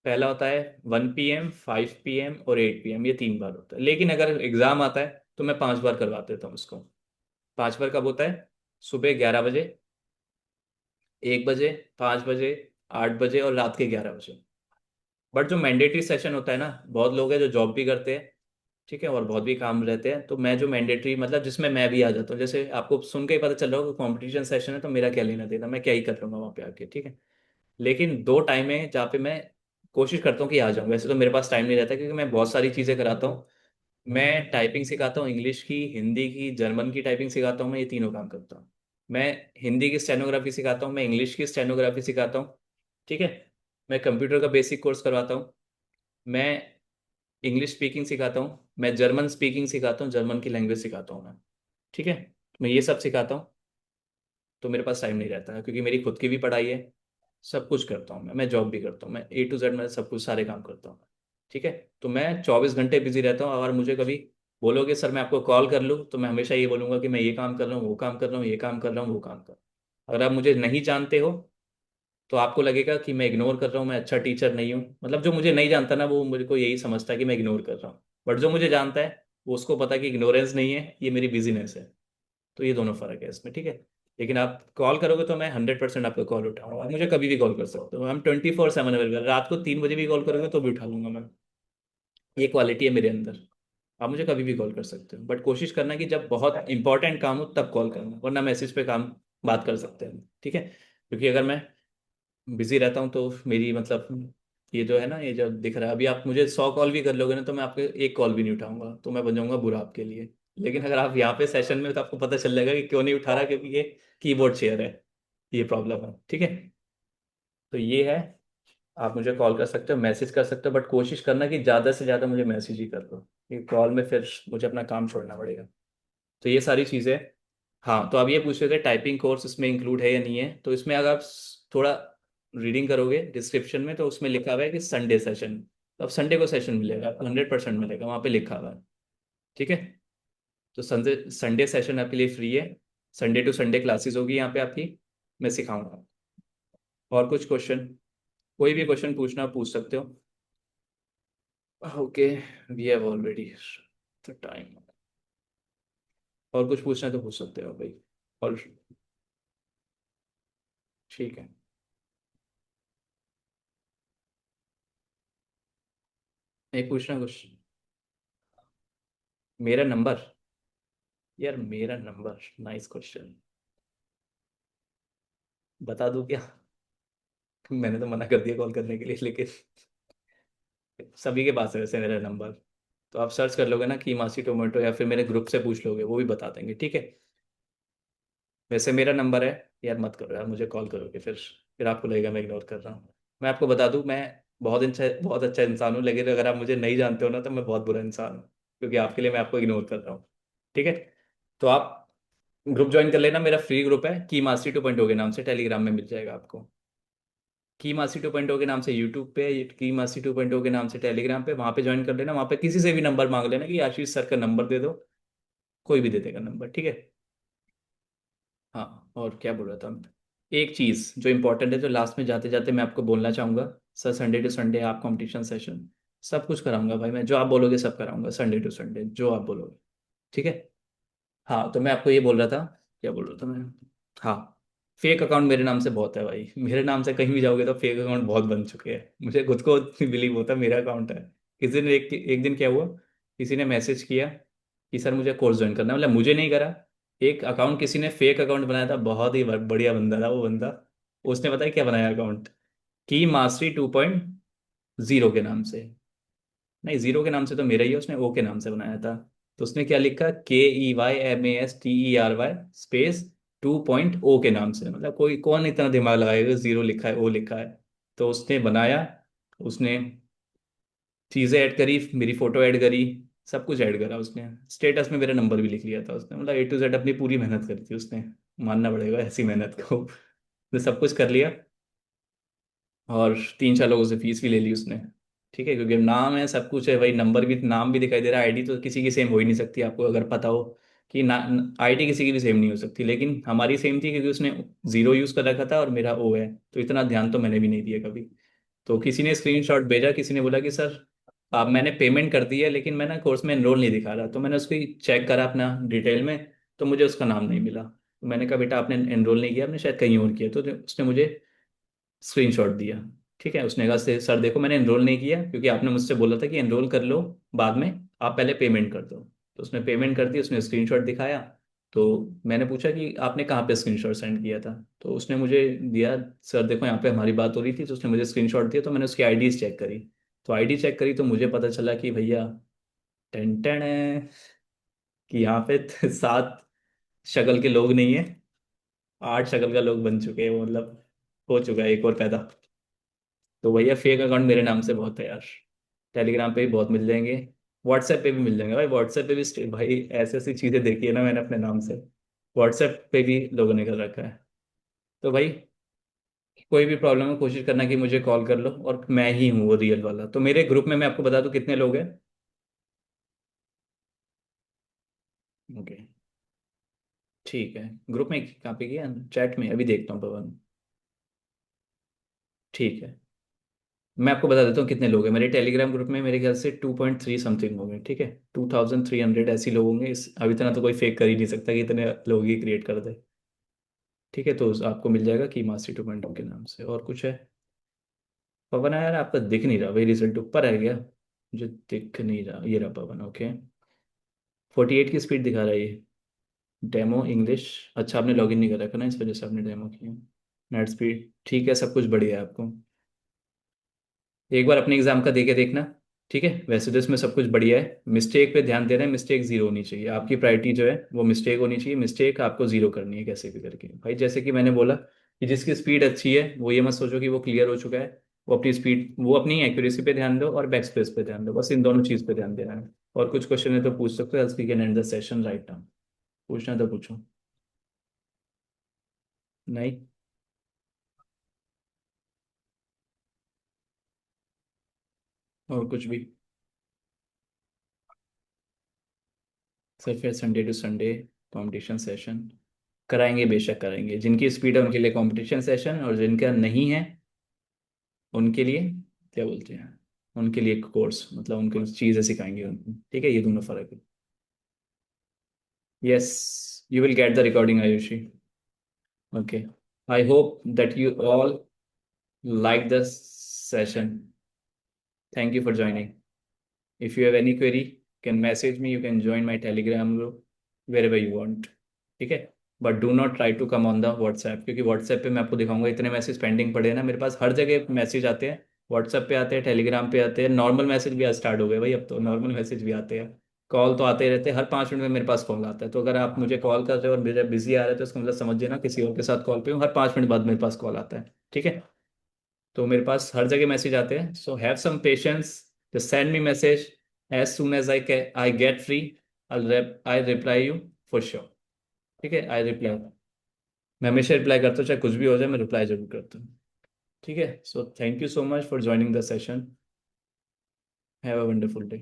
पहला होता है 1 PM, 5 PM और 8 PM, ये 3 बार होता है। लेकिन अगर एग्जाम आता है तो मैं 5 बार करवा देता हूँ उसको। 5 बार कब होता है? सुबह 11 बजे, 1 बजे, 5 बजे, 8 बजे और रात के 11 बजे। बट जो मैंडेटरी सेशन होता है ना, बहुत लोग हैं जो जॉब भी करते हैं, ठीक है, और बहुत भी काम रहते हैं, तो मैं जो मैंडेटरी मतलब जिसमें मैं भी आ जाता हूँ, जैसे आपको सुन के ही पता चल रहा होगा कंपटीशन सेशन है तो मेरा क्या लेना देना, मैं क्या ही कर लूंगा वहाँ पे आके, ठीक है। लेकिन 2 टाइम है जहाँ पे मैं कोशिश करता हूँ कि आ जाऊँ। वैसे तो मेरे पास टाइम नहीं रहता क्योंकि मैं बहुत सारी चीज़ें कराता हूँ। मैं टाइपिंग सिखाता हूँ, इंग्लिश की, हिंदी की, जर्मन की टाइपिंग सिखाता हूँ, मैं ये तीनों काम करता हूँ। मैं हिंदी की स्टेनोग्राफी सिखाता हूँ, मैं इंग्लिश की स्टेनोग्राफी सिखाता हूँ, ठीक है। मैं कंप्यूटर का बेसिक कोर्स करवाता हूँ। मैं इंग्लिश स्पीकिंग सिखाता हूँ, मैं जर्मन स्पीकिंग सिखाता हूँ, जर्मन की लैंग्वेज सिखाता हूँ मैं, ठीक है। मैं ये सब सिखाता हूँ। तो मेरे पास टाइम नहीं रहता है क्योंकि मेरी खुद की भी पढ़ाई है। सब कुछ करता हूँ मैं जॉब भी करता हूँ, मैं A to Z में सब कुछ सारे काम करता हूँ। ठीक है। तो मैं 24 घंटे बिजी रहता हूँ। अगर मुझे कभी बोलोगे सर मैं आपको कॉल कर लूँ, तो मैं हमेशा ये बोलूंगा कि मैं ये काम कर रहा हूँ, वो काम कर रहा हूँ, ये काम कर रहा हूँ, वो काम कर रहा हूँ। अगर आप मुझे नहीं जानते हो तो आपको लगेगा कि मैं इग्नोर कर रहा हूँ, मैं अच्छा टीचर नहीं हूँ। मतलब जो मुझे नहीं जानता ना, वो मुझे को यही समझता है कि मैं इग्नोर कर रहा हूँ। बट जो मुझे जानता है वो उसको पता है कि इग्नोरेंस नहीं है, ये मेरी बिजीनेस है। तो ये दोनों फर्क है इसमें, ठीक है। लेकिन आप कॉल करोगे तो मैं 100% आपका कॉल उठाऊंगा। आप मुझे कभी भी कॉल कर सकते हो, हम 24/7 अवेलेबल। रात को 3 बजे भी कॉल करोगे तो भी उठा लूंगा मैं। ये क्वालिटी है मेरे अंदर। आप मुझे कभी भी कॉल कर सकते हो, बट कोशिश करना कि जब बहुत इंपॉर्टेंट काम हो तब कॉल करना, वरना मैसेज पे काम बात कर सकते हैं, ठीक है। क्योंकि अगर मैं बिजी रहता हूँ तो मेरी मतलब ये जो है ना, ये जो दिख रहा है, अभी आप मुझे 100 कॉल भी कर लोगे ना तो मैं आपके एक कॉल भी नहीं उठाऊंगा, तो मैं बन जाऊंगा बुरा आपके लिए। लेकिन अगर आप यहाँ पे सेशन में, तो आपको पता चल जाएगा कि क्यों नहीं उठा रहा, क्योंकि ये कीबोर्ड शेयर है, ये प्रॉब्लम है, ठीक है। तो ये है। आप मुझे कॉल कर सकते हो, मैसेज कर सकते हो, बट कोशिश करना कि ज़्यादा से ज़्यादा मुझे मैसेज ही कर दो, ये कॉल में फिर मुझे अपना काम छोड़ना पड़ेगा। तो ये सारी चीज़ें। हाँ, तो आप ये पूछ रहे थे टाइपिंग कोर्स इसमें इंक्लूड है या नहीं है, तो इसमें अगर आप थोड़ा रीडिंग करोगे डिस्क्रिप्शन में तो उसमें लिखा हुआ है कि संडे सेशन। तो अब संडे को सेशन मिलेगा आपको, 100% मिलेगा, वहाँ पे लिखा हुआ है, ठीक है। तो संडे संडे सेशन आपके लिए फ्री है। संडे टू संडे क्लासेस होगी यहाँ पे आपकी, मैं सिखाऊंगा। और कुछ क्वेश्चन, कोई भी क्वेश्चन पूछना आप पूछ सकते हो। Okay, we have already the time. और कुछ पूछना है तो पूछ सकते हो भाई। और ठीक है। एक पूछना कुछ। मेरा नंबर? यार मेरा नंबर, नाइस क्वेश्चन। बता दूं क्या? मैंने तो मना कर दिया कॉल करने के लिए, लेकिन सभी के पास है वैसे मेरा नंबर। तो आप सर्च कर लोगे ना कि मासी टोमेटो, या फिर मेरे ग्रुप से पूछ लोगे, वो भी बता देंगे, ठीक है। वैसे मेरा नंबर है। यार मत करो यार, मुझे कॉल करोगे फिर आपको लगेगा मैं इग्नोर कर रहा हूँ। मैं आपको बता दूं, मैं बहुत अच्छा इंसान हूँ, लेकिन अगर आप मुझे नहीं जानते हो ना तो मैं बहुत बुरा इंसान हूँ, क्योंकि आपके लिए मैं आपको इग्नोर कर रहा हूँ, ठीक है। तो आप ग्रुप ज्वाइन कर लेना, मेरा फ्री ग्रुप है, की मास्टरी 2.0 के नाम से, टेलीग्राम में मिल जाएगा आपको। की मासी 2.0 के नाम से यूट्यूब पे, की मासी 2.0 के नाम से टेलीग्राम पे, वहां पे ज्वाइन कर लेना। वहां पे किसी से भी नंबर मांग लेना कि आशीष सर का नंबर दे दो, कोई भी दे देगा नंबर, ठीक है। हाँ, और क्या बोल रहा था मैं? एक चीज जो इंपॉर्टेंट है, जो लास्ट में जाते जाते मैं आपको बोलना चाहूंगा। सर संडे टू संडे आप कंपटीशन सेशन सब कुछ कराऊंगा भाई, मैं जो आप बोलोगे सब कराऊंगा, संडे टू संडे जो आप बोलोगे, ठीक है। हाँ, तो मैं आपको ये बोल रहा था क्या बोल रहा था मैं? हाँ, फेक अकाउंट मेरे नाम से बहुत है भाई। मेरे नाम से कहीं भी जाओगे तो फेक अकाउंट बहुत बन चुके हैं, मुझे खुद को बिलीव होता है मेरा अकाउंट है। किसी दिन एक दिन क्या हुआ, किसी ने मैसेज किया कि सर मुझे कोर्स ज्वाइन करना है, मतलब मुझे नहीं करा। एक अकाउंट किसी ने फेक अकाउंट बनाया था, बहुत ही बढ़िया बंदा था वो बंदा। उसने बताया क्या बनाया अकाउंट, की मास्टरी 2.0 के नाम से। नहीं, जीरो के नाम से तो मेरा ही है, उसने ओ के नाम से बनाया था। तो उसने क्या लिखा, KEYMASTERY स्पेस 2.0 के नाम से, मतलब कोई कौन इतना दिमाग लगाएगा, जीरो लिखा है ओ लिखा है। तो उसने बनाया, उसने चीज़ें ऐड करी, मेरी फोटो ऐड करी, सब कुछ ऐड करा उसने। स्टेटस में मेरा नंबर भी लिख लिया था उसने, मतलब A to Z अपनी पूरी मेहनत करी थी उसने। मानना पड़ेगा ऐसी मेहनत को। तो सब कुछ कर लिया, और 3-4 लोगों से फीस भी ले ली उसने। ठीक है, क्योंकि नाम है सब कुछ है भाई, नंबर भी, नाम भी दिखाई दे रहा है, आईडी तो किसी की सेम हो ही नहीं सकती, आपको अगर पता हो कि ना, आईडी किसी की भी सेम नहीं हो सकती, लेकिन हमारी सेम थी क्योंकि उसने जीरो यूज कर रखा था और मेरा ओ है। तो इतना ध्यान तो मैंने भी नहीं दिया कभी। तो किसी ने स्क्रीनशॉट भेजा, किसी ने बोला कि सर आप, मैंने पेमेंट कर दी है लेकिन मैं ना कोर्स में एनरोल नहीं दिखा रहा, तो मैंने उसकी चेक करा अपना डिटेल में, तो मुझे उसका नाम नहीं मिला। तो मैंने कहा बेटा आपने एनरोल नहीं किया, आपने शायद कहीं और किया। तो उसने मुझे स्क्रीनशॉट दिया। ठीक है, उसने कहा सर देखो मैंने एनरोल नहीं किया क्योंकि आपने मुझसे बोला था कि एनरोल कर लो बाद में, आप पहले पेमेंट कर दो। तो उसने पेमेंट कर दी, उसने स्क्रीनशॉट दिखाया। तो मैंने पूछा कि आपने कहाँ पे स्क्रीनशॉट सेंड किया था, तो उसने मुझे दिया, सर देखो यहाँ पे हमारी बात हो रही थी, तो उसने मुझे स्क्रीनशॉट दिया। तो मैंने उसकी आईडीज चेक करी, तो आईडी चेक करी तो मुझे पता चला कि भैया, टेन टेन है, कि यहाँ पे 7 शक्ल के लोग नहीं है, 8 शक्ल का लोग बन चुके हैं वो, मतलब हो चुका है एक और पैदा। तो भैया फेक अकाउंट मेरे नाम से बहुत है यार। टेलीग्राम पे भी बहुत मिल जाएंगे, व्हाट्सएप पे भी मिल जाएंगे भाई। व्हाट्सएप पे भी भाई ऐसी ऐसी चीज़ें देखी है ना मैंने अपने नाम से, व्हाट्सएप पे भी लोगों ने कर रखा है। तो भाई कोई भी प्रॉब्लम है कोशिश करना कि मुझे कॉल कर लो, और मैं ही हूँ वो रियल वाला। तो मेरे ग्रुप में मैं आपको बता दूं कितने लोग हैं। ओके, ठीक है। ग्रुप में कहाँ पे किया, चैट में, अभी देखता हूँ पवन। ठीक है, मैं आपको बता देता हूँ कितने लोग हैं मेरे टेलीग्राम ग्रुप में। मेरे ख्याल से 2.3 समथिंग होंगे, ठीक है, 2300 ऐसे लोग होंगे। इस अब इतना तो कोई फेक कर ही नहीं सकता कि इतने लोग ही क्रिएट कर दे। ठीक है, तो आपको मिल जाएगा कि मासी 2.0 के नाम से। और कुछ है? पवन है यार, आपका दिख नहीं रहा भाई, रिजल्ट ऊपर है क्या? मुझे दिख नहीं रहा, ये रहा पवन। ओके, 48 की स्पीड दिखा रहा है ये। डेमो इंग्लिश, अच्छा आपने लॉगिन नहीं कर रखा ना, इस वजह से आपने डेमो किया। नेट स्पीड ठीक है, सब कुछ बढ़िया है आपको। एक बार अपने एग्जाम का दे के देखना। ठीक है, वैसे तो इसमें सब कुछ बढ़िया है, मिस्टेक पे ध्यान दे रहे हैं, मिस्टेक जीरो होनी चाहिए आपकी, प्रायोरिटी जो है वो मिस्टेक होनी चाहिए। मिस्टेक आपको जीरो करनी है कैसे भी करके भाई। जैसे कि मैंने बोला कि जिसकी स्पीड अच्छी है वो ये मत सोचो कि वो क्लियर हो चुका है, वो अपनी स्पीड, वो अपनी एक्यूरेसी पे ध्यान दो और बैक स्पेस पे ध्यान दो, बस इन दोनों चीज़ पे ध्यान देना है। और कुछ क्वेश्चन है तो पूछ सकते हो, else we can end the session right now. पूछना तो पूछो। नहीं, और कुछ भी? सर फिर Sunday to Sunday competition session कराएंगे, बेशक कराएंगे। जिनकी स्पीड है उनके लिए कंपटीशन सेशन, और जिनका नहीं है उनके लिए क्या बोलते हैं, उनके लिए कोर्स, मतलब उनको चीज़ें सिखाएंगे उनको। ठीक है, ये दोनों फर्क है। Yes, you will get the recording Ayushi. Okay, I hope that you all like the session. Thank you for joining. If you have any query, you can message me. You can join my Telegram group wherever you want. ठीक है, but do not try to come on the WhatsApp, क्योंकि WhatsApp पे मैं आपको दिखाऊंगा इतने message pending पड़े हैं ना मेरे पास, हर जगह मैसेज आते हैं। व्हाट्सएप पे आते हैं, टेलीग्राम पे आते हैं, नॉर्मल मैसेज भी आज स्टार्ट हो गए भाई, अब तो नॉर्मल मैसेज भी आते हैं। कॉल तो आते ही रहते हैं, हर 5 मिनट में मेरे पास कॉल आता है। तो अगर आप मुझे कॉल कर रहे हो और मेरा बिजी आ रहा है तो इसका मतलब समझिए ना किसी और के साथ कॉल पे हूँ, हर 5 मिनट बाद मेरे पास कॉल आता है। ठीक है, तो मेरे पास हर जगह मैसेज आते हैं, so have some patience, just send me message as soon as I get free, I reply you for sure. ठीक है, आई रिप्लाई, मैं हमेशा रिप्लाई करता हूँ, चाहे कुछ भी हो जाए मैं रिप्लाई जरूर करता हूँ। ठीक है, so thank you so much for joining the session. Have a wonderful day.